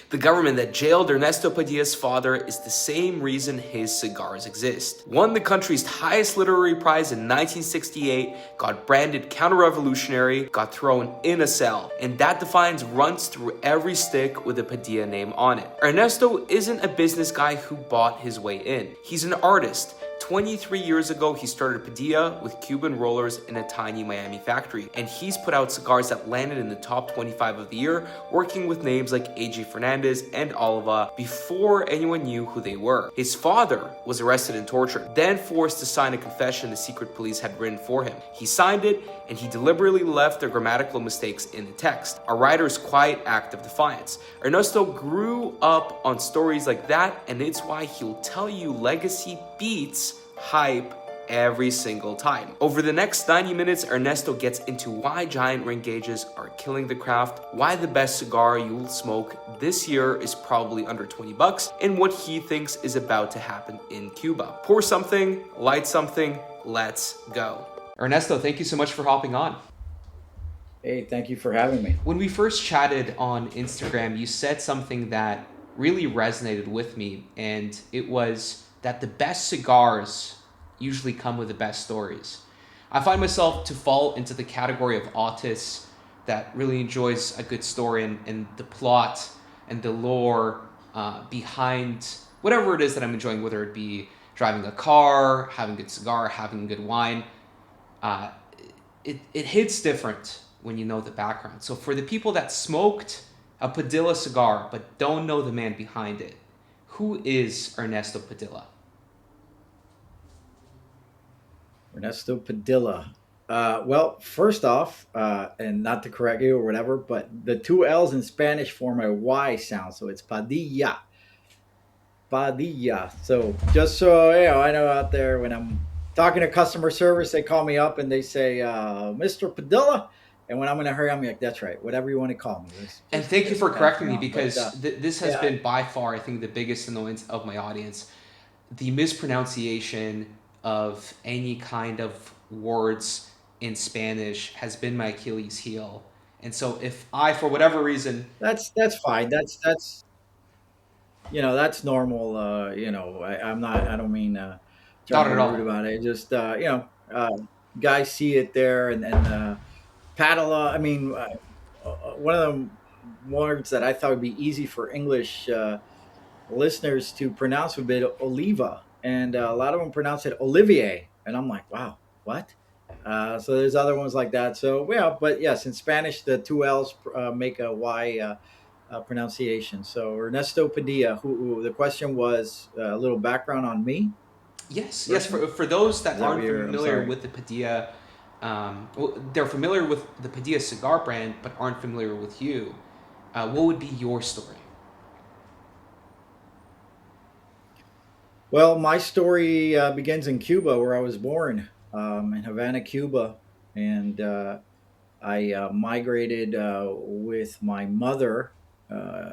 The government that jailed Ernesto Padilla's father is the same reason his cigars exist. Won the country's highest literary prize in 1968, got branded counterrevolutionary, got thrown in a cell, and that defiance runs through every stick with a Padilla name on it. Ernesto isn't a business guy who bought his way in. He's an artist. 23 years ago, he started Padilla with Cuban rollers in a tiny Miami factory, and he's put out cigars that landed in the top 25 of the year, working with names like A.J. Fernandez and Oliva before anyone knew who they were. His father was arrested and tortured, then forced to sign a confession the secret police had written for him. He signed it, and he deliberately left the grammatical mistakes in the text, a writer's quiet act of defiance. Ernesto grew up on stories like that, and it's why he'll tell you legacy beats hype every single time. Over the next 90 minutes, Ernesto gets into why giant ring gauges are killing the craft, why the best cigar you'll smoke this year is probably under 20 bucks, and what he thinks is about to happen in Cuba. Pour something, light something, let's go. Ernesto, thank you so much for hopping on. Hey, thank you for having me. When we first chatted on Instagram, you said something that really resonated with me, and it was that the best cigars usually come with the best stories. I find myself to fall into the category of autists that really enjoys a good story and the plot and the lore behind whatever it is that I'm enjoying, whether it be driving a car, having a good cigar, having good wine. It hits different when you know the background. So for the people that smoked a Padilla cigar but don't know the man behind it, who is Ernesto Padilla? Ernesto Padilla. Well, first off, and not to correct you or whatever, but the two L's in Spanish form a Y sound, so it's Padilla. Padilla. So just so I know out there when I'm talking to customer service, they call me up and they say, Mr. Padilla. And when I'm in a hurry, I'm like, that's right, whatever you want to call me. And thank you for correcting me, because But, this has yeah, been by far, I think, the biggest annoyance of my audience. The mispronunciation of any kind of words in Spanish has been my Achilles heel. And so if I, for whatever reason, that's fine. That's that's normal. I'm not. I don't mean trying not to at be rude all. about it. Just guys see it there, and Padilla. I mean, one of the words that I thought would be easy for English listeners to pronounce would be Oliva, and a lot of them pronounce it Olivier, and I'm like, wow, what? So there's other ones like that. So yeah, but yes, in Spanish the two L's make a Y pronunciation. So Ernesto Padilla, who the question was a little background on me Yes, yes. personally. For those that Is that what aren't you're? I'm familiar sorry. with the Padilla, well, they're familiar with the Padilla cigar brand, but aren't familiar with you. What would be your story? Well, my story begins in Cuba, where I was born, in Havana, Cuba, and I migrated with my mother uh,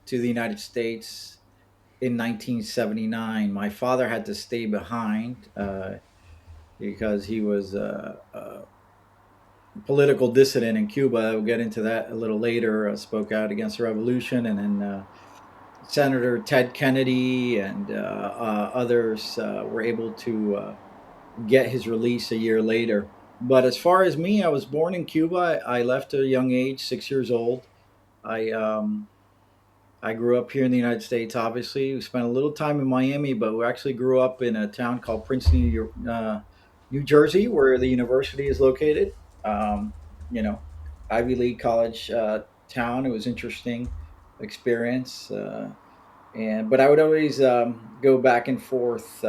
to the United States in 1979. My father had to stay behind because he was a political dissident in Cuba. We'll get into that a little later. Spoke out against the revolution, and then Senator Ted Kennedy and others were able to get his release a year later. But as far as me, I was born in Cuba. I left at a young age, 6 years old. I I grew up here in the United States. Obviously, we spent a little time in Miami, but we actually grew up in a town called Princeton, New Jersey, where the university is located. Um, you know, Ivy League college town. It was interesting experience, and but I would always go back and forth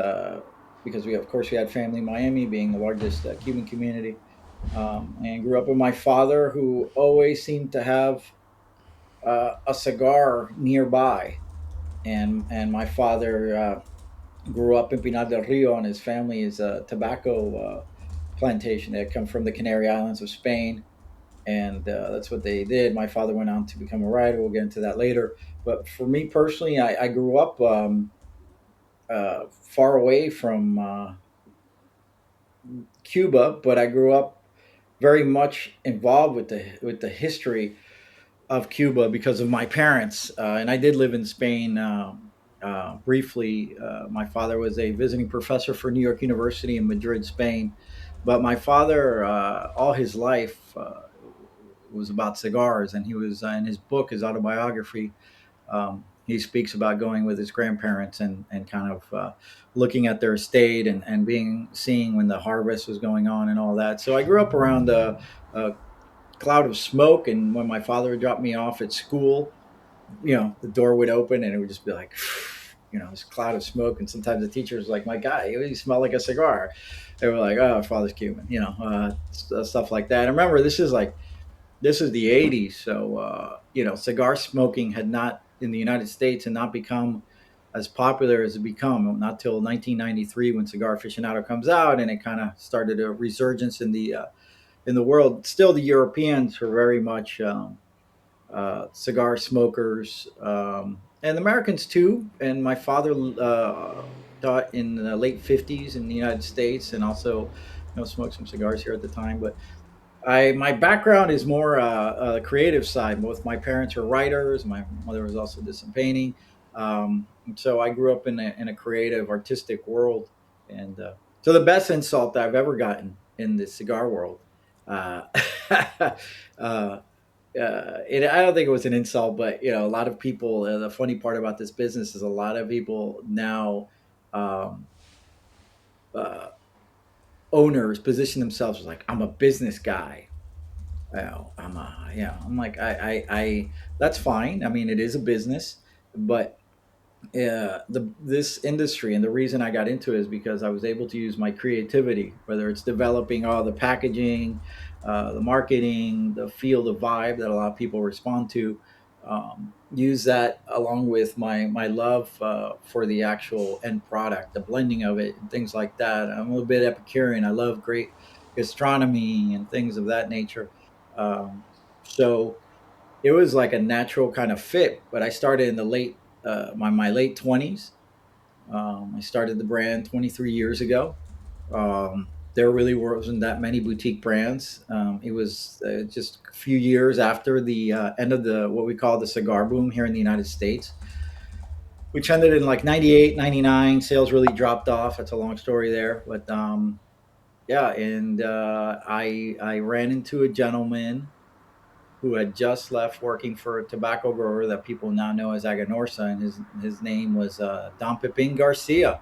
because we, of course, we had family in Miami, being the largest Cuban community, and grew up with my father, who always seemed to have a cigar nearby. And my father grew up in Pinar del Rio, and his family is a tobacco plantation. They had come from the Canary Islands of Spain, and that's what they did. My father went on to become a writer. We'll get into that later. But for me personally, I grew up far away from Cuba, but I grew up very much involved with the history of Cuba because of my parents. And I did live in Spain briefly. My father was a visiting professor for New York University in Madrid, Spain. But my father, all his life, was about cigars, and he was in his book, his autobiography. He speaks about going with his grandparents and kind of looking at their estate and being seeing when the harvest was going on and all that. So I grew up around a cloud of smoke, and when my father would drop me off at school, the door would open and it would just be like, this cloud of smoke. And sometimes the teacher was like, "My guy, you smell like a cigar." They were like, "Oh, father's Cuban," stuff like that. And remember, this is the '80s, so cigar smoking had not in the United States had not become as popular as it become not till 1993 when Cigar Aficionado comes out, and it kind of started a resurgence in the world. Still, the Europeans were very much cigar smokers, and Americans too. And my father taught in the late '50s in the United States, and also smoked some cigars here at the time. But my background is more creative side. Both my parents are writers. My mother was also did some painting. So I grew up in a creative, artistic world, and so the best insult that I've ever gotten in the cigar world. Uh, uh, I don't think it was an insult, but a lot of people. The funny part about this business is a lot of people now. Um, uh, Owners position themselves as like, I'm a business guy. I'm like, that's fine. I mean, it is a business, but this industry and the reason I got into it is because I was able to use my creativity, whether it's developing all the packaging, the marketing, the feel, the vibe that a lot of people respond to. Use that along with my love for the actual end product, the blending of it, and things like that. I'm a little bit Epicurean. I love great gastronomy and things of that nature. So it was like a natural kind of fit. But I started in the my late 20s. I started the brand 23 years ago. There really wasn't that many boutique brands. It was just a few years after the end of the what we call the cigar boom here in the United States, which ended in like 98, 99. Sales really dropped off. That's a long story there. But yeah, and I ran into a gentleman who had just left working for a tobacco grower that people now know as Aganorsa, and his name was Don Pepin Garcia.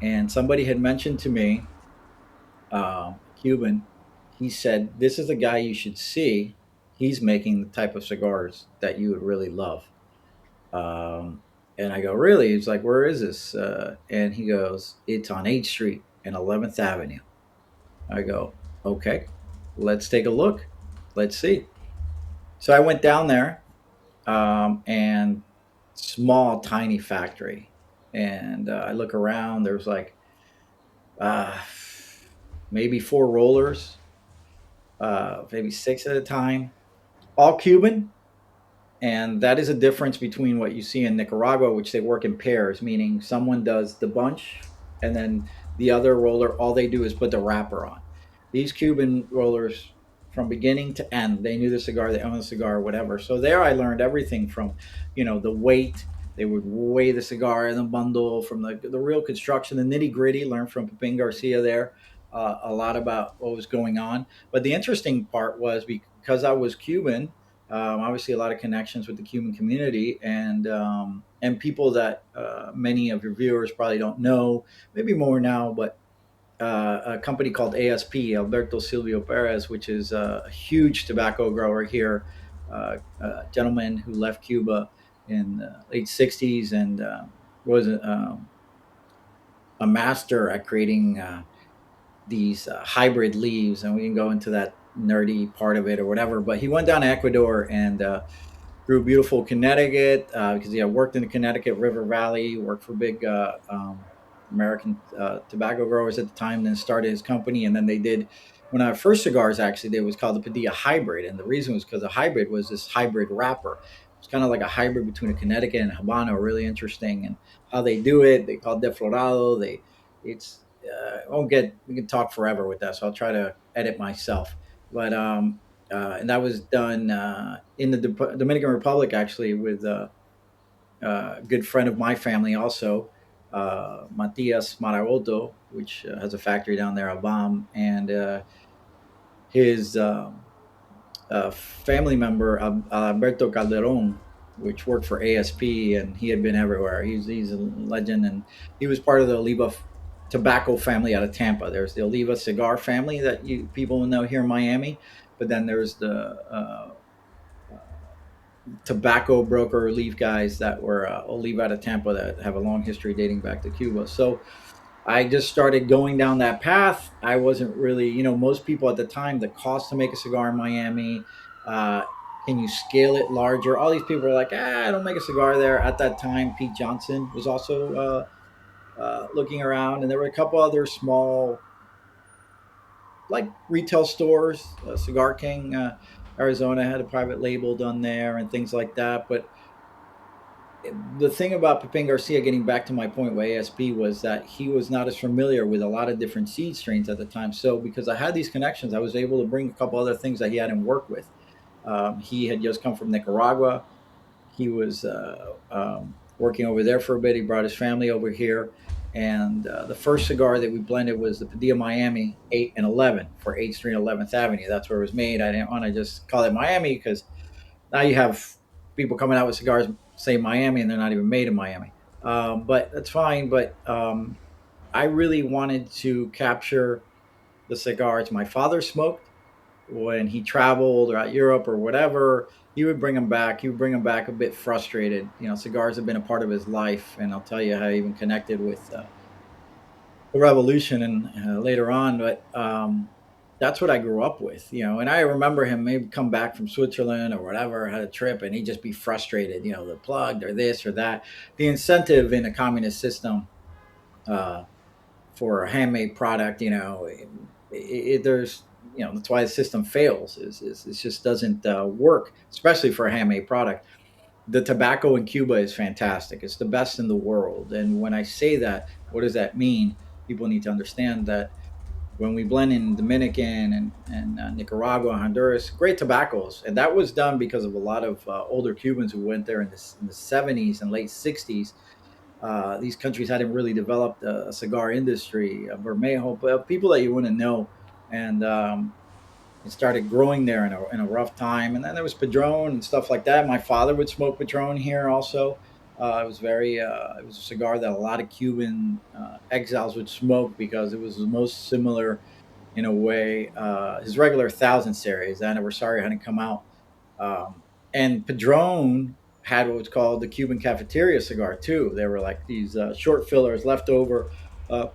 And somebody had mentioned to me, Cuban, he said, "This is the guy you should see. He's making the type of cigars that you would really love." Um, and I go, "Really?" He's like, "Where is this?" And he goes, "It's on 8th Street and 11th Avenue." I go, "Okay, let's take a look. Let's see." So I went down there, and small, tiny factory. And I look around. There's like uh, maybe four rollers, maybe six at a time, all Cuban. And that is a difference between what you see in Nicaragua, which they work in pairs, meaning someone does the bunch and then the other roller, all they do is put the wrapper on. These Cuban rollers, from beginning to end, they knew the cigar, they owned the cigar, whatever. So there I learned everything from, the weight. They would weigh the cigar in the bundle, from the real construction, the nitty gritty. Learned from Pepin Garcia there a lot about what was going on. But the interesting part was because I was Cuban, obviously a lot of connections with the Cuban community and people that many of your viewers probably don't know, maybe more now, but a company called ASP, Alberto Silvio Perez, which is a huge tobacco grower here, a gentleman who left Cuba in the late '60s and was a master at creating these hybrid leaves, and we can go into that nerdy part of it or whatever. But he went down to Ecuador and grew beautiful Connecticut because he had worked in the Connecticut River Valley, worked for big American tobacco growers at the time, then started his company. And then they did one of our first cigars, actually, they was called the Padilla Hybrid. And the reason was because the hybrid was this hybrid wrapper. It's kind of like a hybrid between a Connecticut and a Habano, really interesting. And how they do it, they call it deflorado. It's, we can talk forever with that, so I'll try to edit myself. But and that was done in the Dominican Republic, actually, with a good friend of my family, also Matias Maragoto, which has a factory down there, Albam, and his family member, Alberto Calderon, which worked for ASP, and he had been everywhere. He's a legend, and he was part of the Oliva tobacco family out of Tampa. There's the Oliva cigar family that you people know here in Miami, but then there's the tobacco broker leaf guys that were Oliva out of Tampa that have a long history dating back to Cuba. So I just started going down that path. I wasn't really, most people at the time, the cost to make a cigar in Miami, uh, can you scale it larger? All these people were like, I don't make a cigar there. At that time, Pete Johnson was also looking around, and there were a couple other small, like retail stores. Cigar King, Arizona had a private label done there and things like that. But the thing about Pepin Garcia, getting back to my point with ASP, was that he was not as familiar with a lot of different seed strains at the time. So because I had these connections, I was able to bring a couple other things that he hadn't worked with. He had just come from Nicaragua. He was working over there for a bit. He brought his family over here. And the first cigar that we blended was the Padilla Miami 8 and 11 for 8th Street, 11th Avenue. That's where it was made. I didn't want to just call it Miami because now you have people coming out with cigars say Miami and they're not even made in Miami. But that's fine. But I really wanted to capture the cigars my father smoked when he traveled or at Europe or whatever. He would bring them back. He would bring them back a bit frustrated. Cigars have been a part of his life, and I'll tell you how he even connected with the revolution and later on. But that's what I grew up with, And I remember him maybe come back from Switzerland or whatever, had a trip, and he'd just be frustrated, they're plugged or this or that. The incentive in a communist system uh, for a handmade product, there's, that's why the system fails. Is it just doesn't work, especially for a handmade product. The tobacco in Cuba is fantastic. It's the best in the world. And when I say that, what does that mean? People need to understand that when we blend in Dominican and Nicaragua, Honduras, great tobaccos, and that was done because of a lot of older Cubans who went there in the 70s and late 60s. These countries hadn't really developed a cigar industry, Bermejo, but people that you wouldn't know, and it started growing there in a rough time. And then there was Padron and stuff like that. My father would smoke Padron here also. It was a cigar that a lot of Cuban exiles would smoke because it was the most similar in a way. His regular Thousand series, that Anniversario hadn't come out. And Padron had what was called the Cuban cafeteria cigar too. They were like these short fillers, leftover, uh,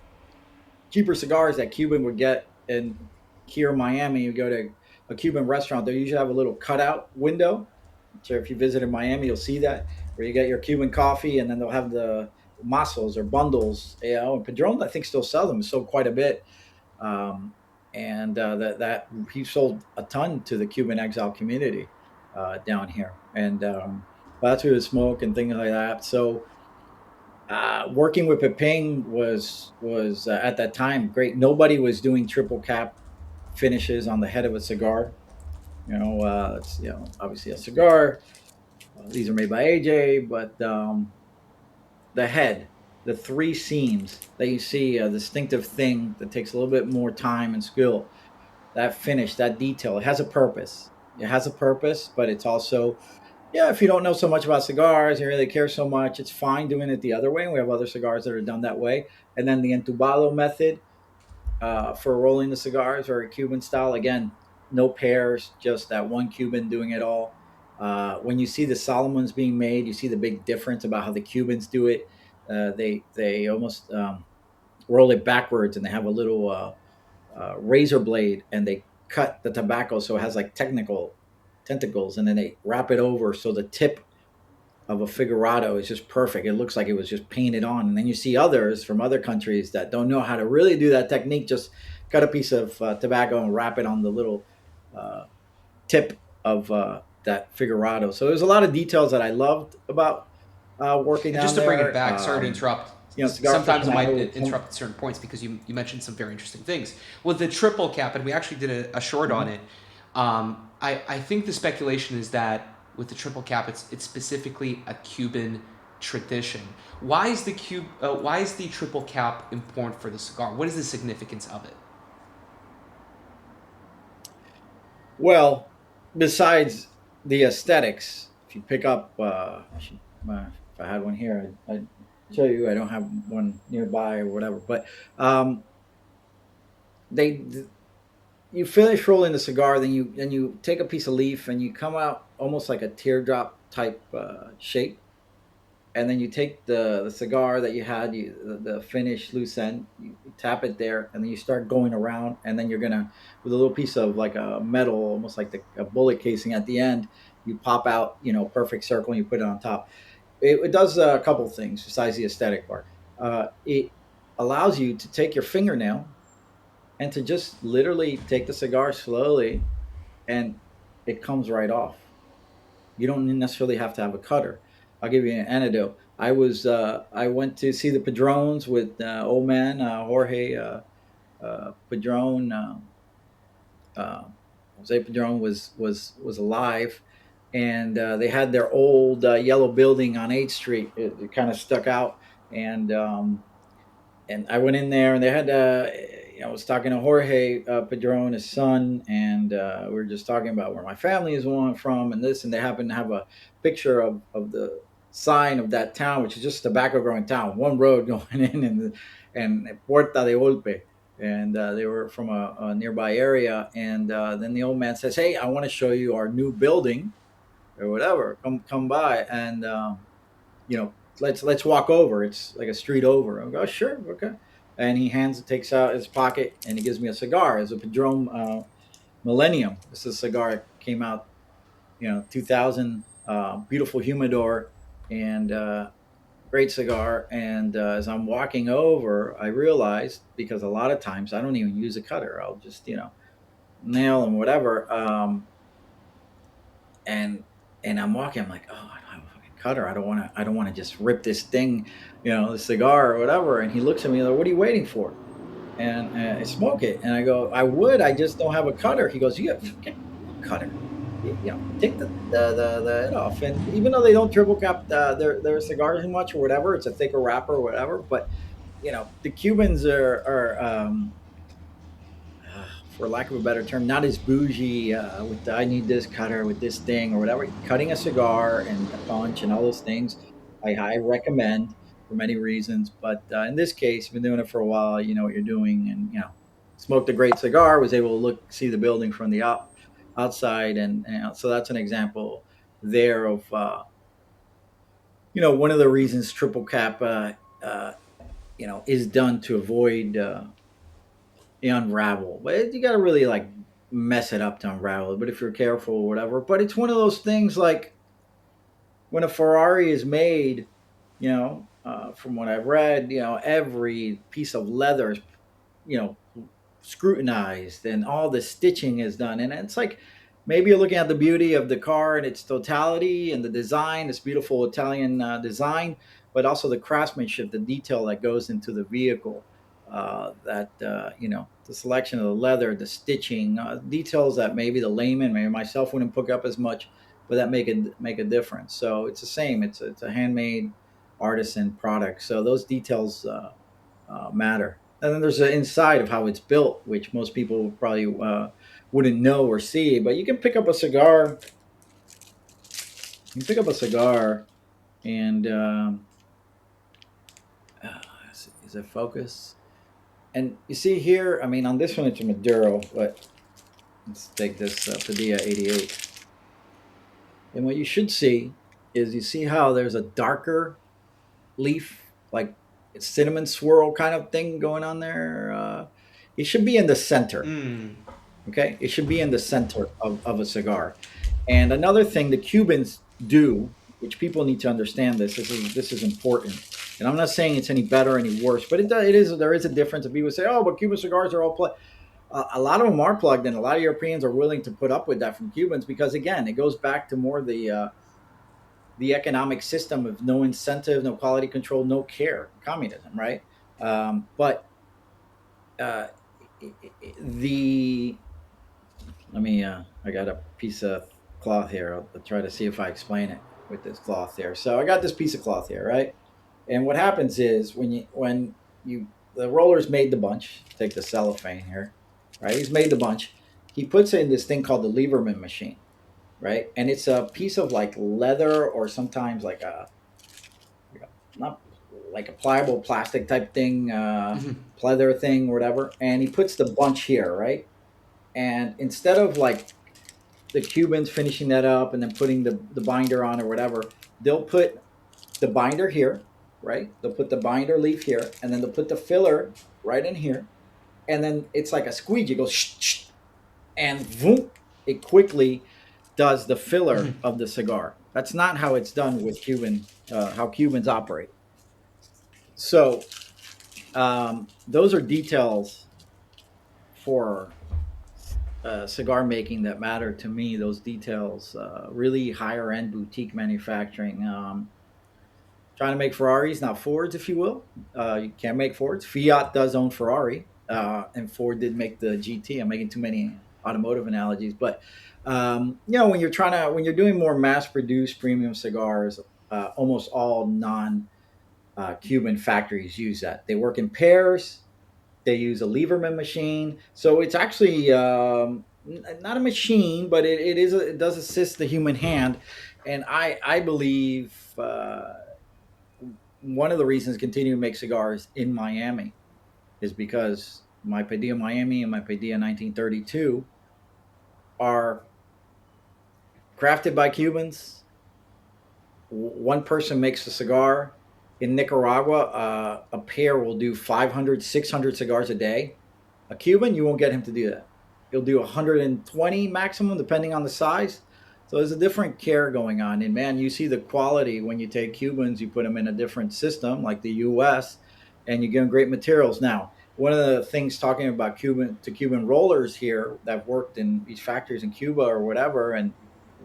cheaper cigars that Cuban would get. And here in Miami, you go to a Cuban restaurant, they usually have a little cutout window. So if you visit in Miami, you'll see that where you get your Cuban coffee, and then they'll have the muscles or bundles. And Padron, I think, still sells them. Sold quite a bit, and that he sold a ton to the Cuban exile community down here, and that's who would smoke and things like that. So working with Pepin was at that time great. Nobody was doing triple cap finishes on the head of a cigar. It's obviously a cigar. These are made by AJ, but the head, the three seams that you see, a distinctive thing that takes a little bit more time and skill. That finish, that detail, it has a purpose. It has a purpose, but it's also, yeah, if you don't know so much about cigars, you really care so much, it's fine doing it the other way. We have other cigars that are done that way. And then the entubado method for rolling the cigars, very Cuban style. Again, no pairs, just that one Cuban doing it all. When you see the Solomons being made, you see the big difference about how the Cubans do it. They almost roll it backwards, and they have a little razor blade, and they cut the tobacco so it has like technical tentacles, and then they wrap it over so the tip of a figurado is just perfect. It looks like it was just painted on. And then you see others from other countries that don't know how to really do that technique. Just cut a piece of tobacco and wrap it on the little uh, tip of that figurado. So there's a lot of details that I loved about working And just down to bring it there. back, sorry to interrupt. Cigar Sometimes it might aficionado. interrupt at certain points because you mentioned some very interesting things. With the triple cap, and we actually did a short on Mhm. it. I think the speculation is that with the triple cap, it's specifically a Cuban tradition. Why is the triple cap important for the cigar? What is the significance of it? Well, besides the aesthetics, if you pick up, if I had one here, I'd show you. I don't have one nearby or whatever, but um, they you finish rolling the cigar, then you take a piece of leaf and you come out almost like a teardrop type shape, and then you take the cigar that you had, the finished loose end, you tap it there, and then you start going around, and then you're gonna with a little piece of like a metal, almost like a bullet casing at the end, you pop out, perfect circle, and you put it on top. It does a couple of things besides the aesthetic part. It allows you to take your fingernail and to just literally take the cigar slowly, and it comes right off. You don't necessarily have to have a cutter. I'll give you an anecdote. I went to see the Padrones with old man Jorge Padron. Uh, Jose Padron was alive, and they had their old yellow building on 8th Street. It kind of stuck out, and I went in there, and they had I was talking to Jorge Padron, his son, and we were just talking about where my family is from and this, and they happened to have a picture of the sign of that town, which is just a tobacco growing town, one road going in, and Puerta de Golpe. And they were from a nearby area, and then the old man says, "Hey, I want to show you our new building, or whatever. Come by, and let's walk over. It's like a street over." I go, "Oh, sure, okay." And he takes out his pocket, and he gives me a cigar. It's a Padron Millennium. This is a cigar that came out, 2000. Beautiful humidor, and great cigar. And as I'm walking over, I realized, because a lot of times I don't even use a cutter. I'll just nail and whatever. And I'm walking. I'm like, oh, I don't have a fucking cutter. I don't want to just rip this thing, the cigar or whatever. And he looks at me like, what are you waiting for? And I smoke it. And I go, I would. I just don't have a cutter. He goes, you got fucking cutter. Take the head off. And even though they don't triple cap their cigars much or whatever, it's a thicker wrapper or whatever. But the Cubans are for lack of a better term, not as bougie with I need this cutter with this thing or whatever. Cutting a cigar and a punch and all those things, I recommend for many reasons. But in this case, you've been doing it for a while. You know what you're doing, and smoked a great cigar. Was able to see the building from the outside, and so that's an example there of one of the reasons triple cap uh, is done to avoid. Unravel. But you got to really like mess it up to unravel it. But if you're careful or whatever, but it's one of those things like when a Ferrari is made, from what I've read, every piece of leather is, you know, scrutinized and all the stitching is done. And it's like maybe you're looking at the beauty of the car and its totality and the design, this beautiful Italian design, but also the craftsmanship, the detail that goes into the vehicle. The selection of the leather, the stitching, details that maybe the layman, maybe myself wouldn't pick up as much, but that make a difference. So it's the same. It's a handmade artisan product. So those details matter. And then there's the inside of how it's built, which most people probably wouldn't know or see. But you can pick up a cigar. You can pick up a cigar, and is it focus? And you see here, I mean, on this one it's a Maduro, but let's take this Padilla 88. And what you should see is you see how there's a darker leaf, like it's cinnamon swirl kind of thing going on there. It should be in the center. Mm. Okay, it should be in the center of a cigar. And another thing the Cubans do, which people need to understand this is important. And I'm not saying it's any better, or any worse, but it is there is a difference. If people say, "Oh, but Cuban cigars are all a lot of them are plugged, and a lot of Europeans are willing to put up with that from Cubans because, again, it goes back to more the economic system of no incentive, no quality control, no care, communism, right? But uh, the Let me. I got a piece of cloth here. I'll try to see if I explain it with this cloth here. So I got this piece of cloth here, right? And what happens is when you the roller's made the bunch. Take the cellophane here, right? He's made the bunch. He puts it in this thing called the Lieberman machine, right? And it's a piece of like leather or sometimes like a not like a pliable plastic type thing, Mhm. pleather thing or whatever. And he puts the bunch here, right? And instead of like the Cubans finishing that up and then putting the binder on or whatever, they'll put the binder here, right? They'll put the binder leaf here, and then they'll put the filler right in here, and then it's like a squeegee. It goes shh, shh, and boom, it quickly does the filler Mhm. of the cigar. That's not how it's done with how Cubans operate. So those are details for cigar making that matter to me. Those details, really higher end boutique manufacturing. Trying to make Ferraris, not Fords, if you will. You can't make Fords. Fiat does own Ferrari, and Ford did make the GT. I'm making too many automotive analogies, but when you're doing more mass produced premium cigars, almost all non Cuban factories use that. They work in pairs. They use a Lieberman machine, so it's actually not a machine, but it does assist the human hand, and I believe. One of the reasons continue to make cigars in Miami is because my Padilla Miami and my Padilla 1932 are crafted by Cubans. One person makes a cigar. In Nicaragua, a pair will do 500, 600 cigars a day. A Cuban, you won't get him to do that. He'll do 120 maximum, depending on the size. So there's a different care going on. And man, you see the quality when you take Cubans, you put them in a different system like the US, and you give them great materials. Now, one of the things talking about Cuban rollers here that have worked in these factories in Cuba or whatever, and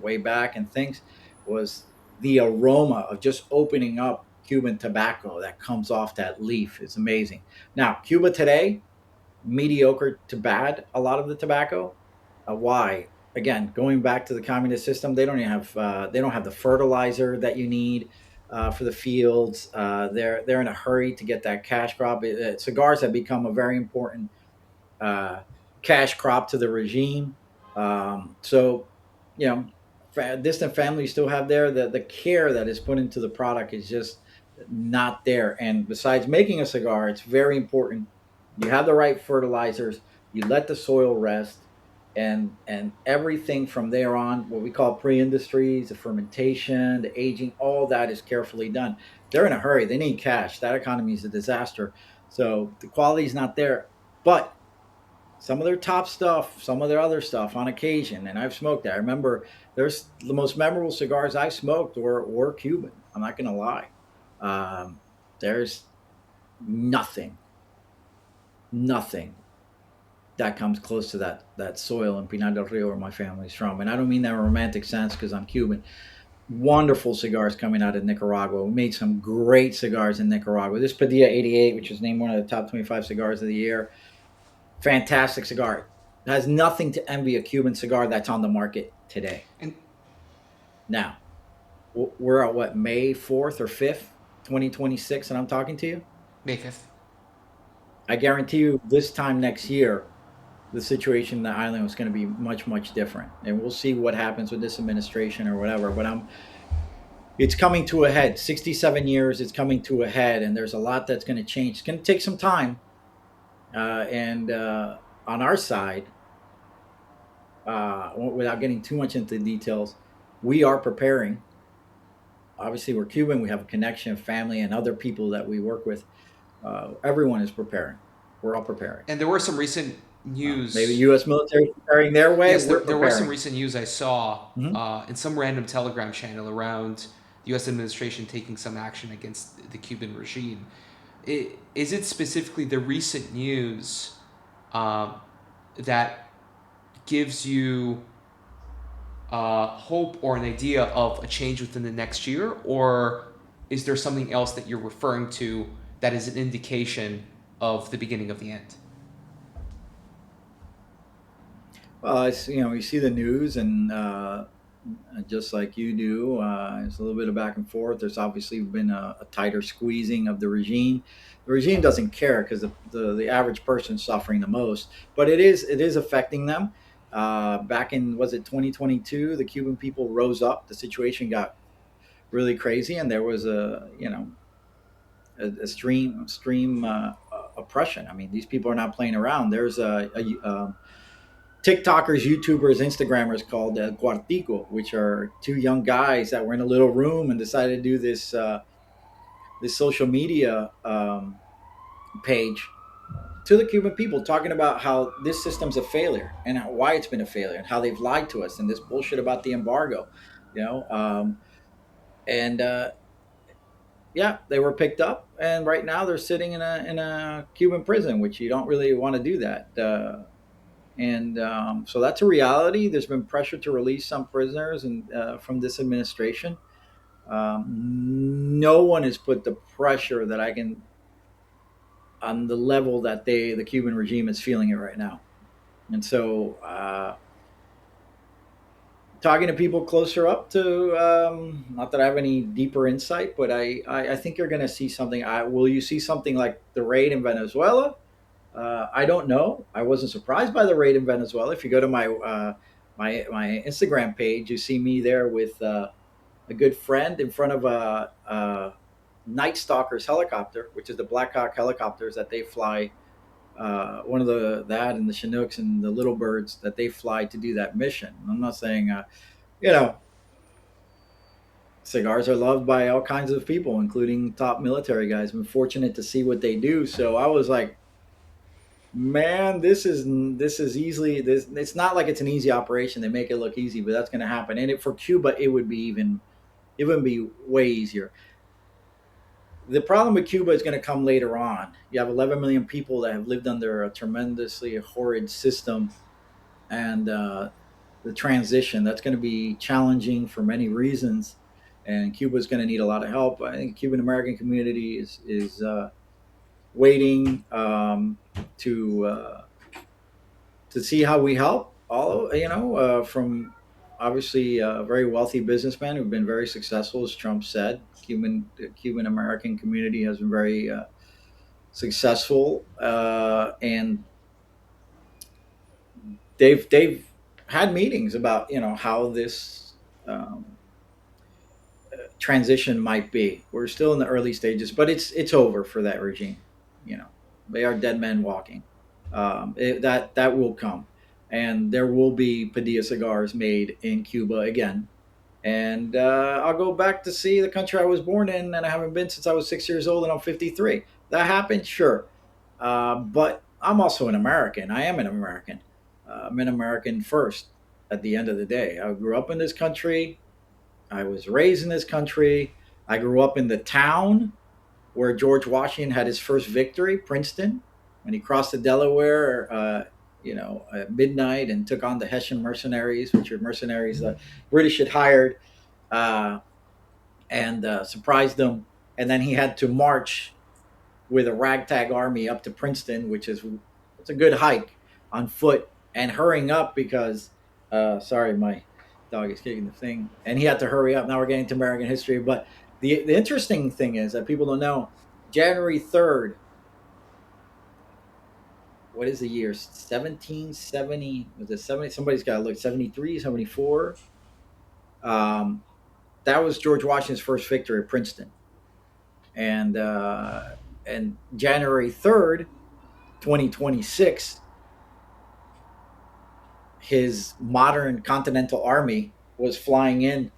way back and things, was the aroma of just opening up Cuban tobacco that comes off that leaf is amazing. Now, Cuba today, mediocre to bad, a lot of the tobacco. Why? Again, going back to the communist system, they don't have the fertilizer that you need for the fields. They're in a hurry to get that cash crop. Cigars have become a very important uh, cash crop to the regime. So, you know, distant families still have the care that is put into the product is just not there. And besides making a cigar, it's very important. You have the right fertilizers. You let the soil rest, and everything from there on, what we call pre-industries, the fermentation, the aging, all that is carefully done. They're in a hurry. They need cash. That economy is a disaster. So the quality is not there. But some of their top stuff, some of their other stuff on occasion, and I've smoked that. I remember there's the most memorable cigars I smoked were Cuban. I'm not going to lie. There's nothing, nothing that comes close to that soil in Pinar del Rio where my family's from. And I don't mean that in a romantic sense because I'm Cuban. Wonderful cigars coming out of Nicaragua. We made some great cigars in Nicaragua. This Padilla 88, which was named one of the top 25 cigars of the year, fantastic cigar. It has nothing to envy a Cuban cigar that's on the market today. And Now, we're at what, May 4th or 5th, 2026, and I'm talking to you? May 5th. I guarantee you this time next year, the situation in the island was going to be much, much different. And we'll see what happens with this administration or whatever. But it's coming to a head. 67 years, it's coming to a head, and there's a lot that's going to change. It's going to take some time. And on our side, without getting too much into the details, we are preparing. Obviously, we're Cuban. We have a connection, family, and other people that we work with. Everyone is preparing. We're all preparing. And there were some recent Maybe news. U.S. military is preparing their way. Yes, We're there was some preparing. recent news I saw Mhm. in some random Telegram channel around the U.S. administration taking some action against the Cuban regime. Is it specifically the recent news um, that gives you hope or an idea of a change within the next year, or is there something else that you're referring to that is an indication of the beginning of the end? Well, it's, you see the news, and just like you do, it's a little bit of back and forth. There's obviously been a tighter squeezing of the regime. The regime doesn't care because the average person's suffering the most, but it is affecting them. Back in, was it 2022, the Cuban people rose up. The situation got really crazy, and there was a stream oppression. I mean, these people are not playing around. There's a TikTokers, YouTubers, Instagrammers called Cuartico, which are two young guys that were in a little room and decided to do this social media page to the Cuban people, talking about how this system's a failure and why it's been a failure and how they've lied to us and this bullshit about the embargo, you know. And Yeah, they were picked up, and right now they're sitting in a Cuban prison, which you don't really want to do that. And So that's a reality. There's been pressure to release some prisoners and from this administration. No one has put the pressure that I can on the level that the Cuban regime is feeling it right now. And so, talking to people closer up to, not that I have any deeper insight, but I think you're going to see something. Will you see something like the raid in Venezuela? I don't know. I wasn't surprised by the raid in Venezuela. If you go to my Instagram page, you see me there with a good friend in front of a Night Stalker's helicopter, which is the Black Hawk helicopters that they fly. One of that and the Chinooks and the Little Birds that they fly to do that mission. I'm not saying, you know, cigars are loved by all kinds of people, including top military guys. I'm fortunate to see what they do. So I was like, man, this is easily this. It's not like it's an easy operation. They make it look easy, but that's going to happen. And for Cuba, it would be way easier. The problem with Cuba is going to come later on. You have 11 million people that have lived under a tremendously horrid system, and the transition that's going to be challenging for many reasons. And Cuba is going to need a lot of help. I think the Cuban American community is waiting to see how we help. All from obviously very wealthy businessmen who've been very successful, as Trump said. The Cuban American community has been very successful, and they've had meetings about how this transition might be. We're still in the early stages, but it's over for that regime. You know, they are dead men walking. That will come, and there will be Padilla cigars made in Cuba again. And I'll go back to see the country I was born in, and I haven't been since I was 6 years old, and I'm 53. That happened, sure, but I'm also an American. I am an American. I'm an American first. At the end of the day, I grew up in this country. I was raised in this country. I grew up in the town where George Washington had his first victory, Princeton, when he crossed the Delaware, at midnight and took on the Hessian mercenaries, which are mercenaries the British had hired, uh, and surprised them. And then he had to march with a ragtag army up to Princeton, which is it's a good hike on foot and hurrying up because, sorry, my dog is kicking the thing, and he had to hurry up. Now we're getting to American history, but the interesting thing is that people don't know January 3rd. What is the year? 1770? Was it 70? Somebody's got to look. 73, 74. Um, that was George Washington's first victory at Princeton, and January 3rd, 2026, his modern Continental Army was flying in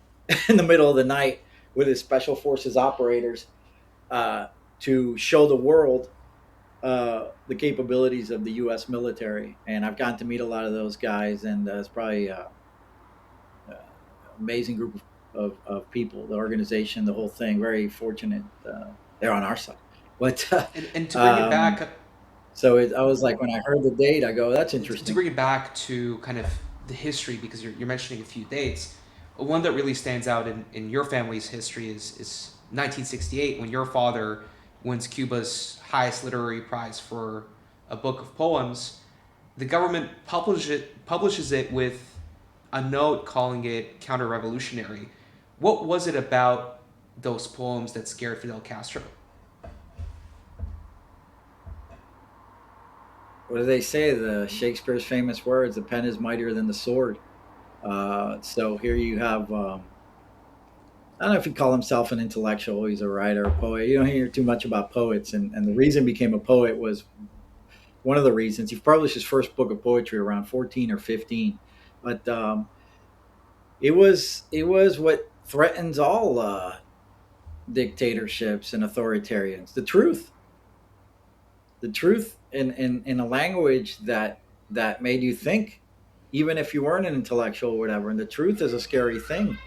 the middle of the night with his special forces operators uh, to show the world the capabilities of the U.S. military. And I've gotten to meet a lot of those guys, and it's probably amazing group of people, the organization, the whole thing. Very fortunate they're on our side. But And to bring it um, back, I was like, when I heard the date, I go, that's to interesting. bring it back to kind of the history, because you're mentioning a few dates. One that really stands out in your family's history is 1968, when your father wins Cuba's highest literary prize for a book of poems. The government publishes it with a note calling it counter-revolutionary. What was it about those poems that scared Fidel Castro? What do they say? The Shakespeare's famous words: "The pen is mightier than the sword." So here you have. I don't know if he called himself an intellectual. He's a writer, a poet. You don't hear too much about poets, and the reason he became a poet was one of the reasons. He published his first book of poetry around 14 or 15, but it was what threatens all dictatorships and authoritarians: the truth in a language that made you think, even if you weren't an intellectual or whatever. And the truth is a scary thing,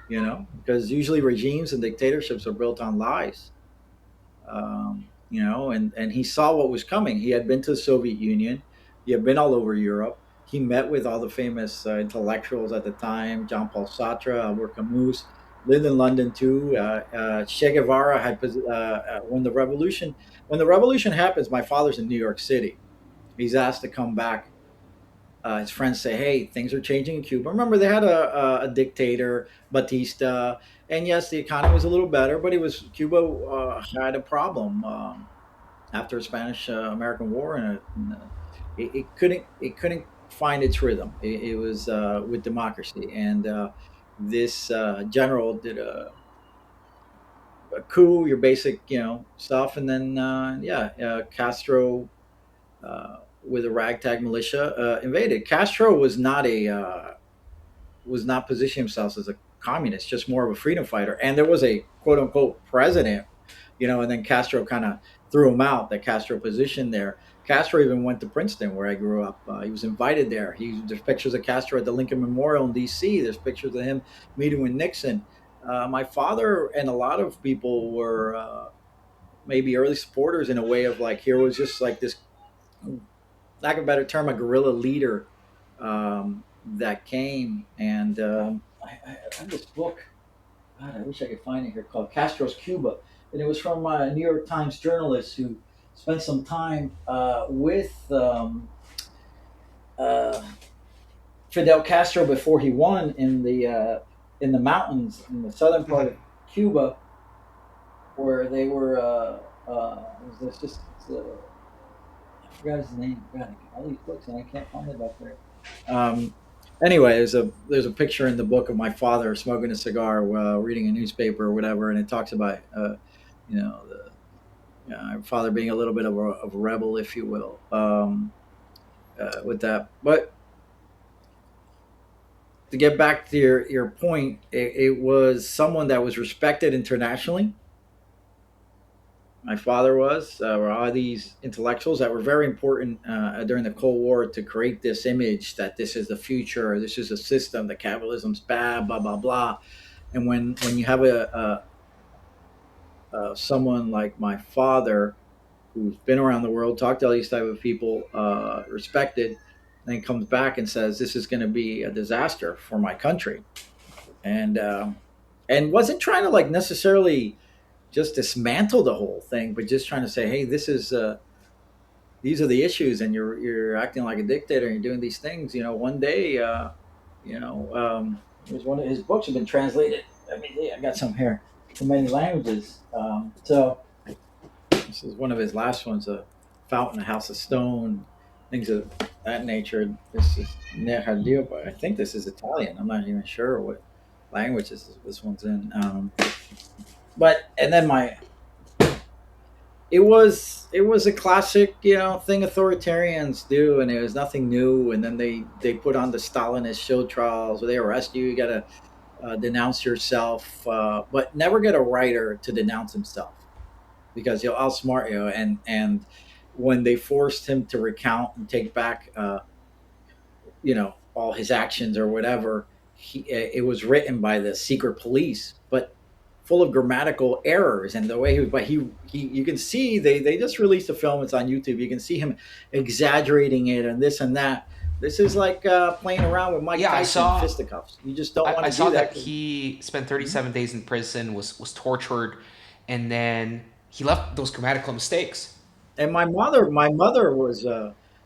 because usually regimes and dictatorships are built on lies. And he saw what was coming. He had been to the Soviet Union. He had been all over Europe. He met with all the famous intellectuals at the time: Jean-Paul Sartre, Albert Camus. Lived in London too. Che Guevara had when the revolution happens. My father's in New York City. He's asked to come back. His friends say, "Hey, things are changing in Cuba." Remember, they had a dictator, Batista, and yes, the economy was a little better, but Cuba had a problem after the Spanish American War, and it couldn't find its rhythm. It was with democracy, and this general did a coup, your basic stuff, and then Castro, with a ragtag militia, invaded. Castro was not positioning himself as a communist, just more of a freedom fighter. And there was a quote unquote president, and then Castro kind of threw him out. That Castro position there. Castro even went to Princeton, where I grew up. He was invited there. There's pictures of Castro at the Lincoln Memorial in D.C. There's pictures of him meeting with Nixon. My father and a lot of people were maybe early supporters, in a way of like, here was just like this, lack of a better term, a guerrilla leader that came. And I have this book. God, I wish I could find it here, called Castro's Cuba. And it was from a New York Times journalist who spent some time with uh, Fidel Castro before he won in the mountains in the southern part of Cuba, where they were. There's just I forgot his name. God, I got all these books and I can't find it up there. Um, anyway, there's a picture in the book of my father smoking a cigar while reading a newspaper or whatever, and it talks about my father being a little bit of a rebel, if you will, with that. But to get back to your point, it was someone that was respected internationally. My father was. Were all these intellectuals that were very important during the Cold War, to create this image that this is the future, this is a system, that capitalism's bad, blah blah blah. And when you have someone like my father, who's been around the world, talked to all these type of people, respected, then comes back and says this is going to be a disaster for my country, and wasn't trying to like necessarily just dismantle the whole thing, but just trying to say, hey, these are the issues, and you're acting like a dictator, and you're doing these things. One day, it was one of his books have been translated. I mean, yeah, I got some here to many languages. So this is one of his last ones: a fountain, a house of stone, things of that nature. This is Nehardil, but I think this is Italian. I'm not even sure what language this one's in. But and then my it was a classic thing authoritarians do, and it was nothing new. And then they put on the Stalinist show trials where they arrest you. You got to denounce yourself, but never get a writer to denounce himself, because he'll outsmart you. And when they forced him to recount and take back all his actions or whatever, it was written by the secret police, but full of grammatical errors. And the way he you can see, they just released a film. It's on YouTube. You can see him exaggerating it and this and that. This is like playing around with Mike Yeah, Tyson fisticuffs. You just don't want I to saw do that that. he spent 37 days in prison, was tortured, and then he left those grammatical mistakes. And my mother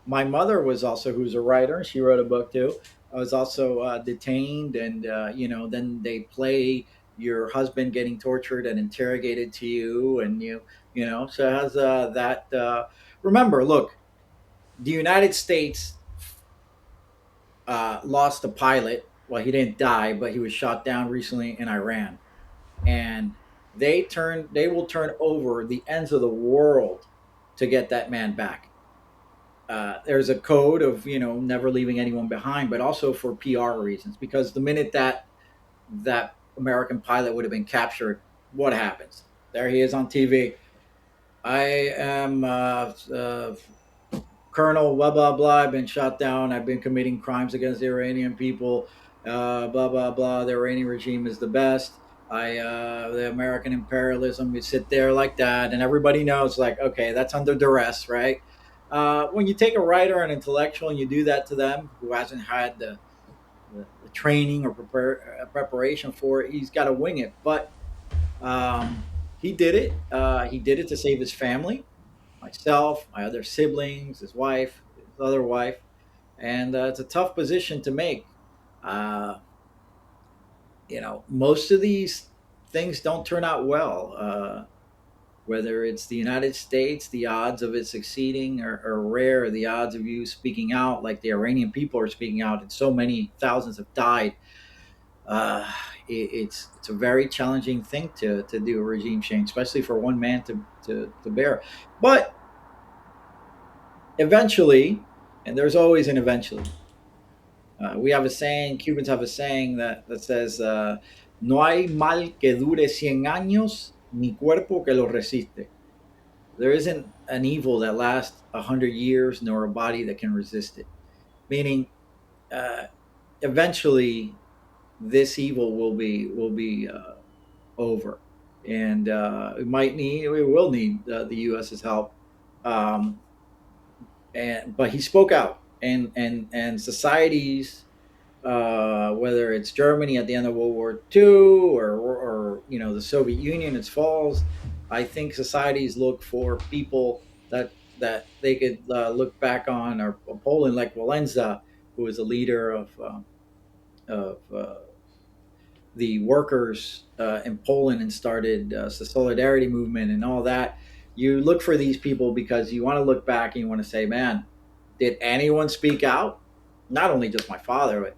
My mother was also, who's a writer. She wrote a book too. I was also detained, and then they play your husband getting tortured and interrogated to you, and so it has that. Remember, look, the United States lost a pilot. Well, he didn't die, but he was shot down recently in Iran, and they will turn over the ends of the world to get that man back. There's a code of never leaving anyone behind, but also for PR reasons. Because the minute that American pilot would have been captured, what happens? There he is on TV. I am Colonel blah blah blah. I've been shot down. I've been committing crimes against the Iranian people. Blah blah blah. The Iranian regime is the best. The American imperialism. We sit there like that, and everybody knows, like, okay, that's under duress, right? When you take a writer, an intellectual, and you do that to them, who hasn't had the training or preparation for it, he's got to wing it. But he did it. He did it to save his family, myself, my other siblings, his wife, his other wife, and it's a tough position to make. Uh, most of these things don't turn out well. Whether it's the United States, the odds of it succeeding are rare. The odds of you speaking out, like the Iranian people are speaking out, and so many thousands have died. Uh, it's a very challenging thing to do a regime change, especially for one man to bear. But eventually, and there's always an eventually. We have a saying. Cubans have a saying that says, "No hay mal que dure 100 años, ni cuerpo que lo resiste." There isn't an evil that lasts 100 years, nor a body that can resist it. Meaning, uh, eventually, this evil will be over, and we will need the U.S.'s help. Um, but he spoke out, and societies, whether it's Germany at the end of World War II, or the Soviet Union, its falls. I think societies look for people that they could look back on, or Poland, like Walenza, who was a leader of the workers in Poland, and started the solidarity movement and all that. You look for these people because you want to look back and you want to say, man, did anyone speak out? Not only just my father, but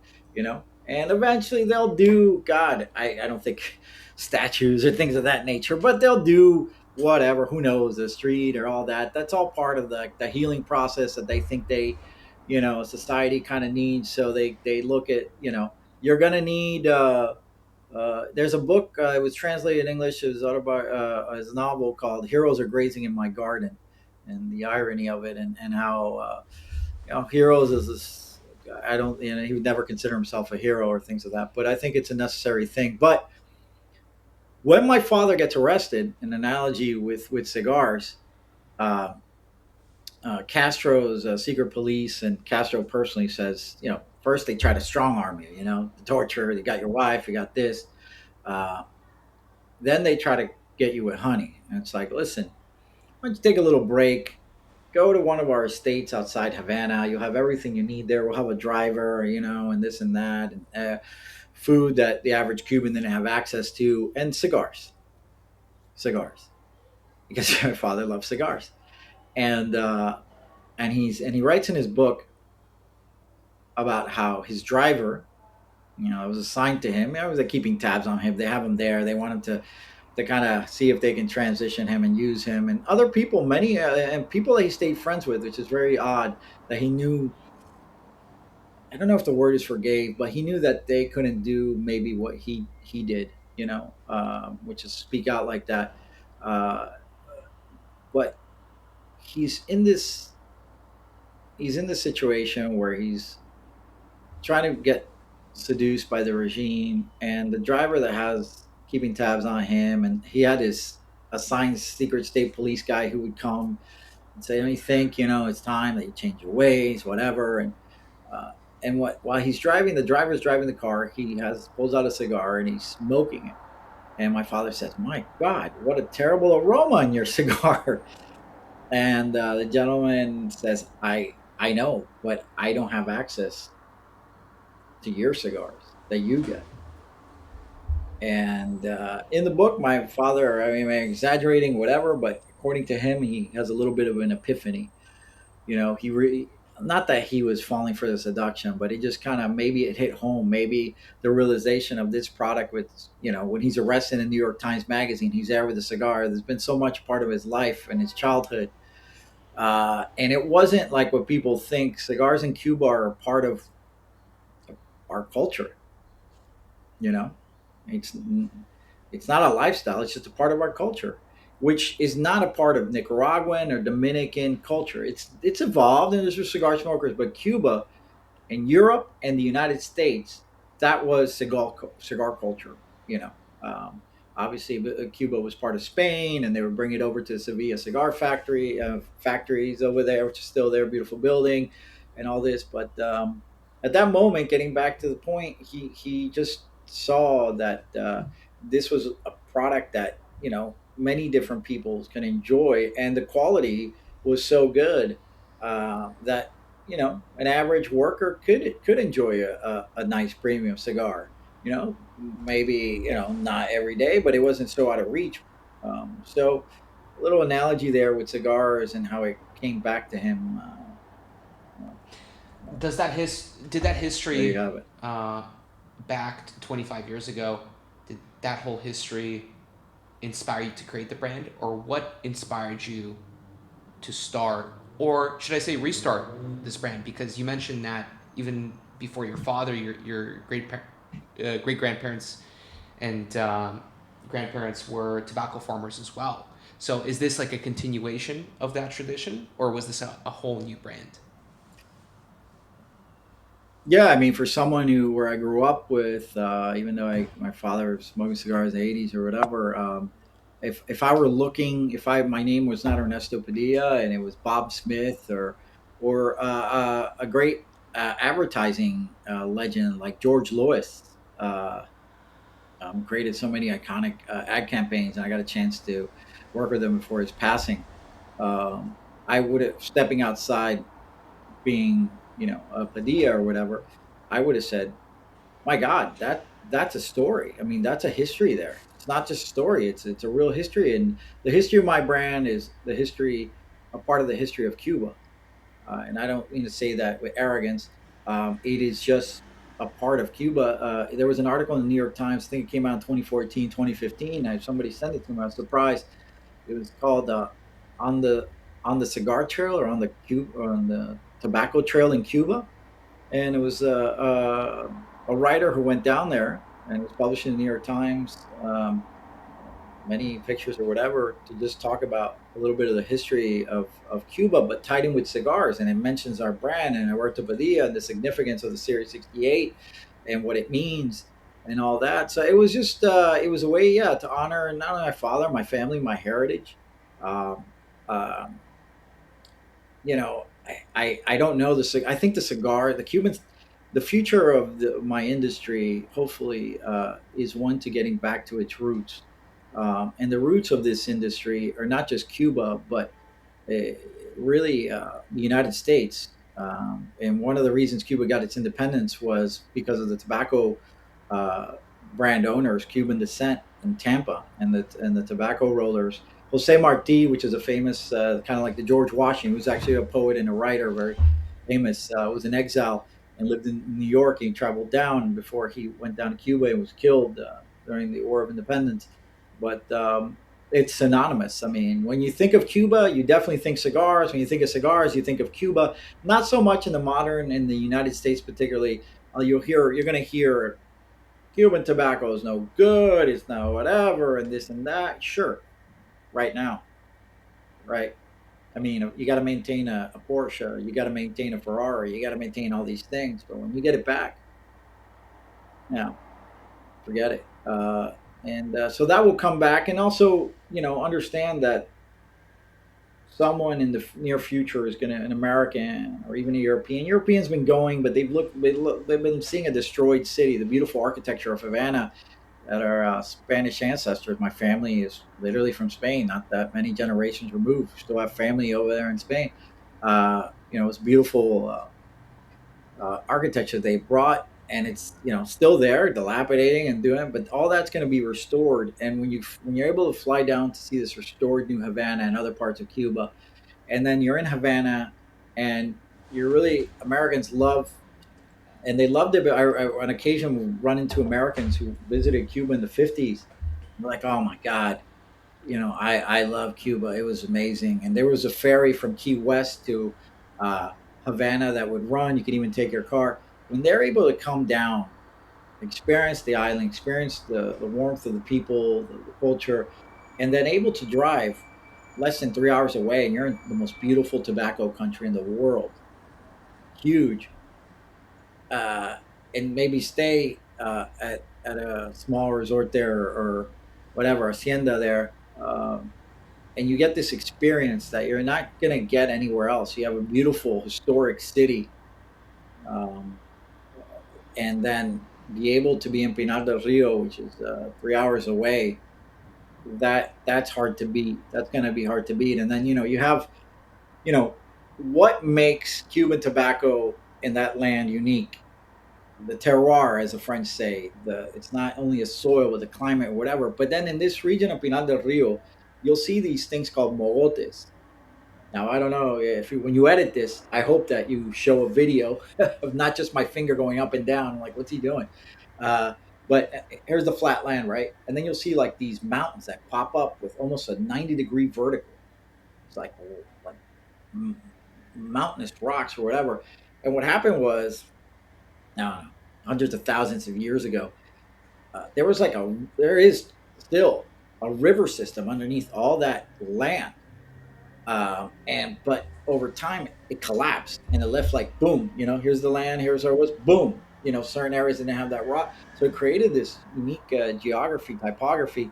and eventually they'll do. God, I don't think statues or things of that nature, but they'll do whatever. Who knows, the street or all that. That's all part of the healing process that they think society kind of needs. So they look at you're gonna need. There's a book. It was translated in English. It was his novel called "Heroes Are Grazing in My Garden," and the irony of it, and how heroes is this. I don't. He would never consider himself a hero or things of that. But I think it's a necessary thing. But when my father gets arrested, an analogy with cigars, uh, Castro's secret police, and Castro personally says, first they try to strong arm you, the torture. You got your wife, you got this. Uh, then they try to get you with honey, and it's like, listen, why don't you take a little break? Go to one of our estates outside Havana. You'll have everything you need there. We'll have a driver, and this and that, and food that the average Cuban didn't have access to, and cigars, because my father loved cigars, and he writes in his book about how his driver, it was assigned to him. I was keeping tabs on him. They have him there. They want him to kind of see if they can transition him and use him, and other people, many and people that he stayed friends with, which is very odd that he knew. I don't know if the word is forgave, but he knew that they couldn't do maybe what he did, which is speak out like that. Uh, but he's in this he's in this situation where he's trying to get seduced by the regime, and the driver that has keeping tabs on him, and he had his assigned secret state police guy who would come and say, "Don't you think it's time that you change your ways, whatever?" Uh, while he's driving, the driver's driving the car. He has pulls out a cigar and he's smoking it. And my father says, "My God, what a terrible aroma in your cigar!" And the gentleman says, I know, but I don't have access to your cigars that you get. And in the book, my father, I mean, I'm exaggerating, whatever, but according to him, he has a little bit of an epiphany. He really, not that he was falling for the seduction, but he just kind of, maybe it hit home. Maybe the realization of this product with, when he's arrested in New York Times Magazine, he's there with a cigar. There's been so much part of his life and his childhood. And it wasn't like what people think. Cigars in Cuba are a part of our culture. You know, it's it's not a lifestyle. It's just a part of our culture, which is not a part of Nicaraguan or Dominican culture. It's evolved, and there's just cigar smokers, but Cuba and Europe and the United States, that was cigar culture. You know, um, obviously Cuba was part of Spain, and they would bring it over to Sevilla cigar factories over there, which is still there, beautiful building, and all this. But at that moment, getting back to the point, he just saw that this was a product that many different people can enjoy, and the quality was so good that an average worker could enjoy a nice premium cigar. Maybe not every day, but it wasn't so out of reach. So a little analogy there with cigars and how it came back to him. Uh, Does that did that there you history have it. uh, back 25 years ago, did that whole history inspire you to create the brand, or what inspired you to start, or should I say restart this brand? Because you mentioned that even before your father, your great grandparents and grandparents were tobacco farmers as well. So is this like a continuation of that tradition, or was this a whole new brand? Yeah, I mean, for someone where I grew up with, even though my father was smoking cigars in the '80s or whatever, if I were looking, if I my name was not Ernesto Padilla and it was Bob Smith or a great advertising legend like George Lewis, created so many iconic ad campaigns, and I got a chance to work with him before his passing. I would have stepping outside being, a Padilla or whatever, I would have said, "My God, that's a story. I mean, that's a history there. It's not just a story. It's a real history, and the history of my brand is a part of the history of Cuba. And I don't mean to say that with arrogance. It is just a part of Cuba. There was an article in the New York Times. I think it came out in 2014, 2015. Somebody sent it to me. I was surprised. It was called on the on the cigar trail or on the tobacco trail in Cuba, and it was a writer who went down there, and it was published in the New York Times. Many pictures or whatever to just talk about a little bit of the history of Cuba, but tied in with cigars, and it mentions our brand and Heberto Padilla and the significance of the Series 68 and what it means and all that. So it was just it was a way, yeah, to honor not only my father, my family, my heritage. Um, um, I don't know I think the Cubans, the future of my industry, hopefully, is one to getting back to its roots. And the roots of this industry are not just Cuba, but uh, really the United States. And one of the reasons Cuba got its independence was because of the tobacco uh, brand owners, Cuban descent in Tampa, and the tobacco rollers. Jose Marti, which is a famous, kind of like the George Washington, who's actually a poet and a writer, very famous, was in exile and lived in New York. He traveled down before he went down to Cuba and was killed during the War of Independence. But it's synonymous. I mean, when you think of Cuba, you definitely think cigars. When you think of cigars, you think of Cuba. Not so much in the modern, in the United States, particularly. You're going to hear Cuban tobacco is no good. It's no whatever, and this and that. Sure, right now, right? I mean, you got to maintain a Porsche, you got to maintain a Ferrari, you got to maintain all these things. But when you get it back, now forget it. And so that will come back, and also, understand that someone in the near future is going to, an American or even a European. Europeans been going, but they've been seeing a destroyed city, the beautiful architecture of Havana that are Spanish ancestors. My family is literally from Spain, not that many generations removed. We still have family over there in Spain. It's beautiful architecture they brought, and it's still there, dilapidating and doing it, but all that's going to be restored. And when you're able to fly down to see this restored New Havana and other parts of Cuba, and then you're in Havana, and you're really Americans love, and they loved it. But on occasion, we run into Americans who visited Cuba in the '50s. They're like, "Oh my God, I love Cuba. It was amazing." And there was a ferry from Key West to uh, Havana that would run. You could even take your car. When they're able to come down, experience the island, experience the warmth of the people, the culture, and then able to drive less than 3 hours away, and you're in the most beautiful tobacco country in the world, huge, uh, and maybe stay at a small resort there, or whatever hacienda there. And you get this experience that you're not going to get anywhere else. You have a beautiful historic city, um, and then be able to be in Pinar del Rio, which is 3 hours away. That's hard to beat. That's going to be hard to beat. And then you have you know what makes Cuban tobacco in that land unique. The terroir, as the French say, it's not only a soil, but the climate or whatever. But then in this region of Pinar del Rio, you'll see these things called mogotes. Now, I don't know if when you edit this, I hope that you show a video of not just my finger going up and down. Like, what's he doing? Uh, but here's the flat land, right? And then you'll see like these mountains that pop up with almost a 90-degree vertical. It's like mountainous rocks or whatever. And what happened was, I don't know, hundreds of thousands of years ago, there is still a river system underneath all that land, and but over time it collapsed and it left like boom, here's the land, here's our what's boom, certain areas didn't have that rock, so it created this unique geography, typography,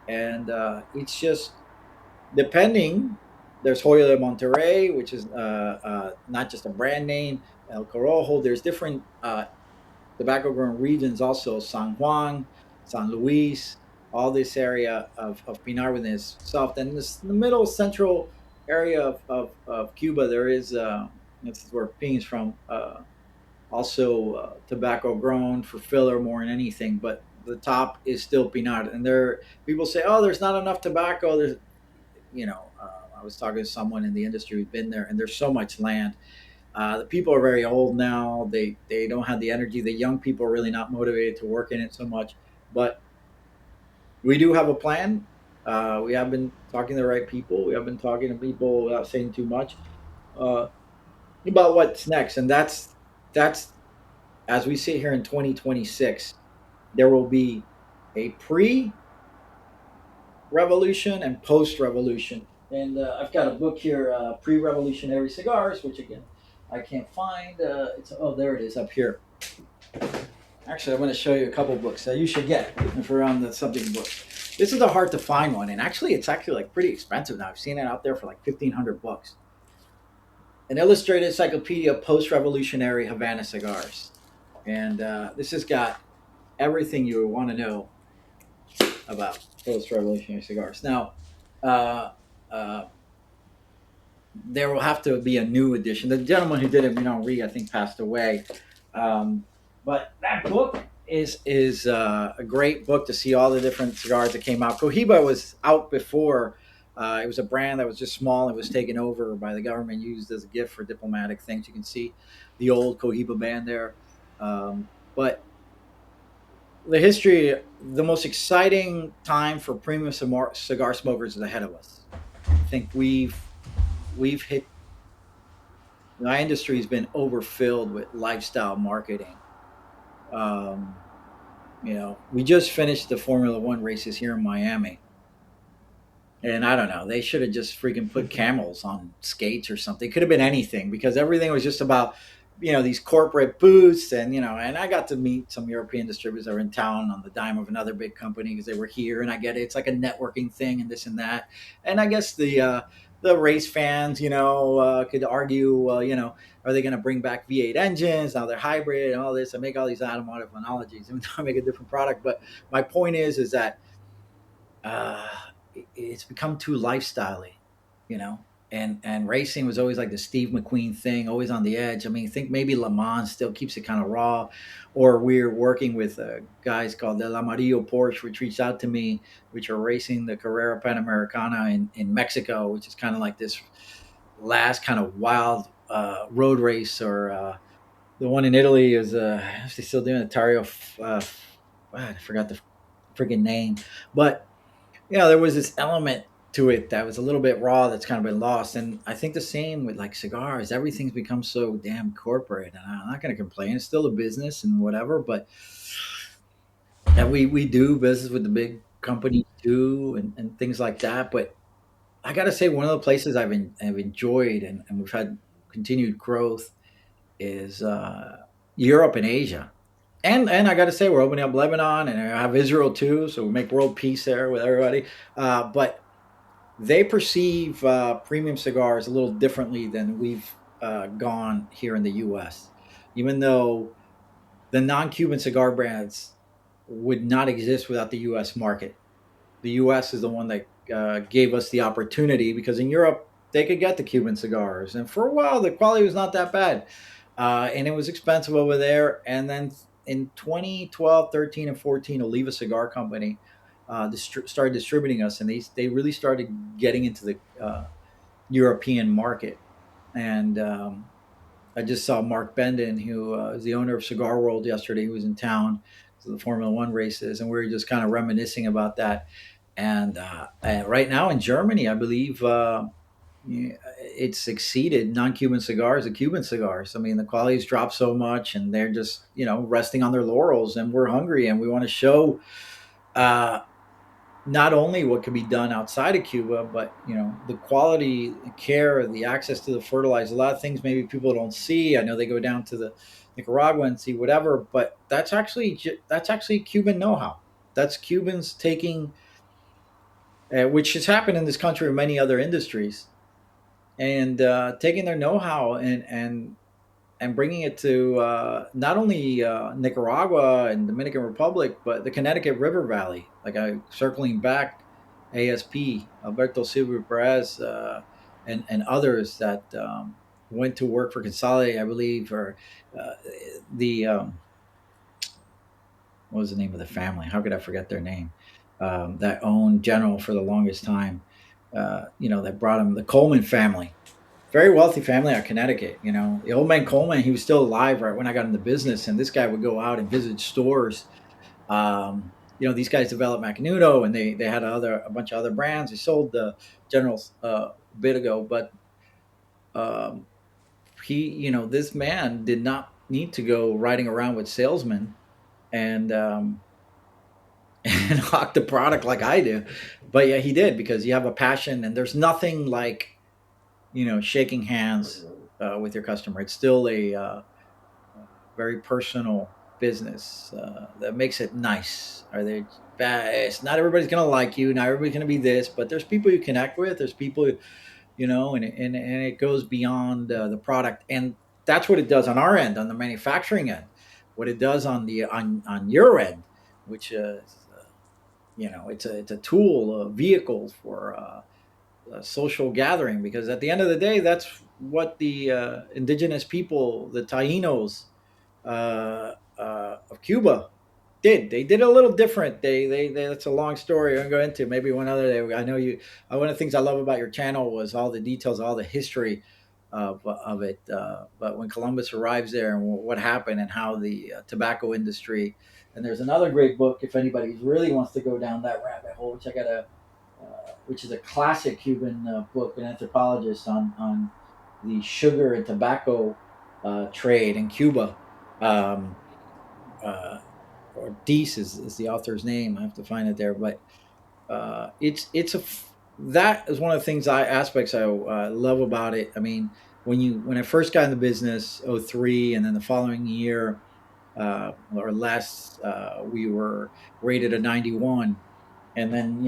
and it's just depending. There's Hoyo de Monterrey, which is not just a brand name. El Corojo. There's different tobacco growing regions, also San Juan, San Luis, all this area of Pinar within itself. Then this in the middle central area of Cuba, there is this is where Pin's from. Also tobacco grown for filler more than anything, but the top is still Pinar. And there people say, oh, there's not enough tobacco. There's I was talking to someone in the industry who's been there, and there's so much land. The people are very old now. They don't have the energy. The young people are really not motivated to work in it so much. But we do have a plan. We have been talking to the right people. We have been talking to people without saying too much uh, about what's next. And that's as we sit here in 2026, there will be a pre-revolution and post-revolution. And I've got a book here, Pre-Revolutionary Cigars, which again I can't find. There it is up here. Actually, I'm going to show you a couple books that you should get if we're on the subject of books. This is a hard to find one, and actually, it's actually like pretty expensive now. I've seen it out there for like 1,500 bucks. An illustrated encyclopedia of post-revolutionary Havana cigars, and this has got everything you would want to know about post-revolutionary cigars. Now, uh, uh, there will have to be a new edition. The gentleman who did it, Reed, I think, passed away. Um, but that book is a great book to see all the different cigars that came out. Cohiba was out before. It was a brand that was just small. It was taken over by the government, used as a gift for diplomatic things. You can see the old Cohiba band there. But the history, the most exciting time for premium cigar smokers is ahead of us. I think we've hit, my industry has been overfilled with lifestyle marketing. Um, we just finished the Formula One races here in Miami, and I don't know, they should have just freaking put camels on skates or something. It could have been anything because everything was just about these corporate booths, and and I got to meet some European distributors that were in town on the dime of another big company because they were here, and I get it, it's like a networking thing and this and that. And I guess the race fans could argue, are they going to bring back V8 engines now, they're hybrid and all this, and make all these automotive analogies and make a different product. But my point is that uh, it's become too lifestyley, you know. and racing was always like the Steve McQueen thing, always on the edge. I mean, I think maybe Le Mans still keeps it kind of raw, or we're working with guys called El Amarillo Porsche, which reached out to me, which are racing the Carrera Panamericana in Mexico, which is kind of like this last kind of wild road race, or the one in Italy is they still doing it, Tario. I forgot the freaking name, but there was this element to it that was a little bit raw that's kind of been lost. And I think the same with like cigars. Everything's become so damn corporate, and I'm not going to complain. It's still a business and whatever, but that we do business with the big companies too, and things like that. But I got to say, one of the places I've enjoyed, and we've had continued growth is Europe and Asia. And I got to say, we're opening up Lebanon, and I have Israel too, so we make world peace there with everybody. But they perceive premium cigars a little differently than we've gone here in the U.S. Even though the non-Cuban cigar brands would not exist without the U.S. market. The U.S. is the one that gave us the opportunity, because in Europe they could get the Cuban cigars, and for a while the quality was not that bad, and it was expensive over there. And then in 2012, 13, and 14, Oliva Cigar Company started distributing us, and they really started getting into the European market. And I just saw Mark Bendon, who is the owner of Cigar World, yesterday. He was in town to the Formula One races, and we were just kind of reminiscing about that. And right now in Germany, I believe it's exceeded non-Cuban cigars to Cuban cigars. I mean, the quality's dropped so much, and they're just resting on their laurels. And we're hungry, and we want to show uh, not only what can be done outside of Cuba, but the quality, the care, the access to the fertilizer. A lot of things maybe people don't see. I know they go down to the Nicaraguan and see whatever, but that's actually Cuban know-how. That's Cubans taking, which has happened in this country or many other industries, and taking their know-how and bringing it to not only Nicaragua and Dominican Republic, but the Connecticut River Valley. Like, circling back, ASP, Alberto Silva Perez, and others that went to work for Consolidate, I believe, or uh, the what was the name of the family? How could I forget their name? That owned General for the longest time. That brought him, the Coleman family, very wealthy family out of Connecticut. The old man Coleman, he was still alive right when I got in the business, and this guy would go out and visit stores. These guys developed Macanudo, and they had a bunch of other brands. They sold the Generals a bit ago, but um, this man did not need to go riding around with salesmen and and hawk the product like I do. But yeah, he did, because you have a passion, and there's nothing like shaking hands with your customer. It's still a very personal business that makes it nice. Are they bad? It's not everybody's gonna like you. Not everybody's gonna be this, but there's people you connect with. There's people, and it goes beyond the product, and that's what it does on our end, on the manufacturing end. What it does on your end, which it's a tool, a vehicle for a social gathering, because at the end of the day, that's what the indigenous people, the Tainos of Cuba, did. They did it a little different. That's a long story I'm going to go into maybe one other day. I know you. One of the things I love about your channel was all the details, all the history of it. But when Columbus arrives there, and what happened, and how the tobacco industry. And there's another great book, if anybody really wants to go down that rabbit hole, which is a classic Cuban book, an anthropologist on the sugar and tobacco trade in Cuba. Um, uh, Ortiz is the author's name. I have to find it there, but that is one of the aspects I love about it. I mean, when I first got in the business, '03, and then the following year or less, we were rated a 91. And then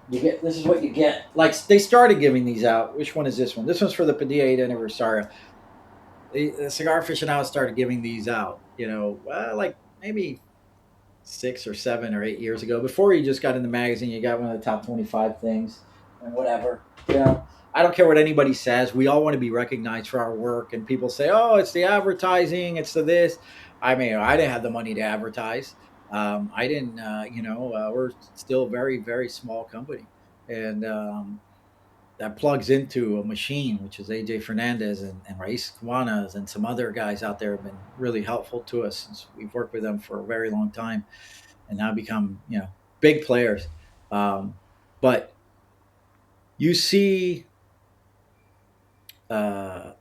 you get, this is what you get. Like, they started giving these out. Which one is this one? This one's for the Padilla anniversary. The Cigar Aficionado started giving these out. Like maybe 6 or 7 or 8 years ago. Before you just got in the magazine, you got one of the top 25 things and whatever. I don't care what anybody says. We all want to be recognized for our work, and people say, "Oh, it's the advertising, it's the this." I mean, I didn't have the money to advertise. I didn't. We're still a very, very small company, and that plugs into a machine, which is AJ Fernandez and Raiz Cabanas and some other guys out there have been really helpful to us since we've worked with them for a very long time, and now become big players. Um, but you see uh,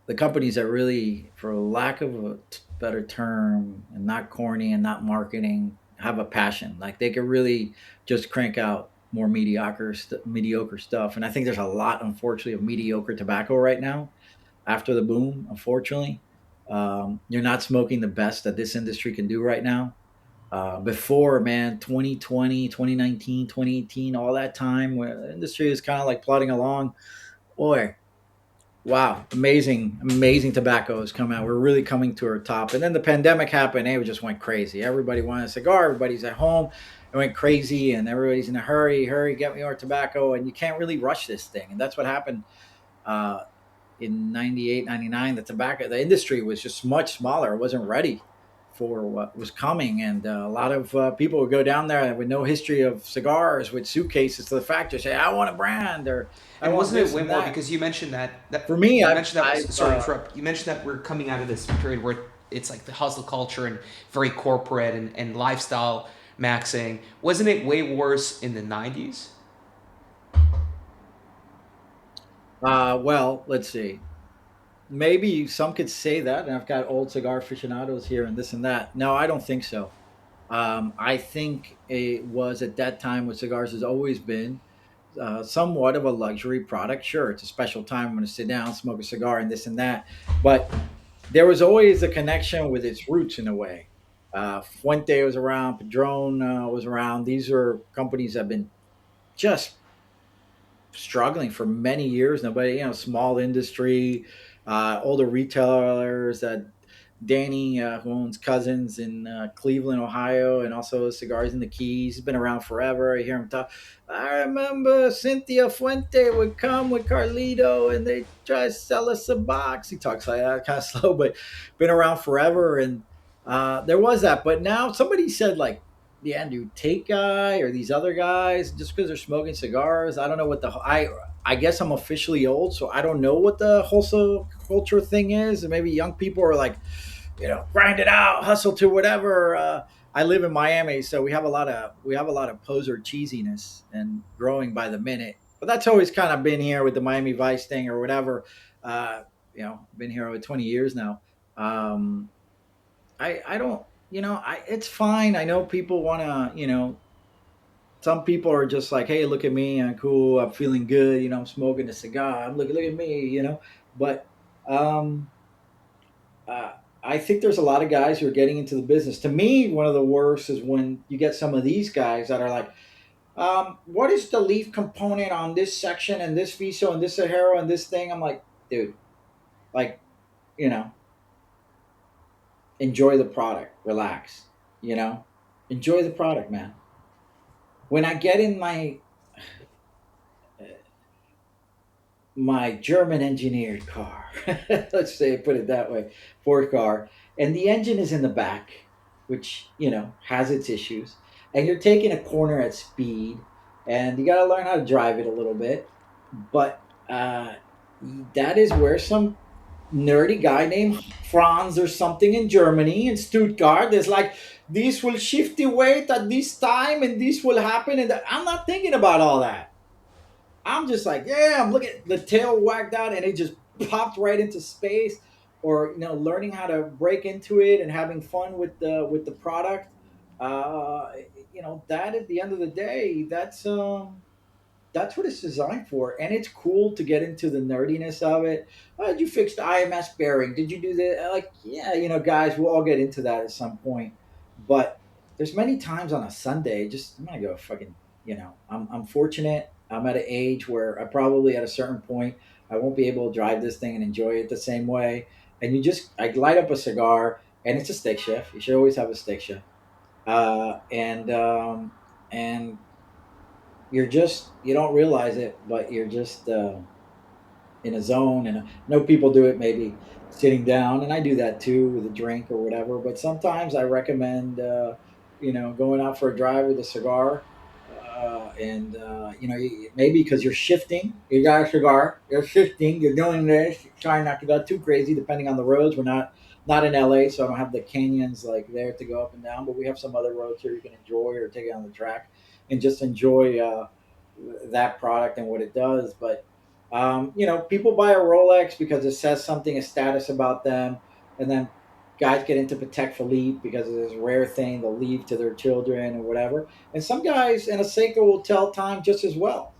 the companies that really, for lack of a better term, and not corny and not marketing, have a passion. Like they could really just crank out more mediocre stuff. And I think there's a lot, unfortunately, of mediocre tobacco right now after the boom. Unfortunately, you're not smoking the best that this industry can do right now. Before, man, 2020, 2019, 2018, all that time where the industry is kind of like plodding along, boy, wow, amazing, amazing tobaccos come out. We're really coming to our top. And then the pandemic happened. And it just went crazy. Everybody wanted a cigar. Everybody's at home. It went crazy, and everybody's in a hurry. Hurry, get me more tobacco. And you can't really rush this thing. And that's what happened uh, in 98, 99. The industry was just much smaller. It wasn't ready for what was coming. And a lot of people would go down there with no history of cigars with suitcases to the factory, say, I want a brand, or I And want wasn't it this way and more that. because you mentioned For me, you mentioned that I've sorry to interrupt. You mentioned that we're coming out of this period where it's like the hustle culture and very corporate and lifestyle maxing. Wasn't it way worse in the 90s? Well, let's see. Maybe some could say that, and I've got old cigar aficionados here and this and that. No, I don't think so. I think it was at that time what cigars has always been somewhat of a luxury product. Sure, it's a special time. I'm going to sit down, smoke a cigar, and this and that. But there was always a connection with its roots in a way. Fuente was around, Padron was around. These are companies that have been just struggling for many years. Nobody, small industry, older retailers that Danny, who owns Cousins in Cleveland, Ohio, and also Cigars in the Keys. He's been around forever. I hear him talk. I remember Cynthia Fuente would come with Carlito and they try to sell us a box. He talks like that, kind of slow, but been around forever. And there was that. But now somebody said, like, the Andrew Tate guy or these other guys, just because they're smoking cigars, I don't know what I guess I'm officially old, so I don't know what the wholesale culture thing is. And maybe young people are like, grind it out, hustle to whatever. I live in Miami, so we have a lot of poser cheesiness and growing by the minute. But that's always kind of been here with the Miami Vice thing or whatever. Uh, been here over 20 years now. Um, I don't, it's fine. I know people want to, some people are just like, hey, look at me, I'm cool, I'm feeling good, I'm smoking a cigar, look at me, But um, uh, I think there's a lot of guys who are getting into the business. To me, one of the worst is when you get some of these guys that are like, what is the leaf component on this section and this Viso and this Sahara and this thing? I'm like, dude, like, you know, enjoy the product, relax, you know, enjoy the product, man. When I get in my German engineered car, let's say, put it that way, Ford car, and the engine is in the back, which, has its issues, and you're taking a corner at speed, and you got to learn how to drive it a little bit. But that is where some nerdy guy named Franz or something in Germany, in Stuttgart, is like, this will shift the weight at this time, and this will happen. And I'm not thinking about all that. I'm just like, yeah, I'm looking at the tail whacked out and it just popped right into space, or learning how to break into it and having fun with the product. That at the end of the day, that's what it's designed for, and it's cool to get into the nerdiness of it. Did you fix the IMS bearing? Did you do that? Like, yeah, guys, we'll all get into that at some point. But there's many times on a Sunday, just I'm gonna go fucking. I'm fortunate. I'm at an age where I probably at a certain point I won't be able to drive this thing and enjoy it the same way. And I light up a cigar, and it's a stick shift. You should always have a stick shift. And you don't realize it, but you're just in a zone. And I know people do it maybe sitting down, and I do that too with a drink or whatever. But sometimes I recommend, going out for a drive with a cigar. And maybe because you're shifting, you got a cigar, you're shifting, you're doing this, trying not to go too crazy. Depending on the roads, we're not in LA, so I don't have the canyons like there to go up and down. But we have some other roads here you can enjoy, or take it on the track and just enjoy that product and what it does. But people buy a Rolex because it says something, a status about them, and then guys get into Patek Philippe because of this rare thing they'll leave to their children or whatever. And some guys in a Seiko will tell time just as well,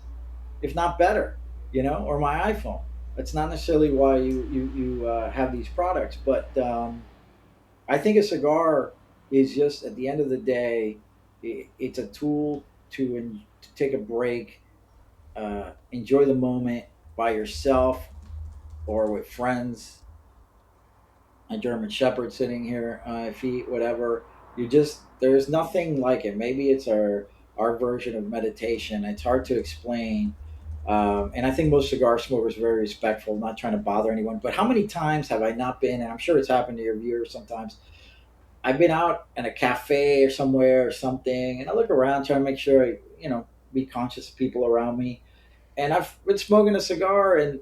if not better, or my iPhone. That's not necessarily why you have these products, but I think a cigar is just, at the end of the day, it's a tool to take a break, enjoy the moment by yourself or with friends. A German Shepherd sitting here on my feet, whatever. There's nothing like it. Maybe it's our version of meditation. It's hard to explain. And I think most cigar smokers are very respectful, not trying to bother anyone. But how many times have I not been, and I'm sure it's happened to your viewers sometimes, I've been out in a cafe or somewhere or something, and I look around trying to make sure be conscious of people around me. And I've been smoking a cigar, and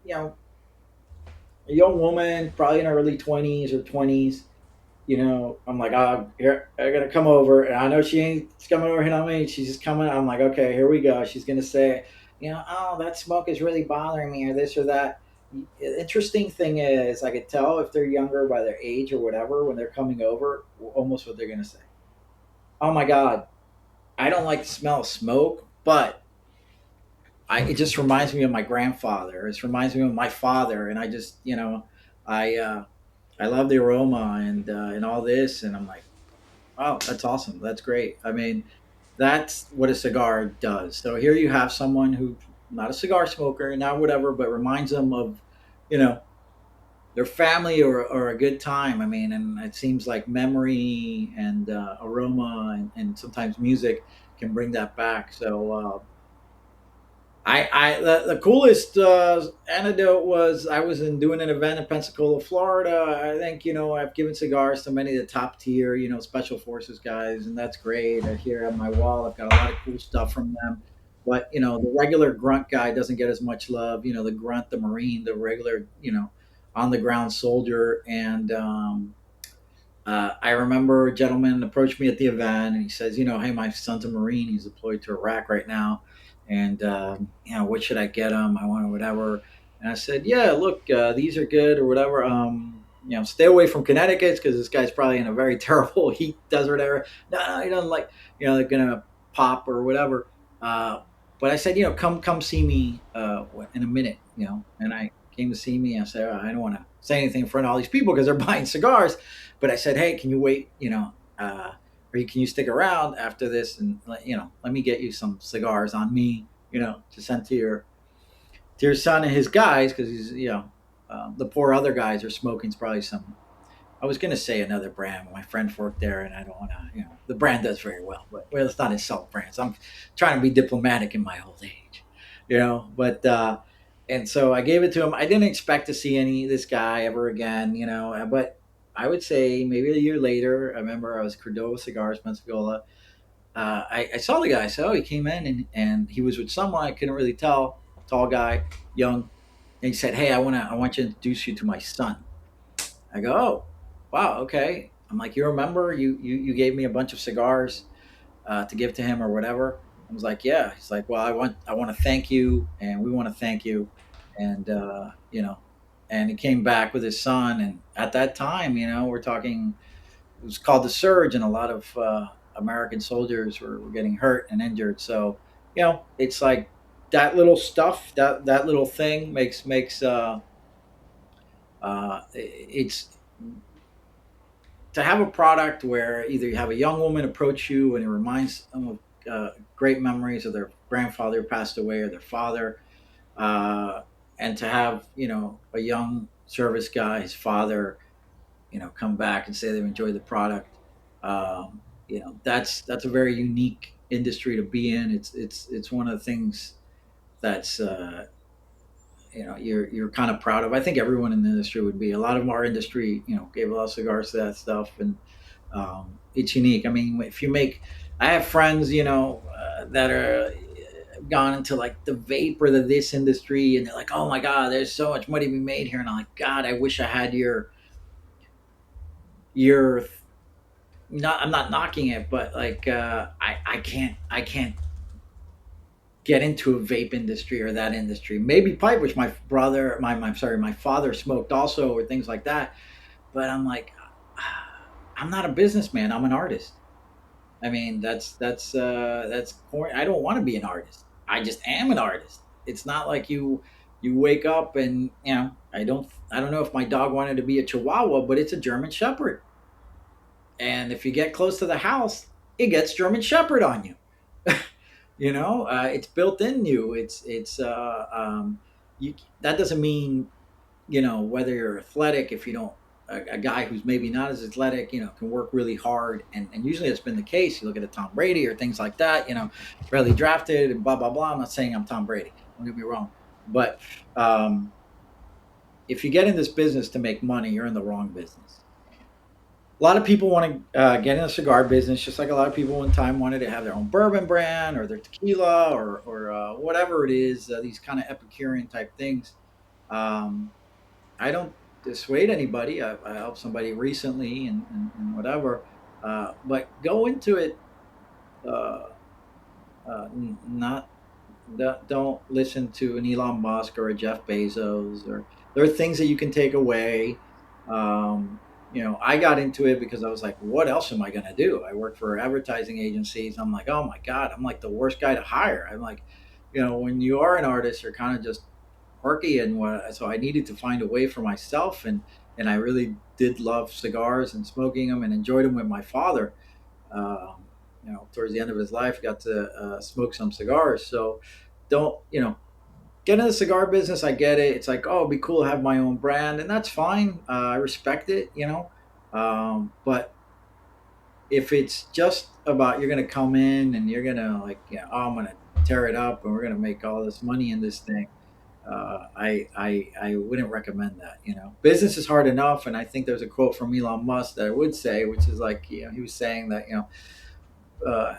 you know, a young woman, probably in her early 20s or 20s. I'm like, oh, here, I gotta come over, and I know she ain't coming over here on me. She's just coming. I'm like, okay, here we go. She's gonna say, oh, that smoke is really bothering me, or this or that. Interesting thing is, I could tell if they're younger by their age or whatever when they're coming over, almost what they're gonna say. Oh my god, I don't like the smell of smoke, but it just reminds me of my grandfather. It reminds me of my father, and I just, I I love the aroma and all this, and I'm like, wow, that's awesome. That's great. I mean, that's what a cigar does. So here you have someone who not a cigar smoker, not whatever, but reminds them of, you know, their family or a good time. I mean, and it seems like memory and aroma and sometimes music can bring that back. So the coolest anecdote was I was doing an event in Pensacola, Florida. I think I've given cigars to many of the top tier special forces guys, and that's great. Here on my wall, I've got a lot of cool stuff from them. But the regular grunt guy doesn't get as much love. The grunt, the Marine, the regular on the ground soldier, and I remember a gentleman approached me at the event, and he says, hey, my son's a Marine. He's deployed to Iraq right now. And, what should I get him? I want to whatever. And I said, yeah, look, these are good or whatever. Stay away from Connecticut because this guy's probably in a very terrible heat desert area. No, he doesn't like, they're going to pop or whatever. But I said, come see me in a minute, and I came to see me. I said, I don't want to say anything in front of all these people because they're buying cigars. But I said, hey, can you wait, or can you stick around after this and, let me get you some cigars on me, to send to your son and his guys because he's, the poor other guys are smoking probably some. I was going to say another brand. My friend worked there, and I don't want to. The brand does very well, but it's not insult brands. I'm trying to be diplomatic in my old age, But and so I gave it to him. I didn't expect to see any of this guy ever again, But I would say maybe a year later, I remember I was Cordova Cigars, Pensacola. I saw the guy. So he came in and he was with someone I couldn't really tell. Tall guy, young, and he said, "Hey, I want you to introduce you to my son." I go, "Oh, wow, okay." I'm like, "You remember you gave me a bunch of cigars to give to him or whatever?" I was like, "Yeah." He's like, "Well, I want to thank you, and we want to thank you," and and he came back with his son, and at that time, we're talking. It was called the Surge, and a lot of American soldiers were getting hurt and injured. So, it's like that little stuff, that little thing makes it's to have a product where either you have a young woman approach you and it reminds them of great memories of their grandfather who passed away or their father, uh, and to have a young service guy, his father, come back and say they've enjoyed the product. That's a very unique industry to be in. It's one of the things that's you're kind of proud of. I think everyone in the industry would be. A lot of our industry, gave a lot of cigars to that stuff, and it's unique. I mean, if you make, I have friends, that are gone into like the vape or the this industry, and they're like, "Oh my God, there's so much money to be made here," and I'm like, "God, I wish I had your." Not, I'm not knocking it, but like, I can't get into a vape industry or that industry. Maybe pipe, which my brother, I'm sorry, my father smoked also, or things like that. But I'm like, I'm not a businessman. I'm an artist. I mean, that's corny. I don't want to be an artist. I just am an artist. It's not like you wake up and I don't know if my dog wanted to be a Chihuahua, but it's a German Shepherd. And if you get close to the house, it gets German Shepherd on you. It's built in you. You, that doesn't mean, whether you're athletic. If you don't, a guy who's maybe not as athletic, can work really hard, and usually it's been the case. You look at a Tom Brady or things like that, barely drafted and blah blah blah. I'm not saying I'm Tom Brady, don't get me wrong, but if you get in this business to make money, you're in the wrong business. A lot of people want to get in the cigar business, just like a lot of people one time wanted to have their own bourbon brand or their tequila, or whatever it is, these kind of Epicurean type things. Um, I don't dissuade anybody. I helped somebody recently, and whatever. But go into it, uh, not, don't listen to an Elon Musk or a Jeff Bezos. Or there are things that you can take away. I got into it because I was like, what else am I going to do? I work for advertising agencies. I'm like, oh my God, I'm like the worst guy to hire. I'm like, when you are an artist, you're kind of just quirky, and what, so I needed to find a way for myself, and I really did love cigars and smoking them and enjoyed them with my father. Towards the end of his life, got to smoke some cigars. So don't, get in the cigar business. I get it. It's like, oh, it'd be cool to have my own brand, and that's fine. I respect it, but if it's just about you're going to come in and you're going to like, oh, I'm going to tear it up and we're going to make all this money in this thing, I wouldn't recommend that. Business is hard enough, and I think there's a quote from Elon Musk that I would say, which is like, he was saying that uh,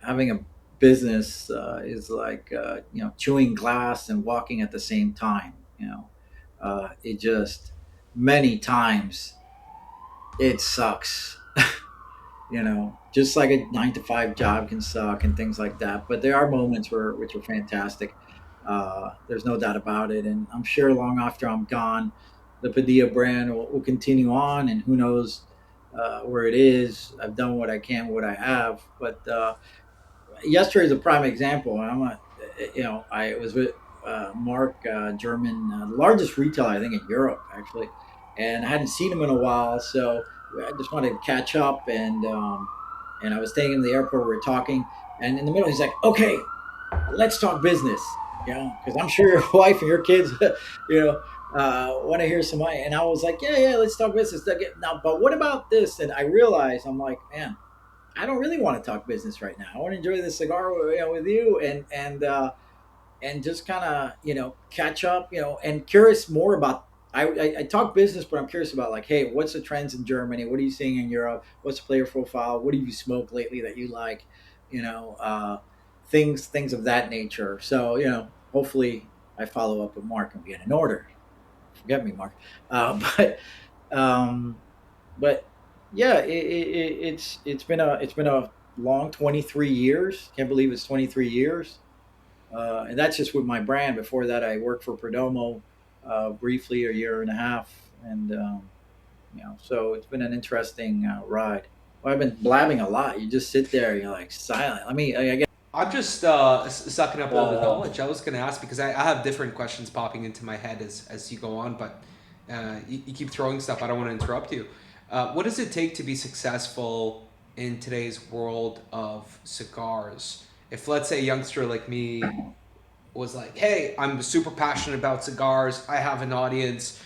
having a business is like chewing glass and walking at the same time. It just, many times it sucks. Just like a 9 to 5 job can suck and things like that. But there are moments which are fantastic. There's no doubt about it. And I'm sure long after I'm gone, the Padilla brand will continue on, and who knows where it is. I've done what I can, what I have. But yesterday is a prime example. I'm a, I was with Mark, German, the largest retailer I think in Europe actually, and I hadn't seen him in a while, so I just wanted to catch up, and I was taking him to the airport. We were talking, and in the middle, he's like, "Okay, let's talk business," because I'm sure your wife and your kids, want to hear some money. And I was like, "Yeah, yeah, let's talk business." Now, but what about this? And I realized, I'm like, man, I don't really want to talk business right now. I want to enjoy the cigar with you, and just kind of catch up, and curious more about. I talk business, but I'm curious about, like, hey, what's the trends in Germany? What are you seeing in Europe? What's the player profile? What have you smoked lately that you like? You know, uh, things of that nature. So hopefully I follow up with Mark and get an order. Forget me, Mark. But um, but yeah, it's been a long 23 years. Can't believe it's 23 years, and that's just with my brand. Before that, I worked for Perdomo briefly, a year and a half, and so it's been an interesting ride. Well, I've been blabbing a lot. You just sit there, you're like silent. I guess. I'm just sucking up all the Uh, knowledge. I was going to ask because I have different questions popping into my head as you go on, but you keep throwing stuff. I don't want to interrupt you. What does it take to be successful in today's world of cigars? If, let's say, a youngster like me was like, hey, I'm super passionate about cigars. I have an audience.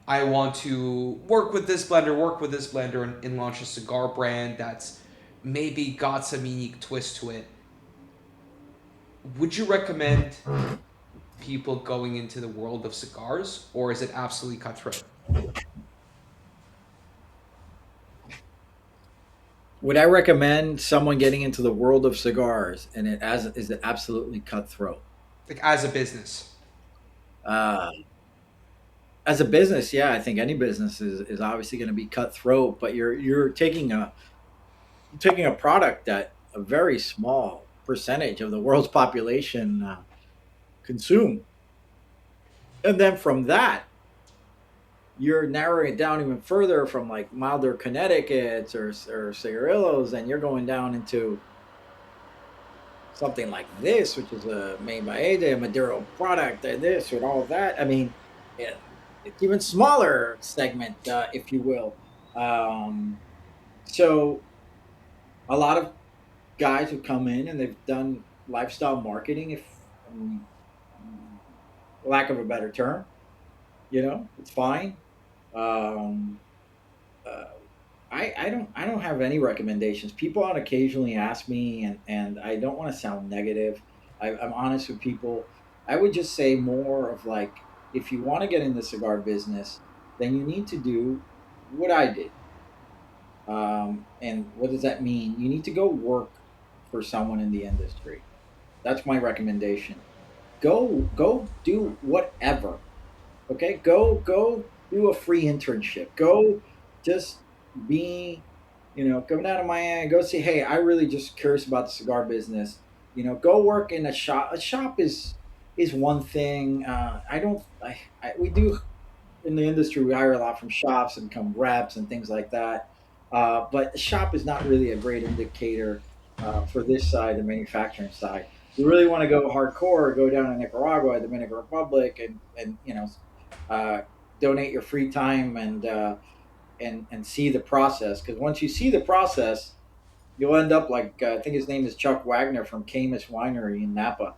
I want to work with this blender, and launch a cigar brand that's maybe got some unique twist to it. Would you recommend people going into the world of cigars, or is it absolutely cutthroat? Would I recommend someone getting into the world of cigars and it as is it absolutely cutthroat? Like as a business? Uh, as a business, yeah, I think any business is obviously going to be cutthroat, but you're taking a product that a very small percentage of the world's population consume, and then from that you're narrowing it down even further from like milder Connecticut's or cigarillos, and you're going down into something like this, which is made by AJ, a Maduro product, and this and all of that. I mean, yeah, it's even smaller segment, if you will. Um, so a lot of guys who come in and they've done lifestyle marketing, if um, lack of a better term, it's fine. Um, uh, I don't have any recommendations. People on occasionally ask me, and I don't want to sound negative. I'm honest with people. I would just say more of like, if you want to get in the cigar business, then you need to do what I did. And what does that mean? You need to go work for someone in the industry. That's my recommendation. Go do whatever. Okay, go do a free internship. Go just be, come down to Miami. Go see. Hey, I really just curious about the cigar business. Go work in a shop. A shop is one thing. I don't. We do in the industry. We hire a lot from shops and become reps and things like that. But a shop is not really a great indicator for this side, the manufacturing side. You really want to go hardcore, go down to Nicaragua, Dominican Republic, and uh, donate your free time and see the process. Because once you see the process, you'll end up like I think his name is Chuck Wagner from Camus Winery in Napa,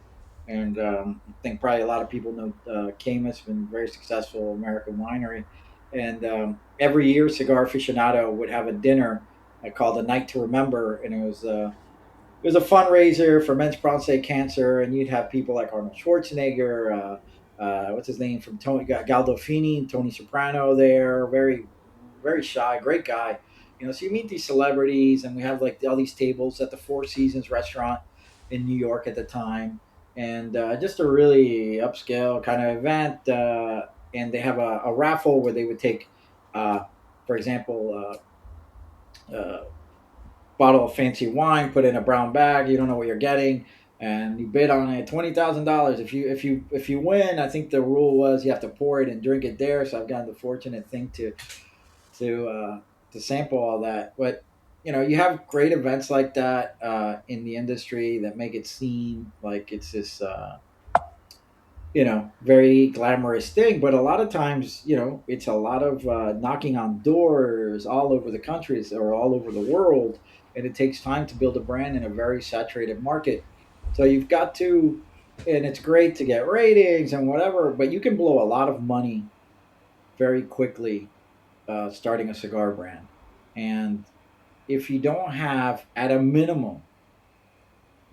and I think probably a lot of people know Camus, been a very successful American winery, and every year Cigar Aficionado would have a dinner called the Night to Remember, and it was a fundraiser for men's prostate cancer, and you'd have people like Arnold Schwarzenegger, what's his name from Tony Galdolfini, Tony Soprano there, very very shy, great guy. So you meet these celebrities, and we have like all these tables at the Four Seasons restaurant in New York at the time, and just a really upscale kind of event. And they have a raffle where they would take, uh, for example, bottle of fancy wine, put in a brown bag. You don't know what you're getting, and you bid on it $20,000. If you win, I think the rule was you have to pour it and drink it there. So I've gotten the fortunate thing to uh, to sample all that. But you have great events like that in the industry that make it seem like it's this. Very glamorous thing. But a lot of times, it's a lot of knocking on doors all over the countries or all over the world. And it takes time to build a brand in a very saturated market. So you've got to, and it's great to get ratings and whatever, but you can blow a lot of money very quickly starting a cigar brand. And if you don't have, at a minimum,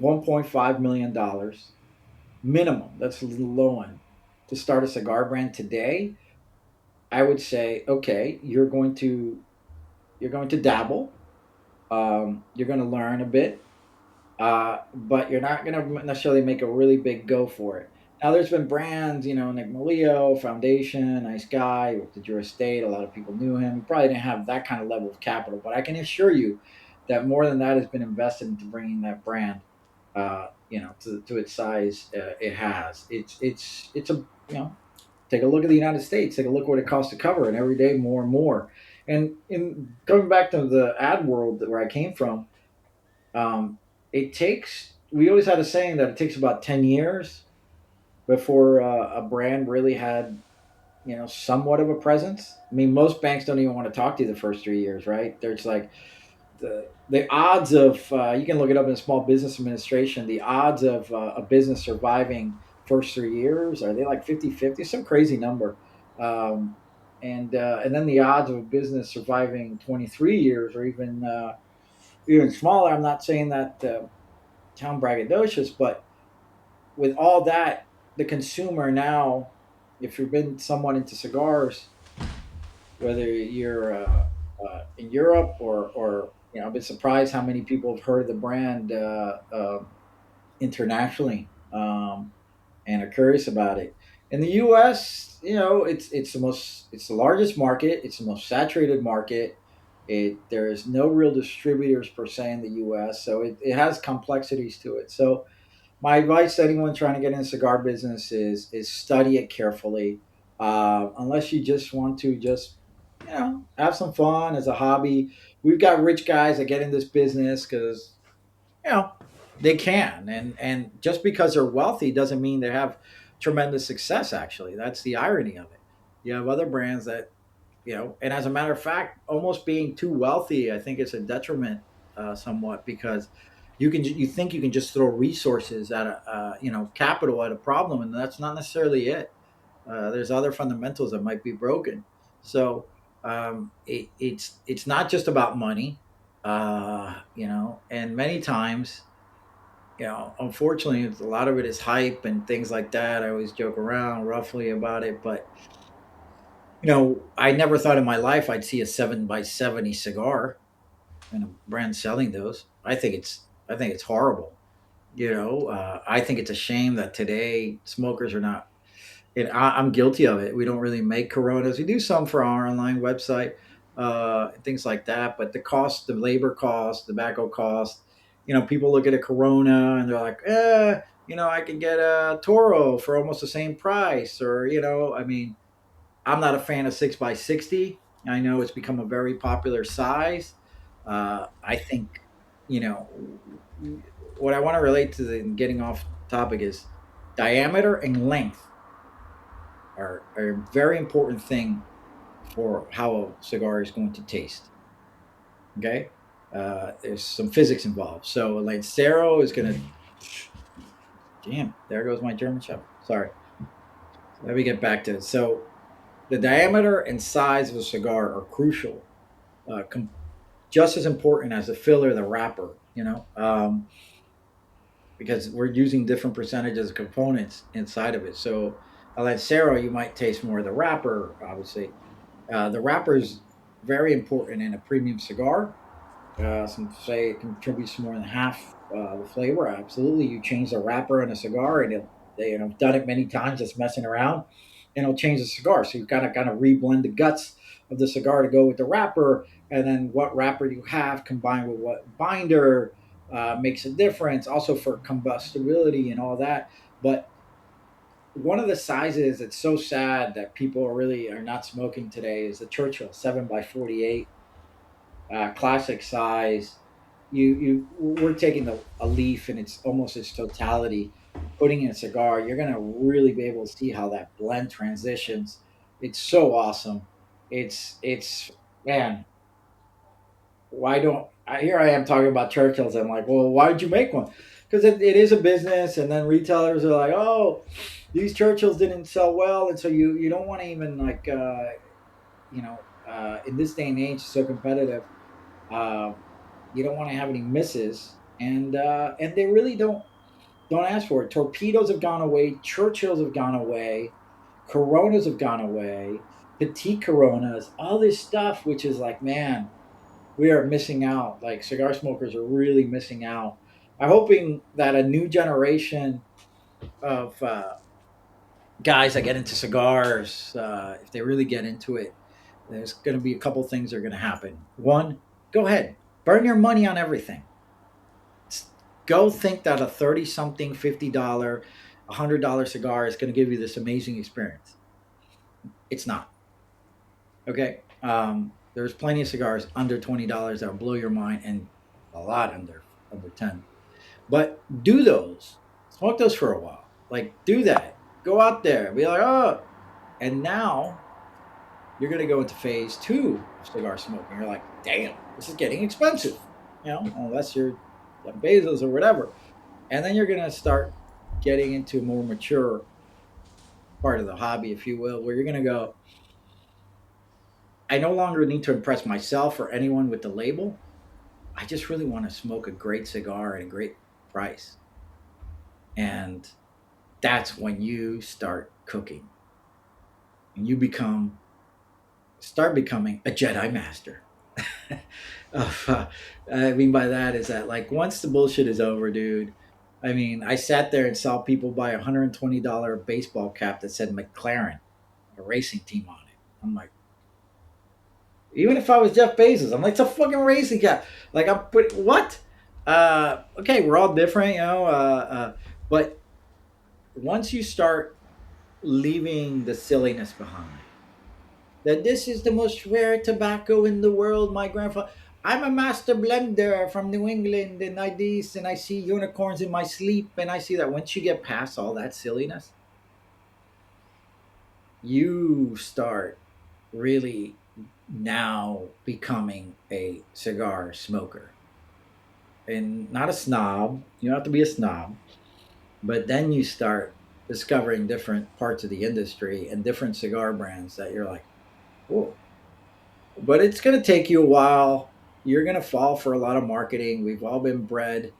$1.5 million minimum, that's the low end, to start a cigar brand today, I would say, okay, you're going to dabble, you're going to learn a bit, but you're not going to necessarily make a really big go for it. Now, there's been brands, Nick Malio, Foundation, nice guy, worked at your estate. A lot of people knew him. He probably didn't have that kind of level of capital, but I can assure you that more than that has been invested into bringing that brand, to its size it has. It's a take a look at the United States. Take a look what it costs to cover, and every day more and more. And in coming back to the ad world where I came from, um, it takes. We always had a saying that it takes about 10 years before a brand really had somewhat of a presence. I mean, most banks don't even want to talk to you the first 3 years, right? They're just like the odds of you can look it up in Small Business Administration. The odds of a business surviving first 3 years, are they like 50-50? Some crazy number. um, and then the odds of a business surviving 23 years, or even smaller. I'm not saying that sound braggadocious, but with all that, the consumer now, if you've been somewhat into cigars, whether you're in Europe or I've been surprised how many people have heard of the brand internationally, and are curious about it. In the U.S., it's the largest market. It's the most saturated market. There's no real distributors per se in the U.S., so it has complexities to it. So my advice to anyone trying to get in the cigar business is study it carefully. Unless you just want to just have some fun as a hobby. We've got rich guys that get in this business because you know they can, and just because they're wealthy doesn't mean they have tremendous success. Actually, that's the irony of it. You have other brands that and as a matter of fact, almost being too wealthy, I think it's a detriment somewhat, because you think you can just throw resources at a capital at a problem, and that's not necessarily it. There's other fundamentals that might be broken. So it's not just about money, and many times, unfortunately, a lot of it is hype and things like that. I always joke around roughly about it, but I never thought in my life I'd see a 7 by 70 cigar and a brand selling those. I think it's horrible. I think it's a shame that today smokers are not. And I'm guilty of it. We don't really make Coronas. We do some for our online website, things like that. But the cost, the labor cost, tobacco cost. People look at a Corona and they're like, I can get a Toro for almost the same price, or I mean, I'm not a fan of 6 by 60. I know it's become a very popular size. I think, you know, what I want to relate to the getting off topic is diameter and length are a very important thing for how a cigar is going to taste. Okay. There's some physics involved. So a Lancero is going to, damn, there goes my German Shepherd. Sorry. Let me get back to it. So the diameter and size of a cigar are crucial, just as important as the filler, the wrapper. Because we're using different percentages of components inside of it. So a Lancero, you might taste more of the wrapper. Obviously, the wrapper is very important in a premium cigar. Some say it contributes more than half the flavor. Absolutely, you change the wrapper in a cigar, and I've done it many times, just messing around, and it'll change the cigar. So you've got to kind of reblend the guts of the cigar to go with the wrapper, and then what wrapper you have combined with what binder makes a difference. Also for combustibility and all that. But one of the sizes that's so sad that people really are not smoking today is the Churchill 7 by 48, classic size. We're taking a leaf in its almost its totality, putting in a cigar. You're gonna really be able to see how that blend transitions. It's so awesome. It's man. Why don't here I am talking about Churchills? I'm like, well, why did you make one? Because it is a business, and then retailers are like, oh, these Churchills didn't sell well, and so you don't want to even like in this day and age, so competitive. Uh, you don't want to have any misses, and they really don't ask for it. Torpedoes have gone away. Churchills have gone away. Coronas have gone away. Petite Coronas, all this stuff, which is like, man, we are missing out. Like cigar smokers are really missing out. I'm hoping that a new generation of guys that get into cigars, if they really get into it, there's going to be a couple things that are going to happen. One, go ahead, burn your money on everything. Go think that a 30 something, $50, $100 cigar is going to give you this amazing experience. It's not. Okay. There's plenty of cigars under $20 that will blow your mind, and a lot under 10. But do those. Smoke those for a while. Like, do that. Go out there. Be like, oh. And now you're going to go into phase two of cigar smoking. You're like, damn, this is getting expensive. Unless you're Jeff Bezos or whatever. And then you're going to start getting into a more mature part of the hobby, if you will, where you're going to go, I no longer need to impress myself or anyone with the label. I just really want to smoke a great cigar at a great price. And that's when you start cooking and you start becoming a Jedi master. of, I mean by that is that like once the bullshit is over, dude. I mean, I sat there and saw people buy $120 baseball cap that said McLaren, a racing team on it. I'm like, even if I was Jeff Bezos, I'm like, it's a fucking racing cap. Like I'm putting what? Okay, we're all different, but once you start leaving the silliness behind, that this is the most rare tobacco in the world. My grandfather, I'm a master blender from New England, and I see unicorns in my sleep, and I see that. Once you get past all that silliness, you start really now becoming a cigar smoker, and not a snob. You don't have to be a snob, but then you start discovering different parts of the industry and different cigar brands that you're like, whoa. But it's going to take you a while. You're going to fall for a lot of marketing. We've all been bred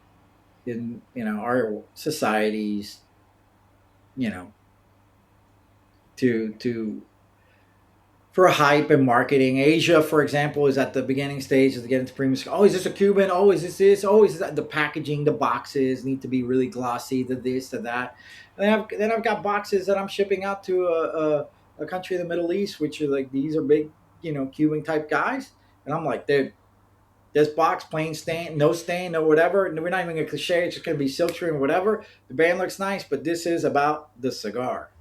in, our societies, you know, to for hype and marketing. Asia, for example, is at the beginning stage of getting to premium. Oh, is this a Cuban? Oh, is this this? Oh, is that the packaging? The boxes need to be really glossy. The this, the that. And then I've got boxes that I'm shipping out to a country in the Middle East, which are like these are big, Cuban type guys. And I'm like, dude, this box plain stain, no whatever. And we're not even gonna cliche. It's just gonna be silk screen, whatever. The band looks nice, but this is about the cigar.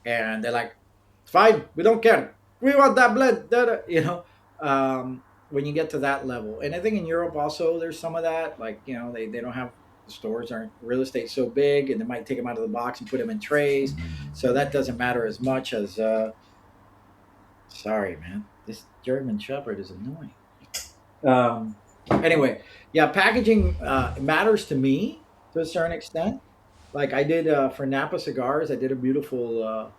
And they're like, fine, we don't care. We want that blend. When you get to that level. And I think in Europe also there's some of that. Like, they don't have the stores aren't real estate so big, and they might take them out of the box and put them in trays. So that doesn't matter as much as sorry, man. This German Shepherd is annoying. Anyway, yeah, packaging matters to me to a certain extent. Like I did for Napa Cigars, I did a beautiful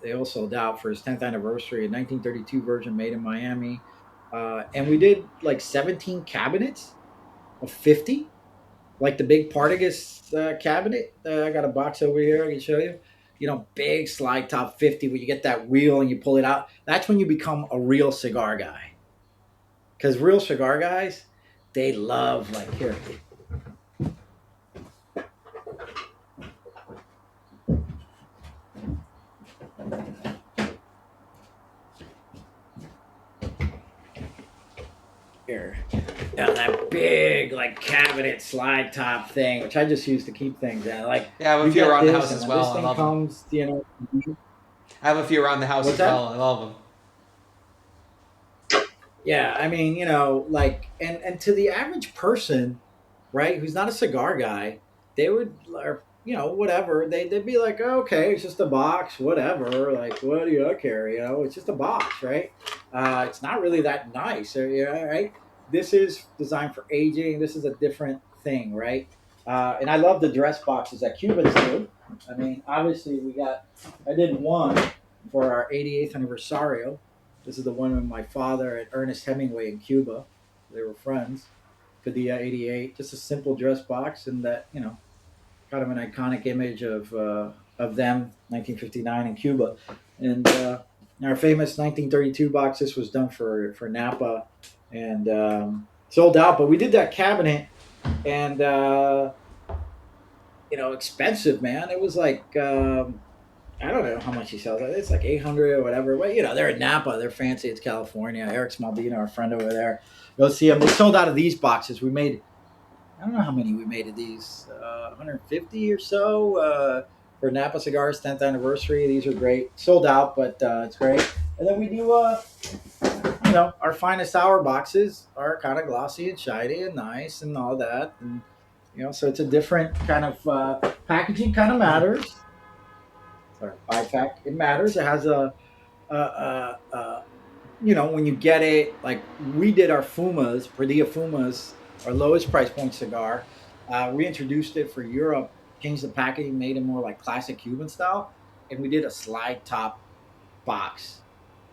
they all sold out for his 10th anniversary, a 1932 version made in Miami. And we did like 17 cabinets of 50, like the big Partagas cabinet. I got a box over here I can show you. Big slide top 50 where you get that wheel and you pull it out. That's when you become a real cigar guy. Because real cigar guys, they love, like, here. Here. Yeah, that big like cabinet slide top thing, which I just use to keep things in. Like, Yeah, I have a few around the house as well. This thing comes, I have a few around the house as well. I love them. Yeah, I mean, like, and to the average person, right, who's not a cigar guy, they would, or, whatever, they'd be like, oh, okay, it's just a box, whatever, like, what do you care, it's just a box, right? It's not really that nice, right? This is designed for aging. This is a different thing, right? And I love the dress boxes that Cubans do. I mean, obviously, I did one for our 88th anniversario. This is the one with my father and Ernest Hemingway in Cuba. They were friends. Padilla 88, just a simple dress box, and that, kind of an iconic image of them, 1959 in Cuba. And our famous 1932 box, this was done for Napa, and sold out. But we did that cabinet, and expensive, man. It was like I don't know how much he sells. It's like 800 or whatever. But they're in Napa. They're fancy. It's California. Eric Smaldino, our friend over there, go see them. They sold out of these boxes. We made, I don't know how many we made of these, 150 or so for Napa Cigars 10th anniversary. These are great. Sold out, but it's great. And then we do, our finest hour boxes are kind of glossy and shiny and nice and all that. And, so it's a different kind of packaging kind of matters. Sorry, 5-pack, it matters. It has when you get it, like we did our Fumas, Padilla Fumas, our lowest price point cigar. We introduced it for Europe, changed the packaging, made it more like classic Cuban style, and we did a slide top box.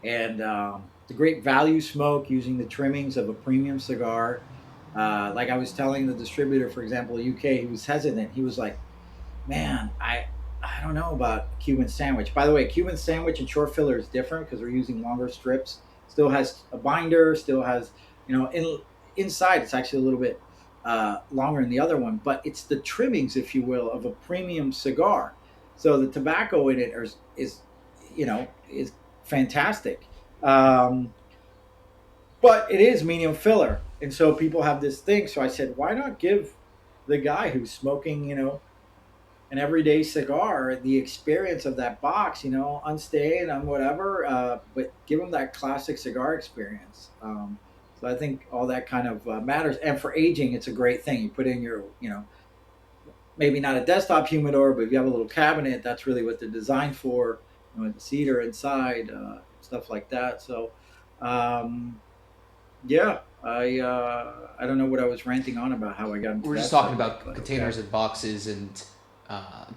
And the great value smoke using the trimmings of a premium cigar. Like I was telling the distributor, for example, UK, he was hesitant. He was like, Man, I don't know about Cuban sandwich. By the way, Cuban sandwich and short filler is different because we're using longer strips. Still has a binder. Still has inside. It's actually a little bit longer than the other one, but it's the trimmings, if you will, of a premium cigar. So the tobacco in it is is fantastic. Um, but it is medium filler, and so people have this thing. So I said, why not give the guy who's smoking, an everyday cigar, the experience of that box, unstained on whatever, but give them that classic cigar experience. So I think all that kind of matters. And for aging, it's a great thing. You put in your, maybe not a desktop humidor, but if you have a little cabinet, that's really what they're designed for. With the cedar inside, stuff like that. So, um, yeah, I don't know what I was ranting on about how I got into We're just that talking subject, about but okay. containers and boxes and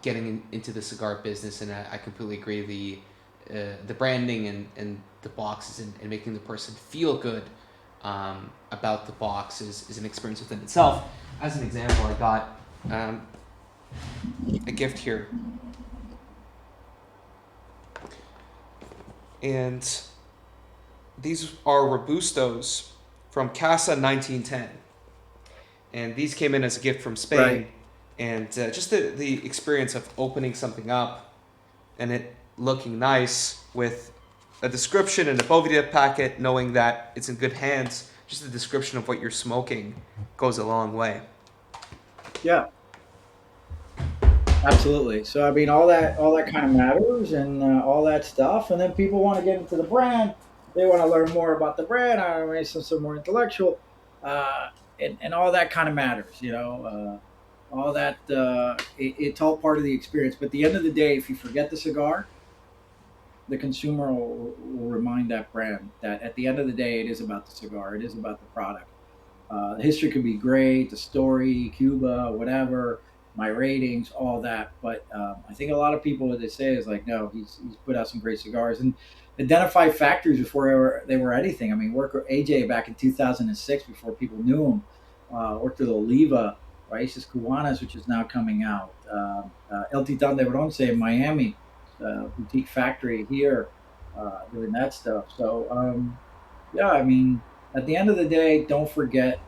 getting into the cigar business, and I completely agree. The branding and the boxes and making the person feel good about the box is an experience within itself. As an example, I got a gift here, and these are Robustos from Casa 1910, and these came in as a gift from Spain. Right. And just the experience of opening something up and it looking nice with a description and a Bovida packet, knowing that it's in good hands, just the description of what you're smoking goes a long way. Yeah. Absolutely. So I mean, all that kind of matters, and all that stuff. And then people want to get into the brand. They want to learn more about the brand. I don't know, some more intellectual, uh, and all that kind of matters. All that it's all part of the experience. But at the end of the day, if you forget the cigar, the consumer will remind that brand that at the end of the day, it is about the cigar. It is about the product. The history could be great, the story, Cuba, whatever, my ratings, all that. But I think a lot of people, what they say is like, no, he's put out some great cigars and identify factories before they were anything. I mean, worked with AJ back in 2006 before people knew him. Worked with Oliva, Raíces Cubanas, which is now coming out. El Titan de Bronce in Miami, boutique factory here, doing that stuff. So, yeah, I mean, at the end of the day, don't forget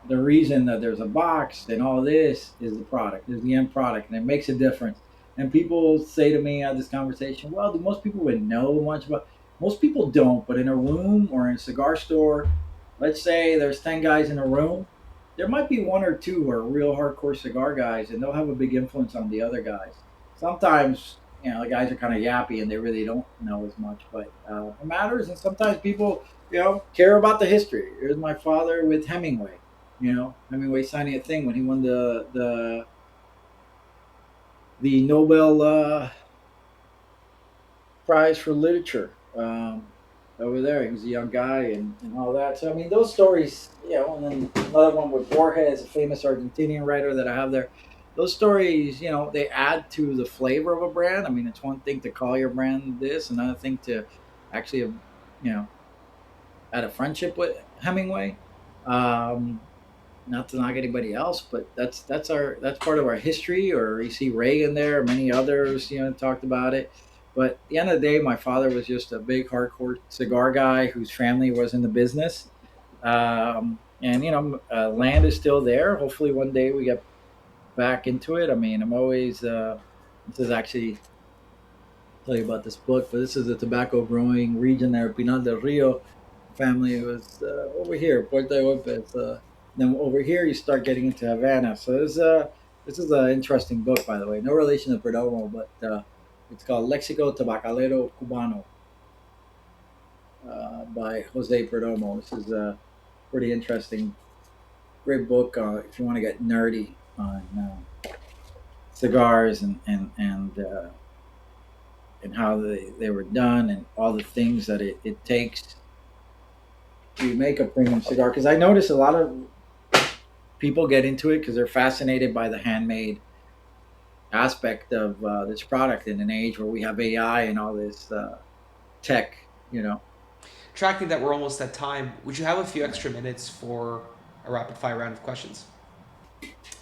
the reason that there's a box and all this is the product, is the end product, and it makes a difference. And people say to me at this conversation, well, do most people would know much about? Most people don't, but in a room or in a cigar store, let's say there's 10 guys in a room, there might be one or two who are real hardcore cigar guys, and they'll have a big influence on the other guys. Sometimes, the guys are kind of yappy and they really don't know as much, but it matters. And sometimes people, care about the history. Here's my father with Hemingway. Hemingway signing a thing when he won the Nobel Prize for Literature. Over there, he was a young guy and all that. So I mean, those stories, and then another one with Borges, a famous Argentinian writer that I have there. Those stories, they add to the flavor of a brand. I mean, it's one thing to call your brand this, another thing to actually, had a friendship with Hemingway. Um, Not to knock anybody else, but that's part of our history. Or you see Reagan there, many others, talked about it. But at the end of the day, my father was just a big hardcore cigar guy whose family was in the business. And land is still there. Hopefully, one day we get back into it. I mean, I'm always. This is actually tell you about this book, but this is the tobacco growing region there, Pinal del Rio family was over here, Puerto Lopez. Then over here, you start getting into Havana. So this is an interesting book, by the way. No relation to Perdomo, but it's called Lexico Tabacalero Cubano by Jose Perdomo. This is a pretty interesting, great book if you want to get nerdy on cigars and how they were done and all the things that it takes to make a premium cigar. Because I notice a lot of people get into it because they're fascinated by the handmade aspect of this product in an age where we have AI and all this tech. Tracking that we're almost at time, would you have a few extra minutes for a rapid fire round of questions?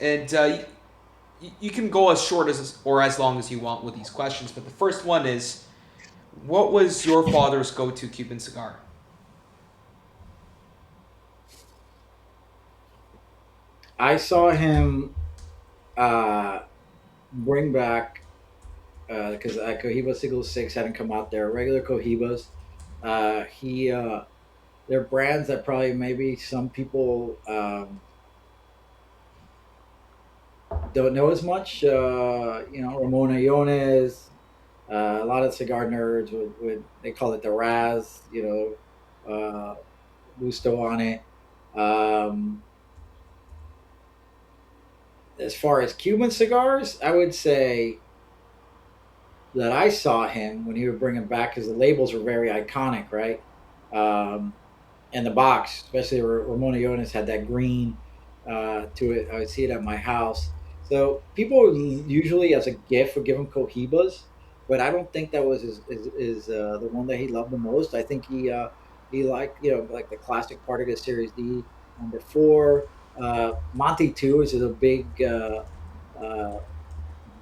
And You can go as short as or as long as you want with these questions, but the first one is, what was your father's go-to Cuban cigar? I saw him uh, bring back because Cohiba 606 hadn't come out there. Regular Cohibas. He They're brands that probably maybe some people don't know as much. Ramon Iones. A lot of cigar nerds would they call it the Raz. Gusto on it. Um, as far as Cuban cigars, I would say that I saw him when he would bring them back because the labels were very iconic, right? Um, and the box, especially Ramon Iones had that green to it. I would see it at my house. So people usually, as a gift, would give him Cohibas, but I don't think that was the one that he loved the most. I think he liked like the classic Partiga Series D number 4. Monte Two is a big uh,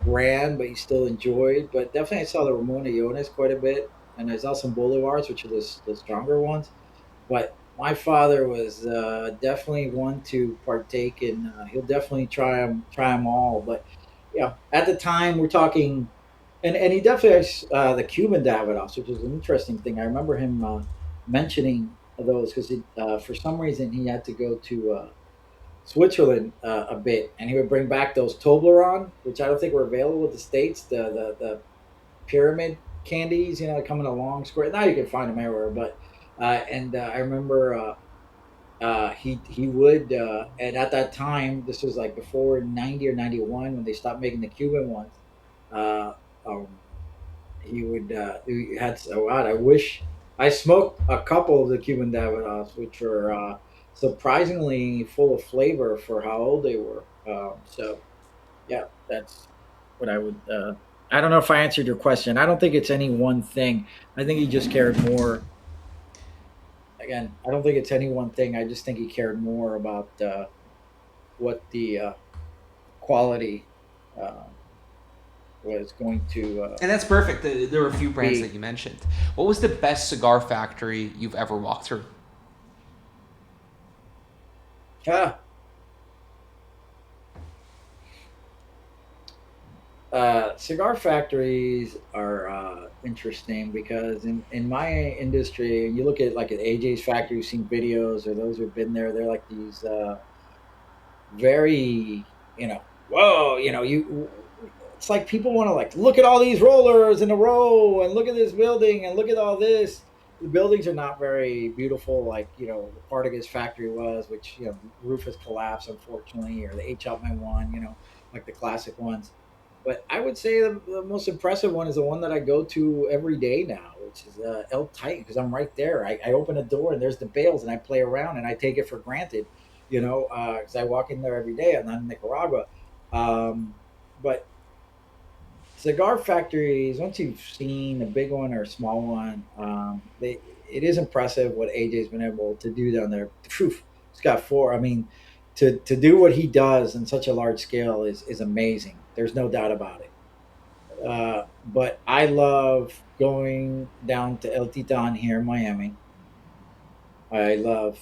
brand, but he still enjoyed. But definitely, I saw the Ramon Iones quite a bit, and I saw some Bolivars, which are the stronger ones. But my father was definitely one to partake in. He'll definitely try them all. But yeah, at the time we're talking, and he definitely has the Cuban Davidoff, which is an interesting thing. I remember him mentioning those because for some reason he had to go to Switzerland a bit, and he would bring back those Toblerone, which I don't think were available in the states. The pyramid candies, they come in a long square. Now you can find them everywhere, but and I remember he would, and at that time, this was like before 90 or 91 when they stopped making the Cuban ones. Uh, um, he had, oh God, I wish I smoked a couple of the Cuban Davidoffs, which were surprisingly full of flavor for how old they were. So yeah, that's what I would. I don't know if I answered your question. I don't think it's any one thing. I think he just cared more. Again, I don't think it's any one thing. I just think he cared more about what the quality uh, was going to And that's perfect. There were a few brands that be. you mentioned. What was the best cigar factory you've ever walked through? Ah, cigar factories are interesting because in my industry, you look at like at AJ's factory, you've seen videos or those who've been there. They're like these very, whoa, it's like people want to like look at all these rollers in a row and look at this building and look at all this. The buildings are not very beautiful, like the part of his factory was, which the roof has collapsed unfortunately, or the H. Upman one, like the classic ones. But I would say the most impressive one is the one that I go to every day now, which is El Titan, because I'm right there. I open a door and there's the bales, and I play around and I take it for granted, because I walk in there every day. I'm not in Nicaragua, but cigar factories, once you've seen a big one or a small one, it is impressive what AJ's been able to do down there. Phew, he's got four. I mean, to do what he does in such a large scale is amazing. There's no doubt about it. But I love going down to El Titan here in Miami. I love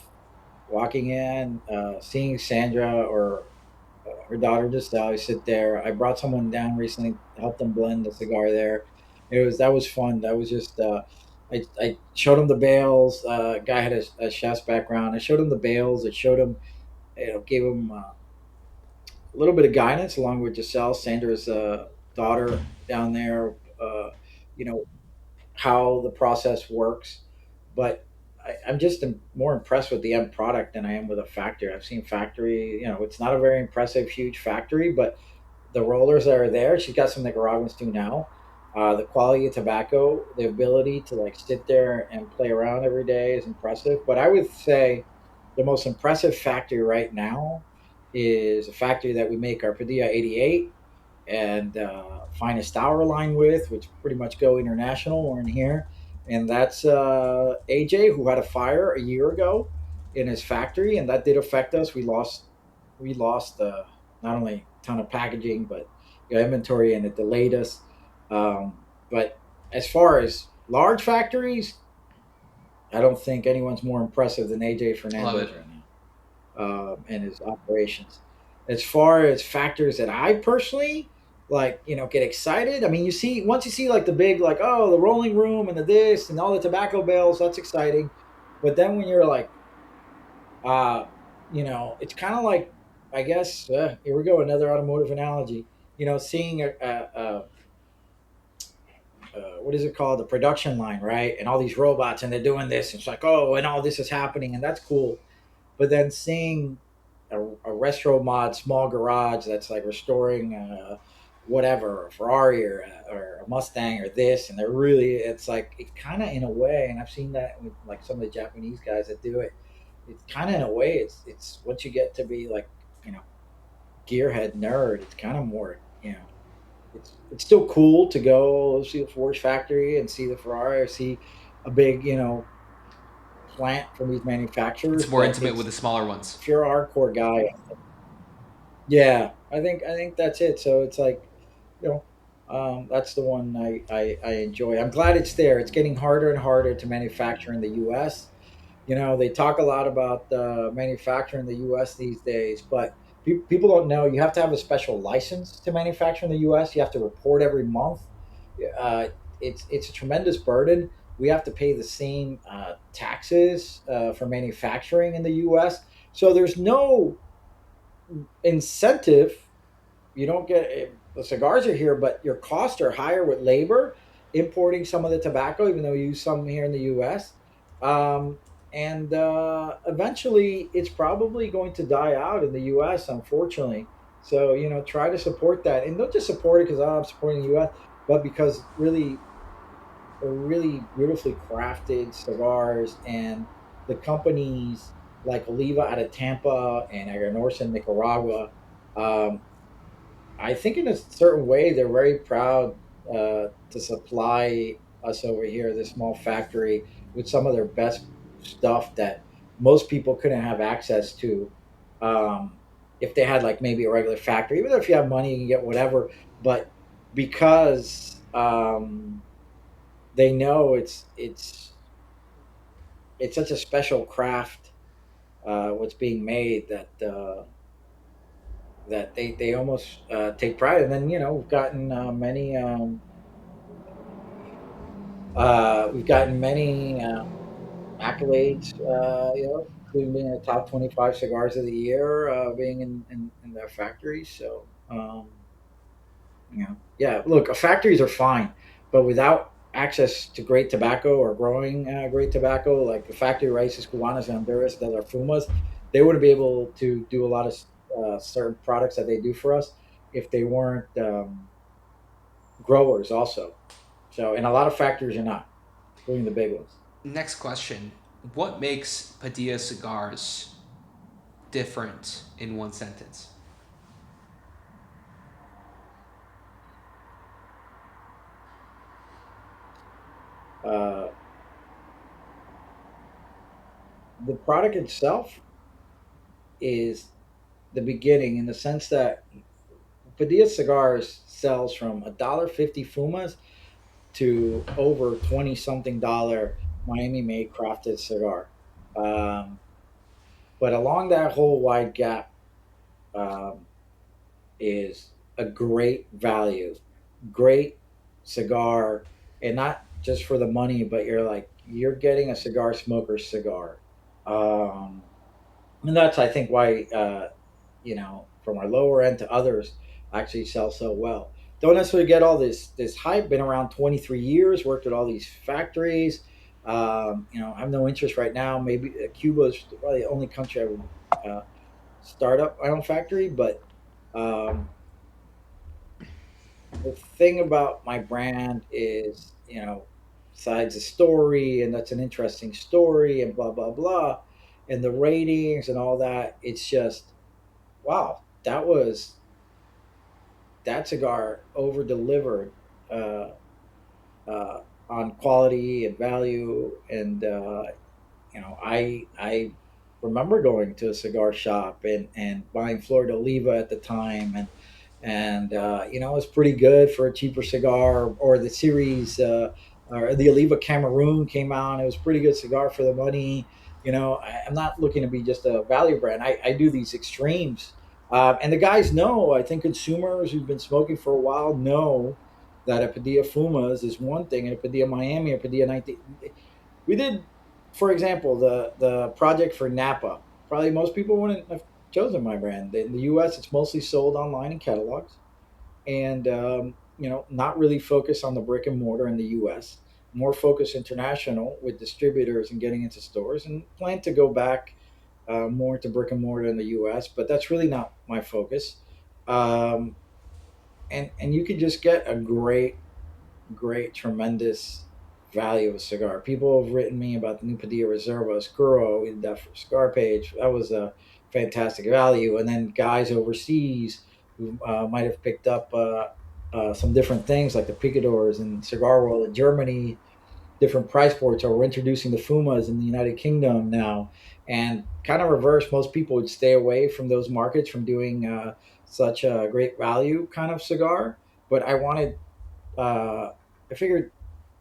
walking in, seeing Sandra or her daughter just I sit there. I brought someone down recently to help them blend the cigar there. That was fun. That was just I showed him the bales. Guy had a chef's background. I showed him the bales. I showed him, gave him a little bit of guidance along with Giselle, Sandra's daughter down there. You know how the process works, but I'm just more impressed with the end product than I am with a factory. I've seen factory, it's not a very impressive, huge factory, but the rollers that are there, she's got some Nicaraguans too now. The quality of tobacco, the ability to like sit there and play around every day is impressive. But I would say the most impressive factory right now is a factory that we make our Padilla 88 and finest hour line with, which pretty much go international. We're in here, and that's AJ, who had a fire a year ago in his factory, and that did affect us. We lost not only ton of packaging, but inventory, and it delayed us. But as far as large factories, I don't think anyone's more impressive than AJ Love Fernandez it. right now, and his operations. As far as factors that I personally like, get excited. I mean, you see, once you see like the big, like, oh, the rolling room and the this and all the tobacco bales, that's exciting. But then when you're like, uh, it's kind of like, I guess, here we go, another automotive analogy. Seeing what is it called, the production line, right? And all these robots, and they're doing this. And it's like, oh, and all this is happening, and that's cool. But then seeing a retro mod small garage that's like restoring whatever, a Ferrari or a Mustang or this, and they're really, it's like, it's kind of in a way, and I've seen that with like some of the Japanese guys that do it. It's kind of in a way, it's once you get to be like, you know gearhead nerd, it's kind of more, it's still cool to go see the Forge factory and see the Ferrari, or see a big, plant from these It's manufacturers. more But intimate with it's, the smaller ones. if you're a hardcore guy, yeah, I think that's it. So it's like, that's the one I enjoy. I'm glad it's there. It's getting harder and harder to manufacture in the U.S. They talk a lot about manufacturing in the U.S. these days, but people don't know you have to have a special license to manufacture in the U.S. You have to report every month. Uh, it's a tremendous burden. We have to pay the same taxes for manufacturing in the U.S. So there's no incentive. You don't get, the cigars are here, but your costs are higher with labor importing some of the tobacco, even though you use some here in the U.S. Um, and eventually, it's probably going to die out in the U.S. Unfortunately. So try to support that, and don't just support it because, I'm supporting the U.S., but because really, really beautifully crafted cigars, and the companies like Oliva out of Tampa and Ernesto in Nicaragua. Um, I think in a certain way they're very proud to supply us over here, this small factory, with some of their best stuff that most people couldn't have access to, if they had like maybe a regular factory. Even if you have money, you can get whatever. But because they know it's such a special craft, what's being made, that they almost take pride. And then we've gotten many accolades, including being in the top 25 cigars of the year, being in their factories. So, yeah, look, factories are fine, but without access to great tobacco, or growing great tobacco, like the factory races Cubanas and Honduras that are Fumas, they wouldn't be able to do a lot of certain products that they do for us if they weren't growers also. So, and a lot of factories are not, including the big ones. Next question. What makes Padilla Cigars different in one sentence? Uh, the product itself is the beginning, in the sense that Padilla Cigars sells from $1.50 Fumas to over 20 something dollar Miami made crafted cigar. Um, but along that whole wide gap, um, is a great value, great cigar, and not just for the money, but you're getting a cigar smoker's cigar. Um, and that's, I think, why, from our lower end to others, actually sell so well. Don't necessarily get all this hype. Been around 23 years, worked at all these factories. I have no interest right now. Maybe Cuba is probably the only country I would start up my own factory. But um, the thing about my brand is, besides the story, and that's an interesting story, and blah blah blah, and the ratings and all that, it's just, wow, that cigar over delivered, uh, uh, on quality and value. And I remember going to a cigar shop and buying Flor de Oliva at the time, and and it's pretty good for a cheaper cigar. Or the series, or the Oliva Cameroon came out. It was a pretty good cigar for the money. I'm not looking to be just a value brand. I do these extremes, and the guys know. I think consumers who've been smoking for a while know that a Padilla Fumas is one thing, and a Padilla Miami, a Padilla 19. We did, for example, the project for Napa. Probably most people wouldn't have chosen my brand. In the U.S., it's mostly sold online in catalogs, and not really focused on the brick and mortar in the U.S. More focused international with distributors and getting into stores, and plan to go back more into brick and mortar in the U.S. But that's really not my focus. Um, and you could just get a great, tremendous value of a cigar. People have written me about the new Padilla Reserva Oscuro. We did that for Cigar Page. That was a fantastic value. And then guys overseas who might have picked up some different things like the Picadors and Cigar World in Germany, different price points, or we're introducing the Fumas in the United Kingdom now. And kind of reverse, most people would stay away from those markets from doing such a great value kind of cigar. But I figured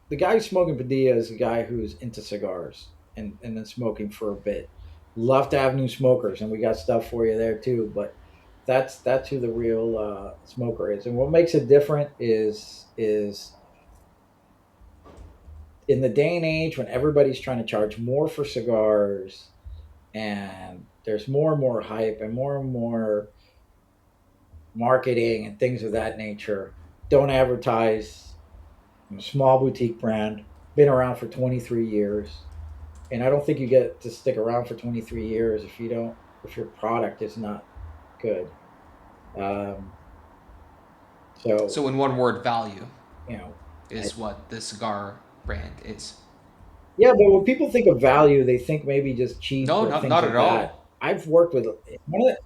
the guy who's smoking Padilla is a guy who's into cigars and then smoking for a bit. Love to have new smokers, and we got stuff for you there too. But that's who the real smoker is, and what makes it different is in the day and age when everybody's trying to charge more for cigars, and there's more and more hype and more marketing and things of that nature. Don't advertise. I'm a small boutique brand, been around for 23 years, and I don't think you get to stick around for 23 years if your product is not good. Um, so So, in one word, value you know, I, is what the cigar brand is. yeah. But when people think of value, they think maybe just cheap No, or not things not like at that. all. I've worked with one of the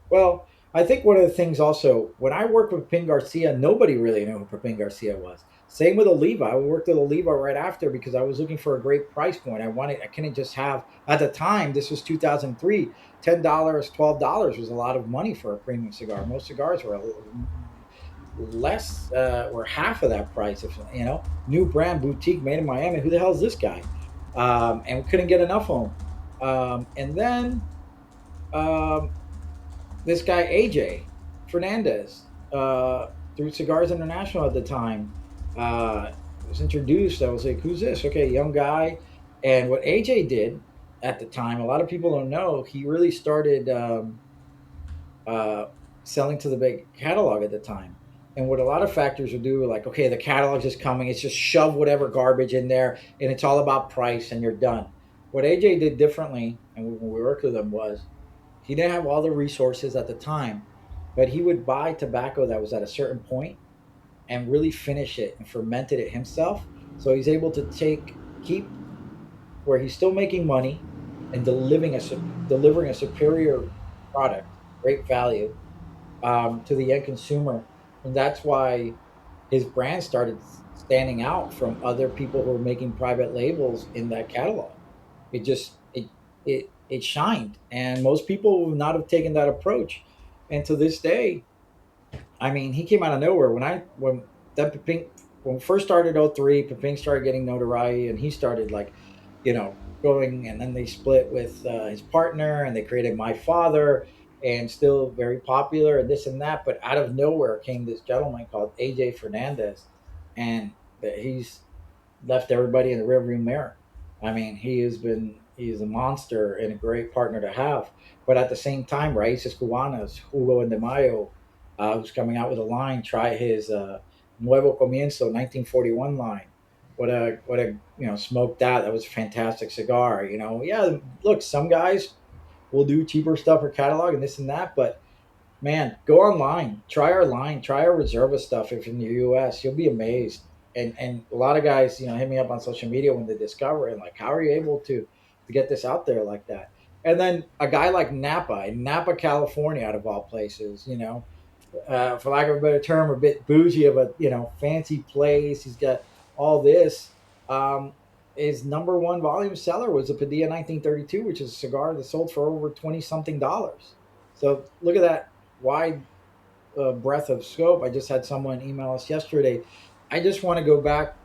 Well, I think one of the things also, when I worked with Pepin Garcia, nobody really knew who Pepin Garcia was. Same with Oliva. I worked with Oliva right after because I was looking for a great price point. I couldn't just have, at the time, this was 2003, $10, $12 was a lot of money for a premium cigar. Most cigars were less, were half of that price. If new brand boutique made in Miami, who the hell is this guy? And we couldn't get enough of him. And then, um, this guy AJ Fernandez through Cigars International at the time was introduced. I was like, "Who's this?" Okay, young guy. And what AJ did at the time, a lot of people don't know, he really started uh, selling to the big catalog at the time. And what a lot of factors will do, like, okay, the catalog's just coming, it's just shove whatever garbage in there, and it's all about price, and you're done. What AJ did differently, and when we worked with him, was he didn't have all the resources at the time, but he would buy tobacco that was at a certain point and really finish it and fermented it himself. So he's able to keep where he's still making money and delivering a superior product, great value to the end consumer, and that's why his brand started standing out from other people who were making private labels in that catalog. It just it shined, and most people would not have taken that approach. And to this day, I mean, he came out of nowhere when that Pepin, when we first started '03, Pepin started getting notoriety, and he started like, going, and then they split with his partner, and they created My Father, and still very popular, and this and that. But out of nowhere came this gentleman called AJ Fernandez, and that he's left everybody in the rearview mirror. I mean, he's a monster and a great partner to have. But at the same time, Raíces Cubanas, Hugo and De Mayo, who's coming out with a line, try his Nuevo Comienzo 1941 line. What a smoke that. That was a fantastic cigar. Yeah, look, some guys will do cheaper stuff for catalog and this and that, but man, go online, try our line, try our Reserva stuff. If you're in the US, you'll be amazed. And a lot of guys, hit me up on social media when they discover it, like, how are you able to get this out there like that? And then a guy like Napa, in Napa, California, out of all places, for lack of a better term, a bit bougie of a fancy place. He's got all this. Um, his number one volume seller was a Padilla 1932, which is a cigar that sold for over 20 something dollars. So look at that wide breadth of scope. I just had someone email us yesterday. I just want to go back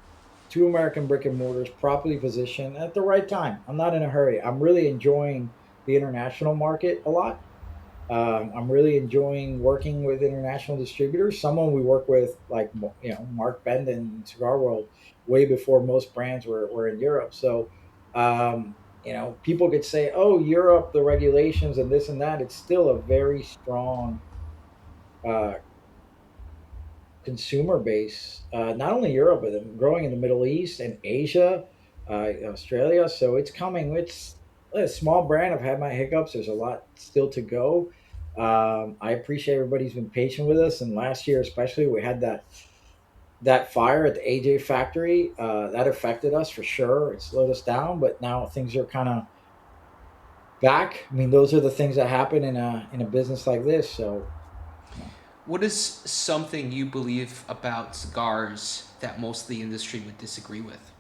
to American brick and mortars, properly positioned at the right time. I'm not in a hurry. I'm really enjoying the international market a lot. I'm really enjoying working with international distributors. Someone we work with, like Mark Bendon in Cigar World, way before most brands were in Europe. So, people could say, "Oh, Europe, the regulations and this and that." It's still a very strong uh, consumer base, not only Europe, but growing in the Middle East and Asia, Australia. So it's coming. It's a small brand. I've had my hiccups. There's a lot still to go. I appreciate everybody's been patient with us. And last year, especially, we had that fire at the AJ factory. That affected us for sure. It slowed us down, but now things are kind of back. I mean, those are the things that happen in a business like this. So, you know, What is something you believe about cigars that most of the industry would disagree with?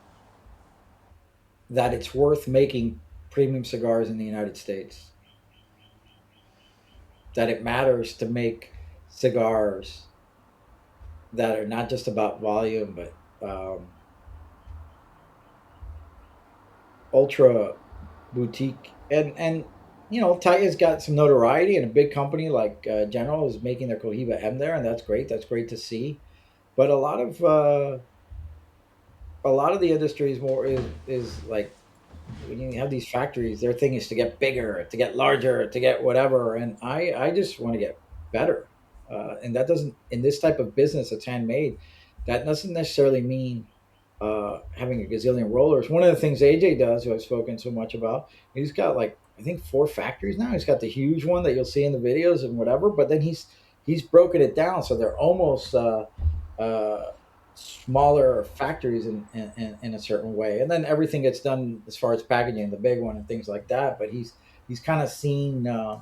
that it's worth making premium cigars in the United States, that it matters to make cigars that are not just about volume, but ultra boutique. And Titan's got some notoriety, and a big company like General is making their Cohiba M there, and that's great. That's great to see. But a lot of the industry is more is like when you have these factories, their thing is to get bigger, to get larger, to get whatever. And I just want to get better. And that doesn't, in this type of business that's handmade, that doesn't necessarily mean having a gazillion rollers. One of the things AJ does, who I've spoken so much about, he's got like, I think 4 factories now. He's got the huge one that you'll see in the videos and whatever, but then he's broken it down so they're almost uh, smaller factories in a certain way, and then everything gets done as far as packaging, the big one and things like that. But he's kind of seen uh,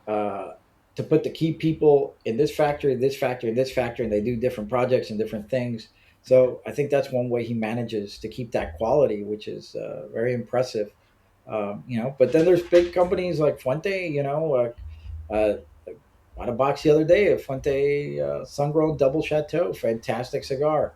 to put the key people in this factory, this factory, and this factory, and they do different projects and different things. So I think that's one way he manages to keep that quality, which is very impressive. But then there's big companies like Fuente. Uh, Bought a box the other day of Fuente Sun-Grown Double Chateau. Fantastic cigar.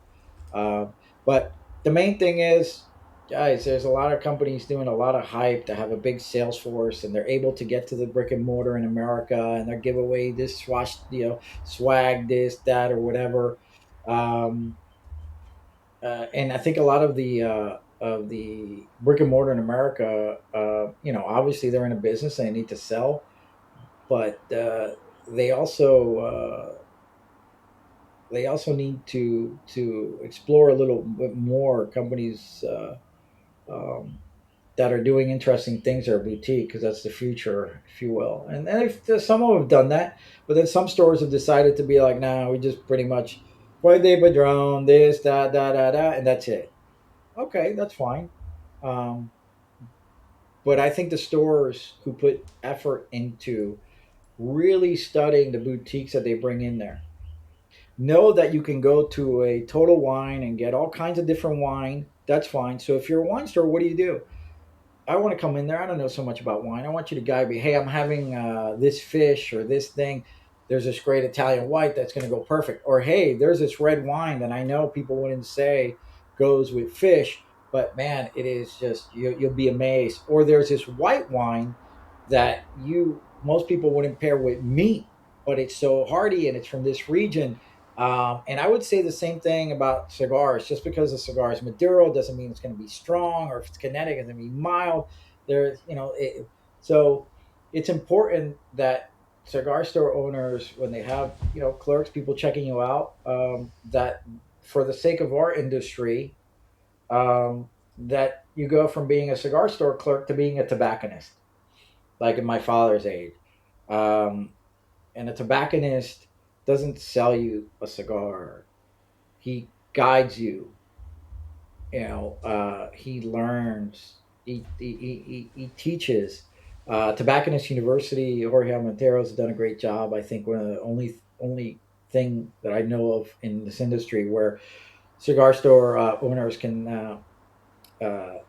Uh, but the main thing is, guys, there's a lot of companies doing a lot of hype to have a big sales force, and they're able to get to the brick and mortar in America, and they give away this swag, this, that, or whatever. Um, and I think a lot of the brick and mortar in America, obviously they're in a business and they need to sell, but they also need to explore a little bit more companies um, that are doing interesting things or boutique, because that's the future, if you will. And if, some of them have done that, but then some stores have decided to be like, nah, we just pretty much Fue de Padron, this, that, that, that, that, and that's it. Okay, that's fine. Um, but I think the stores who put effort into really studying the boutiques that they bring in there know that you can go to a Total Wine and get all kinds of different wine. That's fine. So if you're a wine store, what do? I want to come in there. I don't know so much about wine. I want you to guide me. Hey, I'm having this fish or this thing. There's this great Italian white that's going to go perfect. Or hey, there's this red wine that I know people wouldn't say goes with fish, but man, it is just you'll be amazed. Or there's this white wine that you most people wouldn't pair with meat, but it's so hearty and it's from this region. And I would say the same thing about cigars. Just because a cigar is Maduro doesn't mean it's going to be strong, or if it's kinetic, it's going to be mild. There's, so it's important that cigar store owners, when they have, clerks, people checking you out, that for the sake of our industry, that you go from being a cigar store clerk to being a tobacconist, like in my father's age. Um, and a tobacconist doesn't sell you a cigar. He guides you. He learns. He teaches. Tobacconist University, Jorge Monteros has done a great job. I think one of the only thing that I know of in this industry where cigar store owners can uh,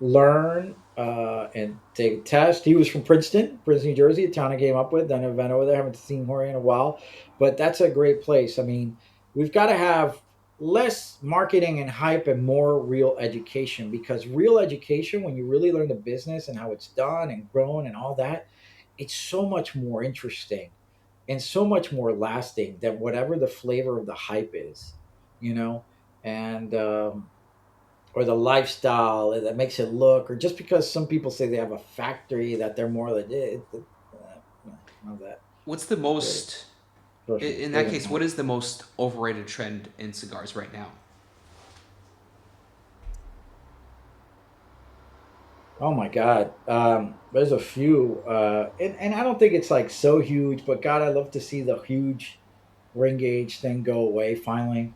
learn and take a test. He was from Princeton, New Jersey, a town I came up with. Done an event over there. Haven't seen Jorge in a while, but that's a great place. I mean, we've got to have less marketing and hype and more real education, because real education, when you really learn the business and how it's done and grown and all that, it's so much more interesting and so much more lasting than whatever the flavor of the hype is, you know. And or the lifestyle that makes it look, or just because some people say they have a factory that they're more legit. How's that? What's the Good. most Social in good that case? What enough. is the most overrated trend in cigars right now? Oh my God. There's a few, and I don't think it's like so huge, but God, I love to see the huge ring gauge thing go away finally.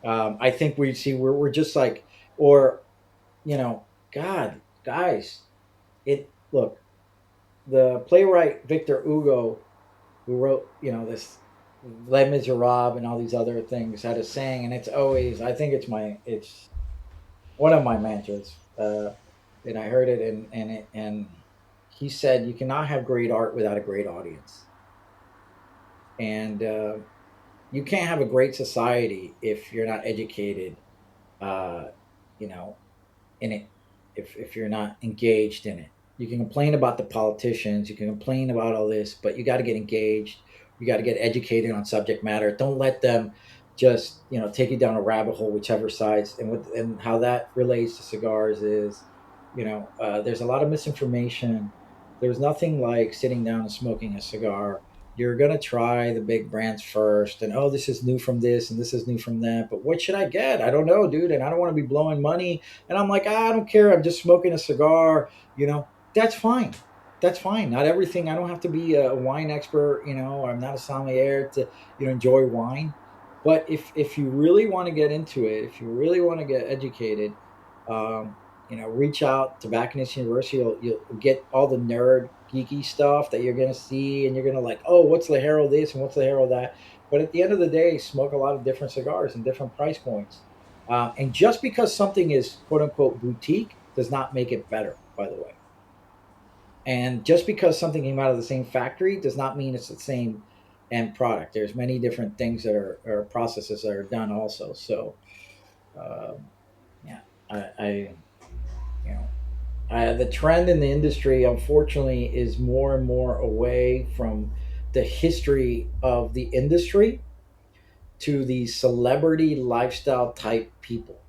I think we see we're just like, or you know, God, guys, it look, the playwright Victor Hugo, who wrote, this Les Miserables and all these other things, had a saying, and it's always, I think it's one of my mantras. And I heard it, and he said, "You cannot have great art without a great audience, and you can't have a great society if you're not educated, uh, you know, in it. If you're not engaged in it, you can complain about the politicians, you can complain about all this, but you got to get engaged. You got to get educated on subject matter. Don't let them just take you down a rabbit hole, whichever sides. And how that relates to cigars is, there's a lot of misinformation. There's nothing like sitting down and smoking a cigar. You're gonna try the big brands first, and oh, this is new from this, and this is new from that. But what should I get? I don't know, dude, and I don't want to be blowing money. And I'm like, I don't care. I'm just smoking a cigar. That's fine. That's fine. Not everything. I don't have to be a wine expert. I'm not a sommelier to enjoy wine. But if you really want to get into it, if you really want to get educated, reach out to Tobacconist University. You'll get all the nerd geeky stuff that you're gonna see, and you're gonna like, oh, what's the Herald this and what's the Herald that. But at the end of the day, smoke a lot of different cigars and different price points. And just because something is quote unquote boutique does not make it better, by the way. And just because something came out of the same factory does not mean it's the same end product. There's many different things that are processes that are done also. So, um, yeah, I you know, the trend in the industry, unfortunately, is more and more away from the history of the industry to the celebrity lifestyle type people,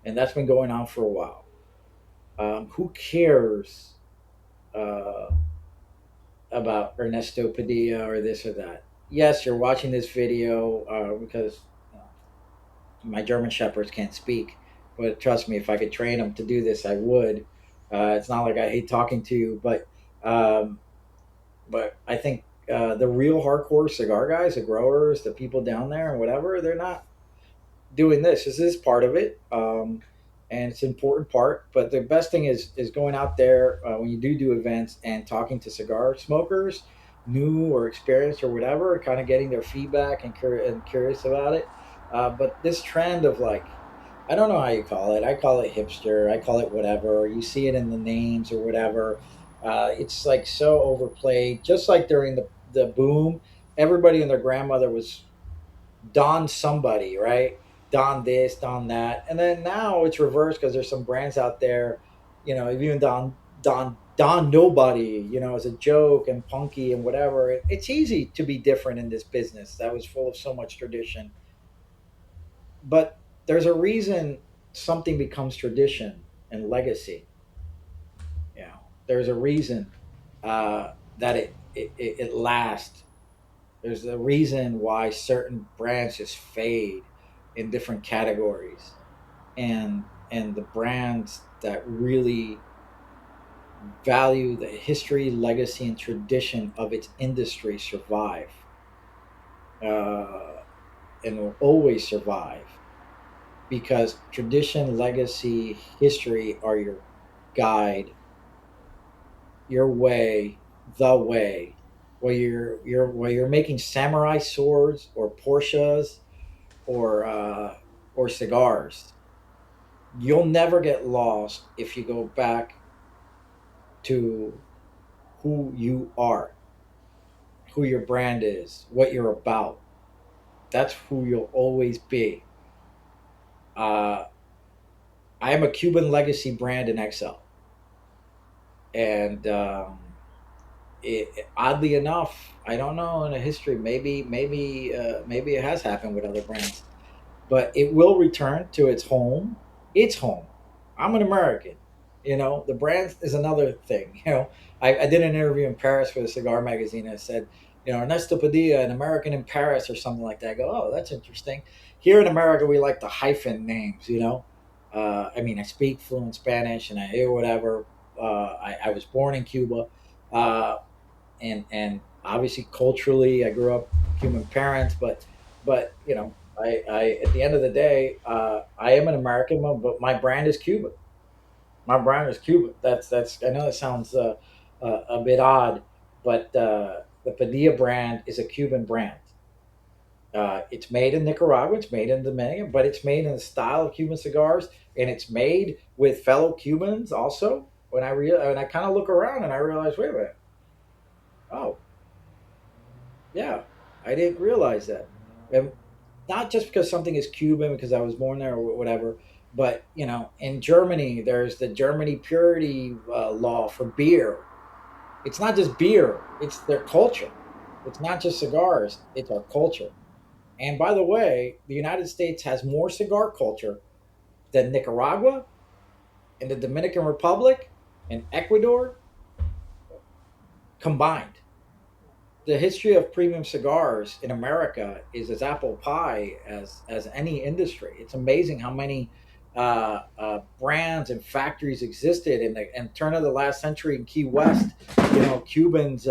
and that's been going on for a while. Who cares uh, about Ernesto Padilla or this or that? Yes, you're watching this video because my German shepherds can't speak, but trust me, if I could train them to do this, I would. It's not like I hate talking to you, um, but I think the real hardcore cigar guys, the growers, the people down there, and whatever, they're not doing this. This is part of it, and it's an important part. But the best thing is going out there when you do events and talking to cigar smokers, new or experienced or whatever, kind of getting their feedback and curious about it. But this trend of like, I don't know how you call it. I call it hipster. I call it whatever. You see it in the names or whatever. It's like so overplayed. Just like during the boom, everybody and their grandmother was Don somebody, right? Don this, Don that. And then now it's reversed because there's some brands out there, even Don nobody, as a joke and punky and whatever. It's easy to be different in this business that was full of so much tradition. But there's a reason something becomes tradition and legacy. There's a reason that it lasts. There's a reason why certain brands just fade in different categories, and the brands that really value the history, legacy, and tradition of its industry survive, uh, and will always survive, because tradition, legacy, history are your guide, your way, the way. Where you're making samurai swords or Porsches or cigars. You'll never get lost if you go back to who you are, who your brand is, what you're about. That's who you'll always be. Uh, I am a Cuban legacy brand in exile, and oddly enough, I don't know in the history. Maybe it has happened with other brands, but it will return to its home. Its home. I'm an American. The brand is another thing. I did an interview in Paris for the cigar magazine. I said, Ernesto Padilla, an American in Paris or something like that. I go, oh, that's interesting. Here in America, we like the hyphen names. I mean, I speak fluent Spanish and I hear whatever. I was born in Cuba, uh, and obviously culturally, I grew up Cuban parents, but I at the end of the day, I am an American, but my brand is Cuban. My brand is Cuban. That's. I know that sounds a bit odd, but the Padilla brand is a Cuban brand. It's made in Nicaragua, it's made in Dominican, but it's made in the style of Cuban cigars, and it's made with fellow Cubans also. When I kind of look around and I realize, wait a minute, oh yeah, I didn't realize that. And not just because something is Cuban because I was born there or whatever, but in Germany there's the Germany purity law for beer. It's not just beer; it's their culture. It's not just cigars; it's our culture. And by the way, the United States has more cigar culture than Nicaragua and the Dominican Republic and Ecuador combined. The history of premium cigars in America is as apple pie as any industry. It's amazing how many brands and factories existed in turn of the last century in Key West. Cubans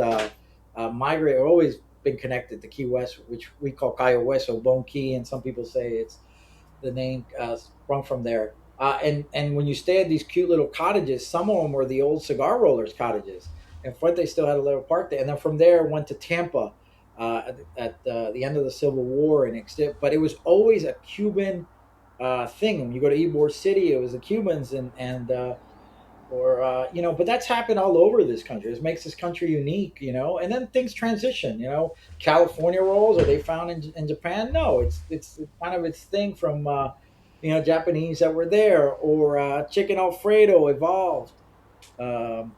migrate. Always been connected to Key West, which we call Cayo Hueso, Bone Key, and some people say it's the name sprung from there. And when you stay at these cute little cottages, some of them were the old cigar rollers cottages. And Fuente still had a little park there. And then from there went to Tampa at the end of the Civil War and but it was always a Cuban thing. When you go to Ybor City, it was the Cubans and or but that's happened all over this country. This makes this country unique, and then things transition. California rolls, are they found in Japan? No, it's kind of its thing from Japanese that were there, or chicken alfredo evolved. um,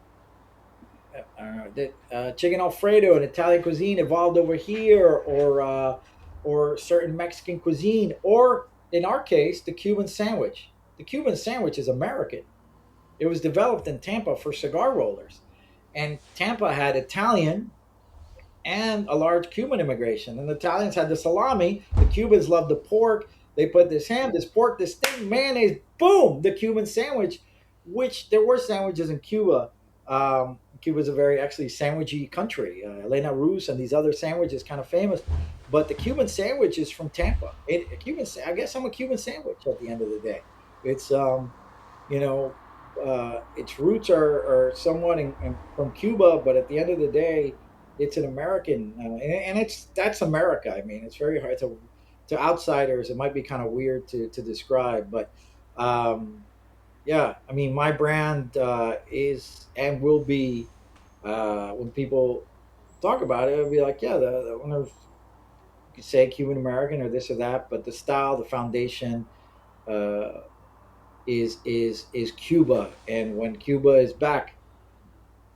I don't know that chicken alfredo and Italian cuisine evolved over here, or certain Mexican cuisine, or in our case the Cuban sandwich. The Cuban sandwich is American. It was developed in Tampa for cigar rollers. And Tampa had Italian and a large Cuban immigration. And the Italians had the salami. The Cubans loved the pork. They put this ham, this pork, this thing, mayonnaise, boom, the Cuban sandwich, which there were sandwiches in Cuba. Cuba's a very actually sandwichy country. Elena Rus and these other sandwiches kind of famous. But the Cuban sandwich is from Tampa. I guess I'm a Cuban sandwich at the end of the day. It's you know, its roots are somewhat from Cuba, but at the end of the day, it's an American, and that's America. I mean, it's very hard to outsiders. It might be kind of weird to describe, but yeah, I mean, my brand is and will be when people talk about it, it'll be like, yeah, when you could say Cuban American or this or that, but the style, the foundation. Uh, is Cuba, and when Cuba is back,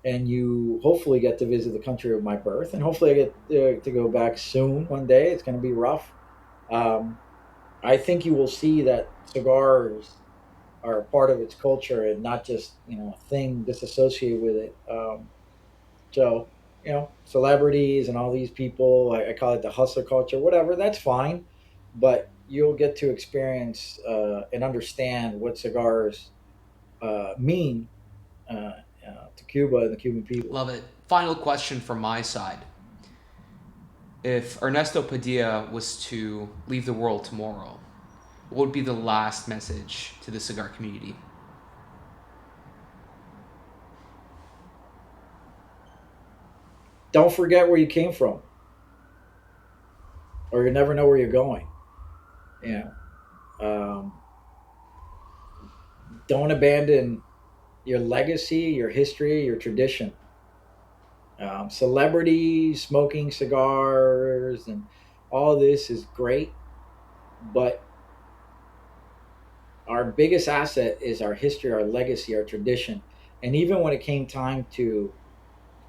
and you hopefully get to visit the country of my birth, and hopefully I get to go back soon one day. It's going to be rough. Um, I think you will see that cigars are a part of its culture and not just a thing disassociated with it. So celebrities and all these people, I call it the hustler culture, whatever. That's fine, but you'll get to experience and understand what cigars mean to Cuba and the Cuban people. Love it. Final question from my side. If Ernesto Padilla was to leave the world tomorrow, what would be the last message to the cigar community? Don't forget where you came from, or you never know where you're going. You know, um, Don't abandon your legacy, your history, your tradition. Celebrities smoking cigars and all this is great, but our biggest asset is our history, our legacy, our tradition. And even when it came time to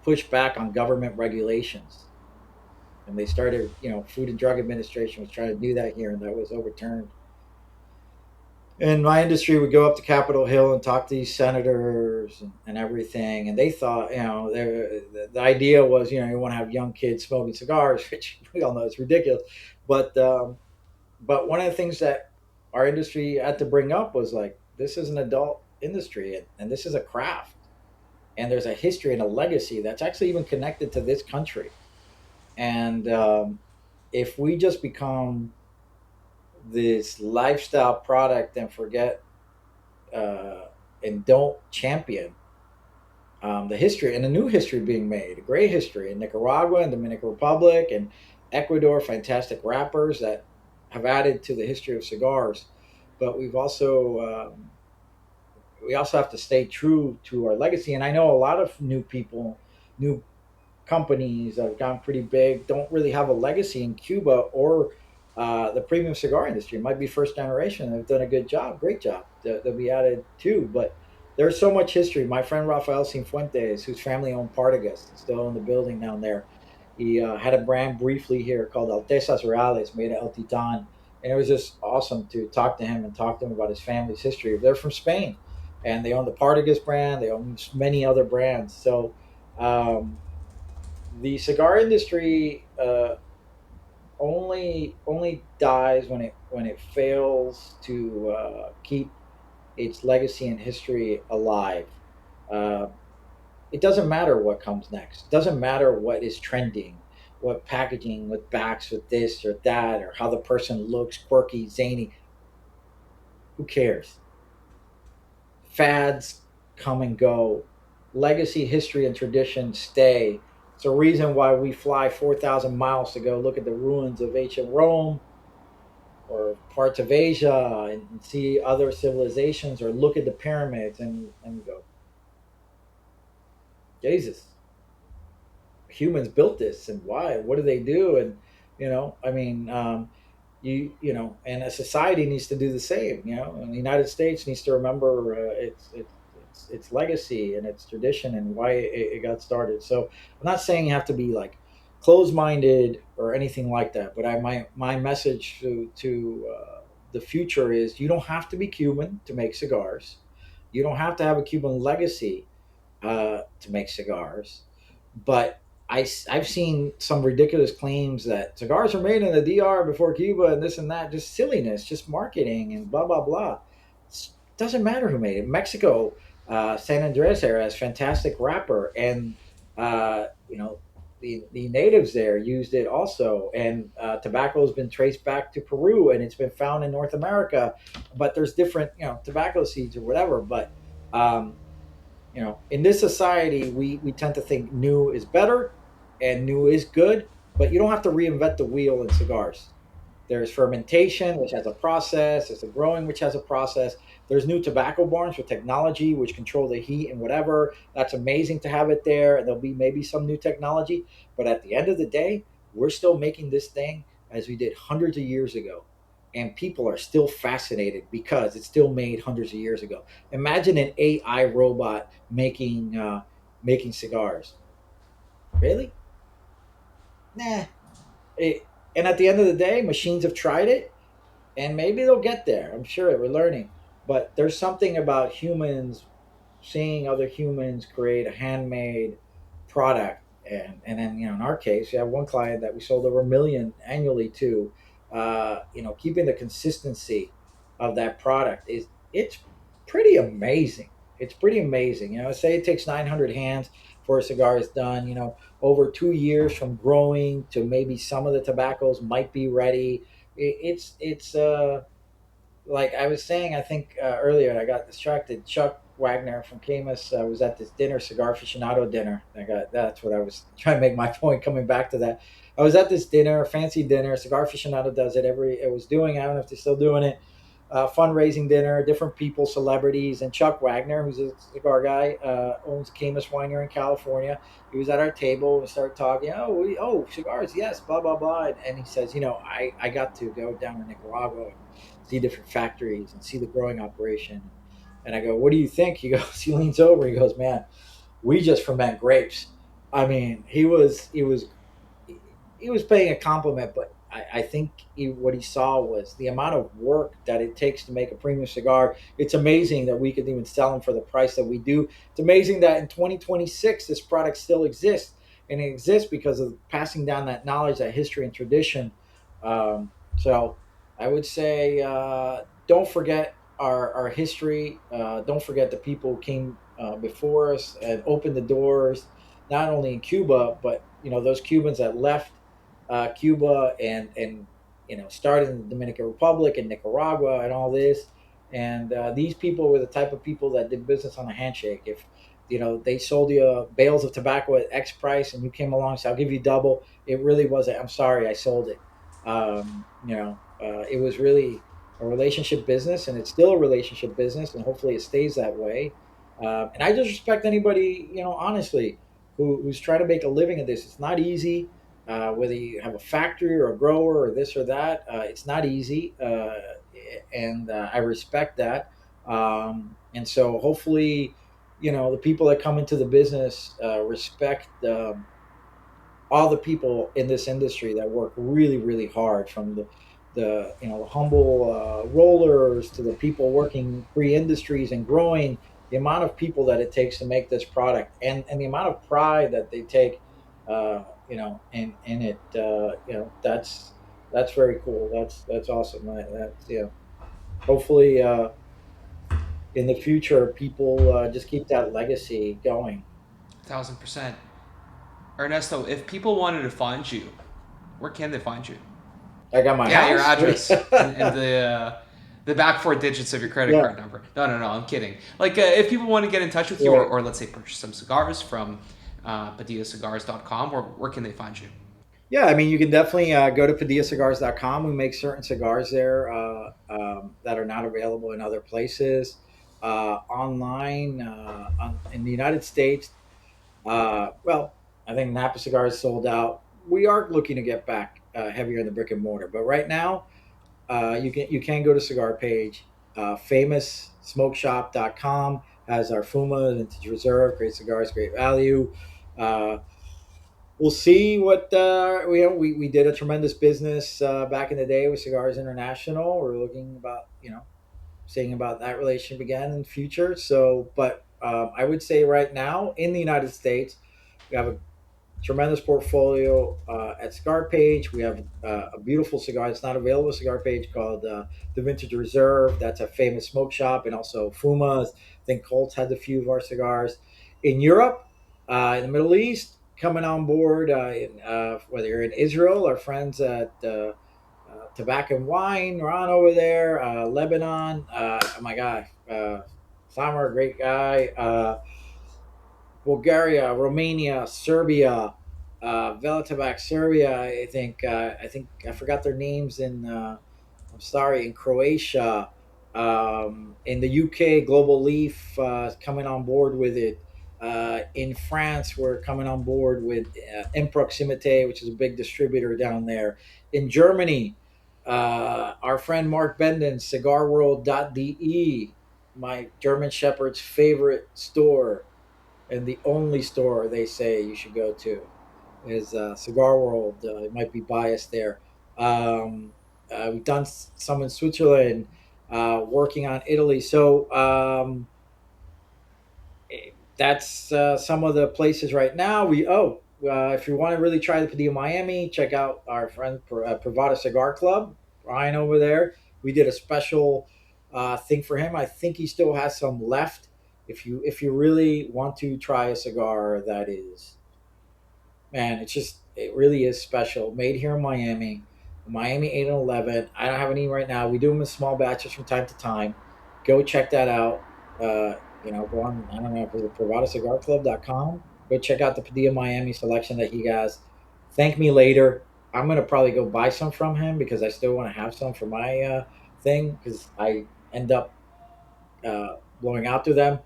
push back on government regulations, and they started, Food and Drug Administration was trying to do that here, and that was overturned. And my industry would go up to Capitol Hill and talk to these senators and everything, and they thought, the idea was, you want to have young kids smoking cigars, which we all know is ridiculous. But but one of the things that our industry had to bring up was like, this is an adult industry, and this is a craft, and there's a history and a legacy that's actually even connected to this country. And if we just become this lifestyle product and forget, uh, and don't champion the history and a new history being made, a great history in Nicaragua and Dominican Republic and Ecuador, fantastic rappers that have added to the history of cigars. But we also have to stay true to our legacy. And I know a lot of new people, new companies that have gotten pretty big don't really have a legacy in Cuba or the premium cigar industry. It might be first generation. They've done a good job, great job. They'll be added too. But there's so much history. My friend Rafael Cifuentes, whose family owned Partagas, still in the building down there. He had a brand briefly here called Altezas Reales, made at El Titan. And it was just awesome to talk to him and talk to him about his family's history. They're from Spain, and they own the Partagas brand. They own many other brands. So um, the cigar industry only dies when it fails to keep its legacy and history alive. Uh, it doesn't matter what comes next. It doesn't matter what is trending, what packaging, what backs with this or that, or how the person looks quirky, zany. Who cares? Fads come and go. Legacy, history, and tradition stay. It's a reason why we fly 4,000 miles to go look at the ruins of ancient Rome or parts of Asia and see other civilizations, or look at the pyramids and go, Jesus, humans built this, and why? What do they do? And I mean, and a society needs to do the same. And the United States needs to remember its legacy and its tradition and why it got started. So I'm not saying you have to be like closed-minded or anything like that, but my message to the future is, you don't have to be Cuban to make cigars. You don't have to have a Cuban legacy to make cigars. But I've seen some ridiculous claims that cigars are made in the DR before Cuba and this and that. Just silliness, just marketing and blah, blah, blah. It doesn't matter who made it. Mexico, San Andres era has fantastic wrapper. And, the natives there used it also. And tobacco has been traced back to Peru, and it's been found in North America. But there's different, tobacco seeds or whatever. But um, in this society, we tend to think new is better and new is good, but you don't have to reinvent the wheel in cigars. There's fermentation, which has a process. There's the growing, which has a process. There's new tobacco barns with technology, which control the heat and whatever. That's amazing to have it there. And there'll be maybe some new technology. But at the end of the day, we're still making this thing as we did hundreds of years ago. And people are still fascinated because it's still made hundreds of years ago. Imagine an AI robot making cigars. Really? Nah. It, and at the end of the day, machines have tried it, and maybe they'll get there. I'm sure we're learning, but there's something about humans seeing other humans create a handmade product, and then in our case, we have one client that we sold over 1 million annually to. Keeping the consistency of that product it's pretty amazing. It's pretty amazing. Say it takes 900 hands for a cigar is done. Over 2 years from growing to maybe some of the tobaccos might be ready. It's like I was saying, I think earlier, I got distracted. Chuck Wagner from Camus was at this dinner, cigar aficionado dinner. That's what I was trying to make my point. Coming back to that, I was at this dinner, a fancy dinner. Cigar aficionado does it every. It was doing. I don't know if they're still doing it. fundraising dinner, different people, celebrities, and Chuck Wagner, who's a cigar guy, owns Camus Wine here in California. He was at our table and started talking. Oh, cigars, yes, blah blah blah. And he says, I got to go down to Nicaragua and see different factories and see the growing operation. And I go, what do you think? He goes, he leans over. He goes, man, we just ferment grapes. I mean, he was paying a compliment, but I think what he saw was the amount of work that it takes to make a premium cigar. It's amazing that we could even sell them for the price that we do. It's amazing that in 2026 this product still exists, and it exists because of passing down that knowledge, that history and tradition. So I would say, don't forget our history. Don't forget the people who came before us and opened the doors, not only in Cuba, but those Cubans that left Cuba and started in the Dominican Republic and Nicaragua and all this. And these people were the type of people that did business on a handshake. If they sold you bales of tobacco at X price, and you came along and said, "I'll give you double," it really wasn't. I'm sorry, I sold it. It was really a relationship business, and it's still a relationship business, and hopefully it stays that way. And I just respect anybody, honestly, who's trying to make a living at this. It's not easy, whether you have a factory or a grower or this or that. It's not easy, and I respect that. And so hopefully, the people that come into the business respect all the people in this industry that work really, really hard, from the humble rollers to the people working free industries and growing. The amount of people that it takes to make this product, and the amount of pride that they take, in it, that's very cool. That's awesome. That's hopefully, in the future, people just keep that legacy going. 1,000%. Ernesto, if people wanted to find you, where can they find you? I got my Yeah, your house. address and the back four digits of your credit Yeah, card number. No, no, no. I'm kidding. Like, if people want to get in touch with you, or, right. or let's say purchase some cigars from PadillaCigars.com, where can they find you? Yeah, I mean, you can definitely go to PadillaCigars.com. We make certain cigars there that are not available in other places. Online, in the United States, well, I think Napa Cigars sold out. We are looking to get back heavier in the brick and mortar, but right now, you can go to cigar page. FamousSmokeShop.com has our Fuma Vintage Reserve, great cigars, great value. Uh, we'll see what we did a tremendous business back in the day with Cigars International. We're looking about seeing about that relationship again in the future. So, but I would say right now in the United States, we have a tremendous portfolio at Cigar Page. We have a beautiful cigar. It's not available. Cigar Page called the Vintage Reserve. That's a famous smoke shop, and also Fumas. I think Colts has a few of our cigars. In Europe, in the Middle East, coming on board. Whether you're in Israel, our friends at Tobacco and Wine, Ron over there. Lebanon. Oh my God, Samar, a great guy. Bulgaria, Romania, Serbia, Velitabac, Serbia. I think I forgot their names in. I'm sorry, in Croatia, in the UK, Global Leaf coming on board with it. In France, we're coming on board with In Proximite, which is a big distributor down there. In Germany, our friend Mark Benden, CigarWorld.de, my German Shepherd's favorite store, and the only store they say you should go to is Cigar World. It might be biased there. We've done some in Switzerland, working on Italy. So that's some of the places right now. If you want to really try the Padilla Miami, check out our friend Pravada Cigar Club, Ryan over there. We did a special thing for him. I think he still has some left. If you really want to try a cigar that is, man, it really is special. Made here in Miami, Miami 8 and 11. I don't have any right now. We do them in small batches from time to time. Go check that out. Go on, I don't know if it's PravadaCigarClub.com. Go check out the Padilla Miami selection that he has. Thank me later. I'm gonna probably go buy some from him because I still want to have some for my thing because I end up blowing out to them.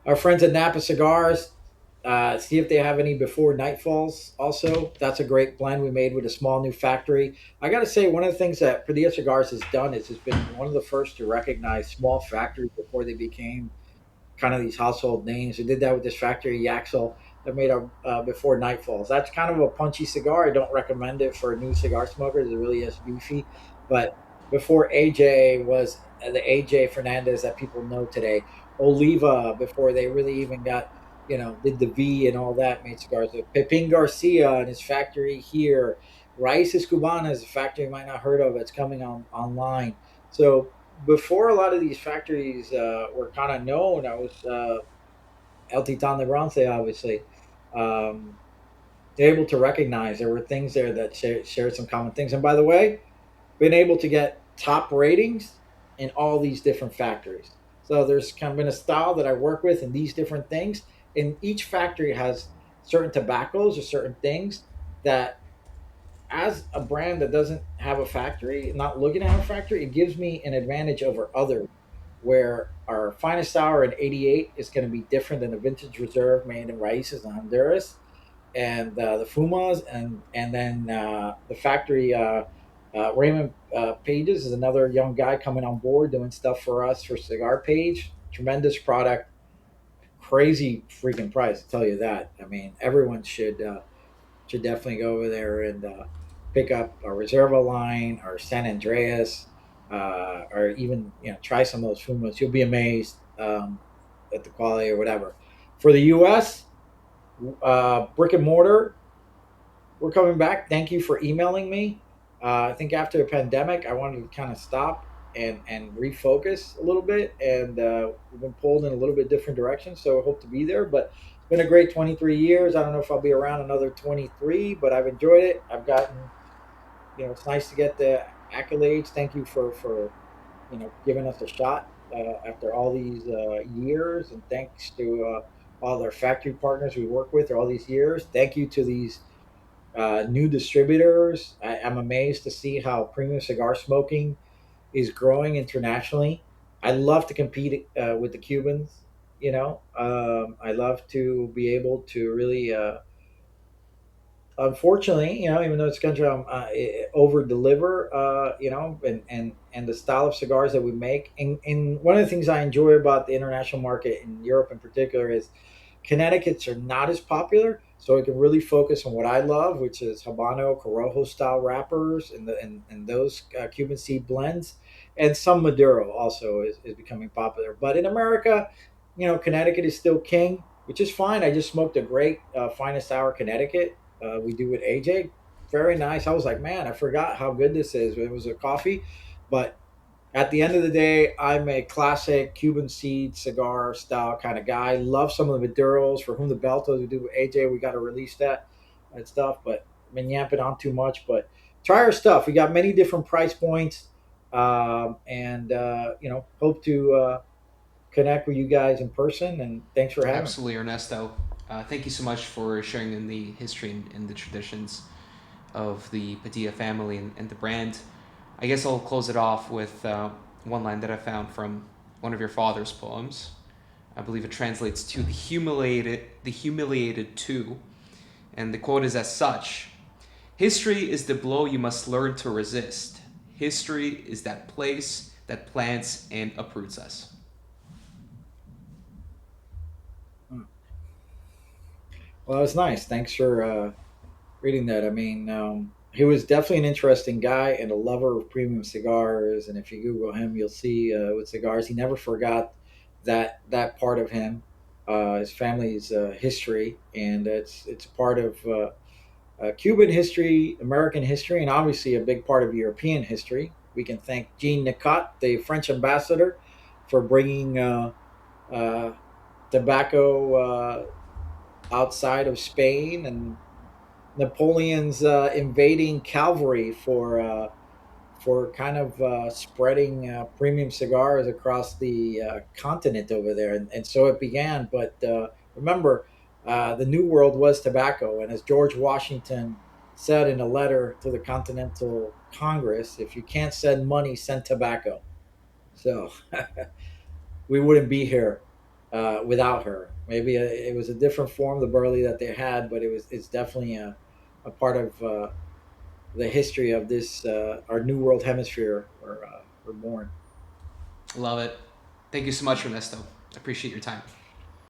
Our friends at Napa Cigars, see if they have any before nightfalls. Also, that's a great blend we made with a small new factory. I got to say, one of the things that Padilla Cigars has done is has been one of the first to recognize small factories before they became kind of these household names. We did that with this factory Yaxel that made our before nightfalls. That's kind of a punchy cigar. I don't recommend it for new cigar smokers. It really is beefy. But before AJ was the AJ Fernandez that people know today, Oliva before they really even got did the V and all that made cigars. Pepin Garcia and his factory here. Raíces Cubanas, a factory you might not heard of. It's coming on online. So before a lot of these factories were kind of known, I was El Titan de Bronce, obviously. Um, they're able to recognize there were things there that shared some common things. And by the way, been able to get top ratings in all these different factories. So there's kind of been a style that I work with in these different things. And each factory has certain tobaccos or certain things that as a brand that doesn't have a factory, not looking at a factory, it gives me an advantage over others. Where our finest hour in '88 is going to be different than the vintage reserve made in Raíces and Honduras, and the Fumas, and then the factory. Raymond Pages is another young guy coming on board doing stuff for us for Cigar Page. Tremendous product, crazy freaking price. I tell you that. I mean, everyone should definitely go over there and pick up a Reserva line or San Andreas, or even try some of those Fumas. You'll be amazed at the quality or whatever. For the U.S., brick and mortar, we're coming back. Thank you for emailing me. I think after the pandemic, I wanted to kind of stop and refocus a little bit, and we've been pulled in a little bit different direction. So I hope to be there. But it's been a great 23 years. I don't know if I'll be around another 23, but I've enjoyed it. I've gotten, it's nice to get the accolades. Thank you for giving us a shot after all these years, and thanks to all our factory partners we work with all these years. Thank you to these new distributors. I'm amazed to see how premium cigar smoking is growing internationally. I love to compete with the Cubans. I love to be able to really, unfortunately, even though it's a country over deliver, and the style of cigars that we make. And one of the things I enjoy about the international market in Europe in particular is Connecticut's are not as popular, so I can really focus on what I love, which is Habano, Corojo style wrappers, and those Cuban seed blends, and some Maduro also is becoming popular. But in America, Connecticut is still king, which is fine. I just smoked a great finest hour Connecticut. We do with AJ, very nice. I was like, man, I forgot how good this is. It was a coffee, but at the end of the day, I'm a classic Cuban seed cigar style kind of guy. Love some of the Maduros. For whom the bell tolls, we do with AJ. We got to release that and stuff, but I've been yapping on too much. But try our stuff. We got many different price points, and hope to connect with you guys in person. And thanks for having me. Absolutely, Ernesto. Thank you so much for sharing in the history and the traditions of the Padilla family and the brand. I guess I'll close it off with one line that I found from one of your father's poems. I believe it translates to the humiliated too, and the quote is as such: "History is the blow you must learn to resist. History is that place that plants and uproots us." Well, that was nice. Thanks for reading that. I mean, he was definitely an interesting guy and a lover of premium cigars. And if you Google him, you'll see with cigars, he never forgot that part of him, his family's history, and it's a part of Cuban history, American history, and obviously a big part of European history. We can thank Jean Nicot, the French ambassador, for bringing uh, tobacco outside of Spain, and Napoleon's invading cavalry for kind of spreading premium cigars across the continent over there, and so it began. But remember, the New World was tobacco, and as George Washington said in a letter to the Continental Congress, if you can't send money, send tobacco. So we wouldn't be here without her. Maybe it was a different form, the burley that they had, but it's definitely a part of the history of this our new world hemisphere where we're born. Love it. Thank you so much, Ernesto. I appreciate your time.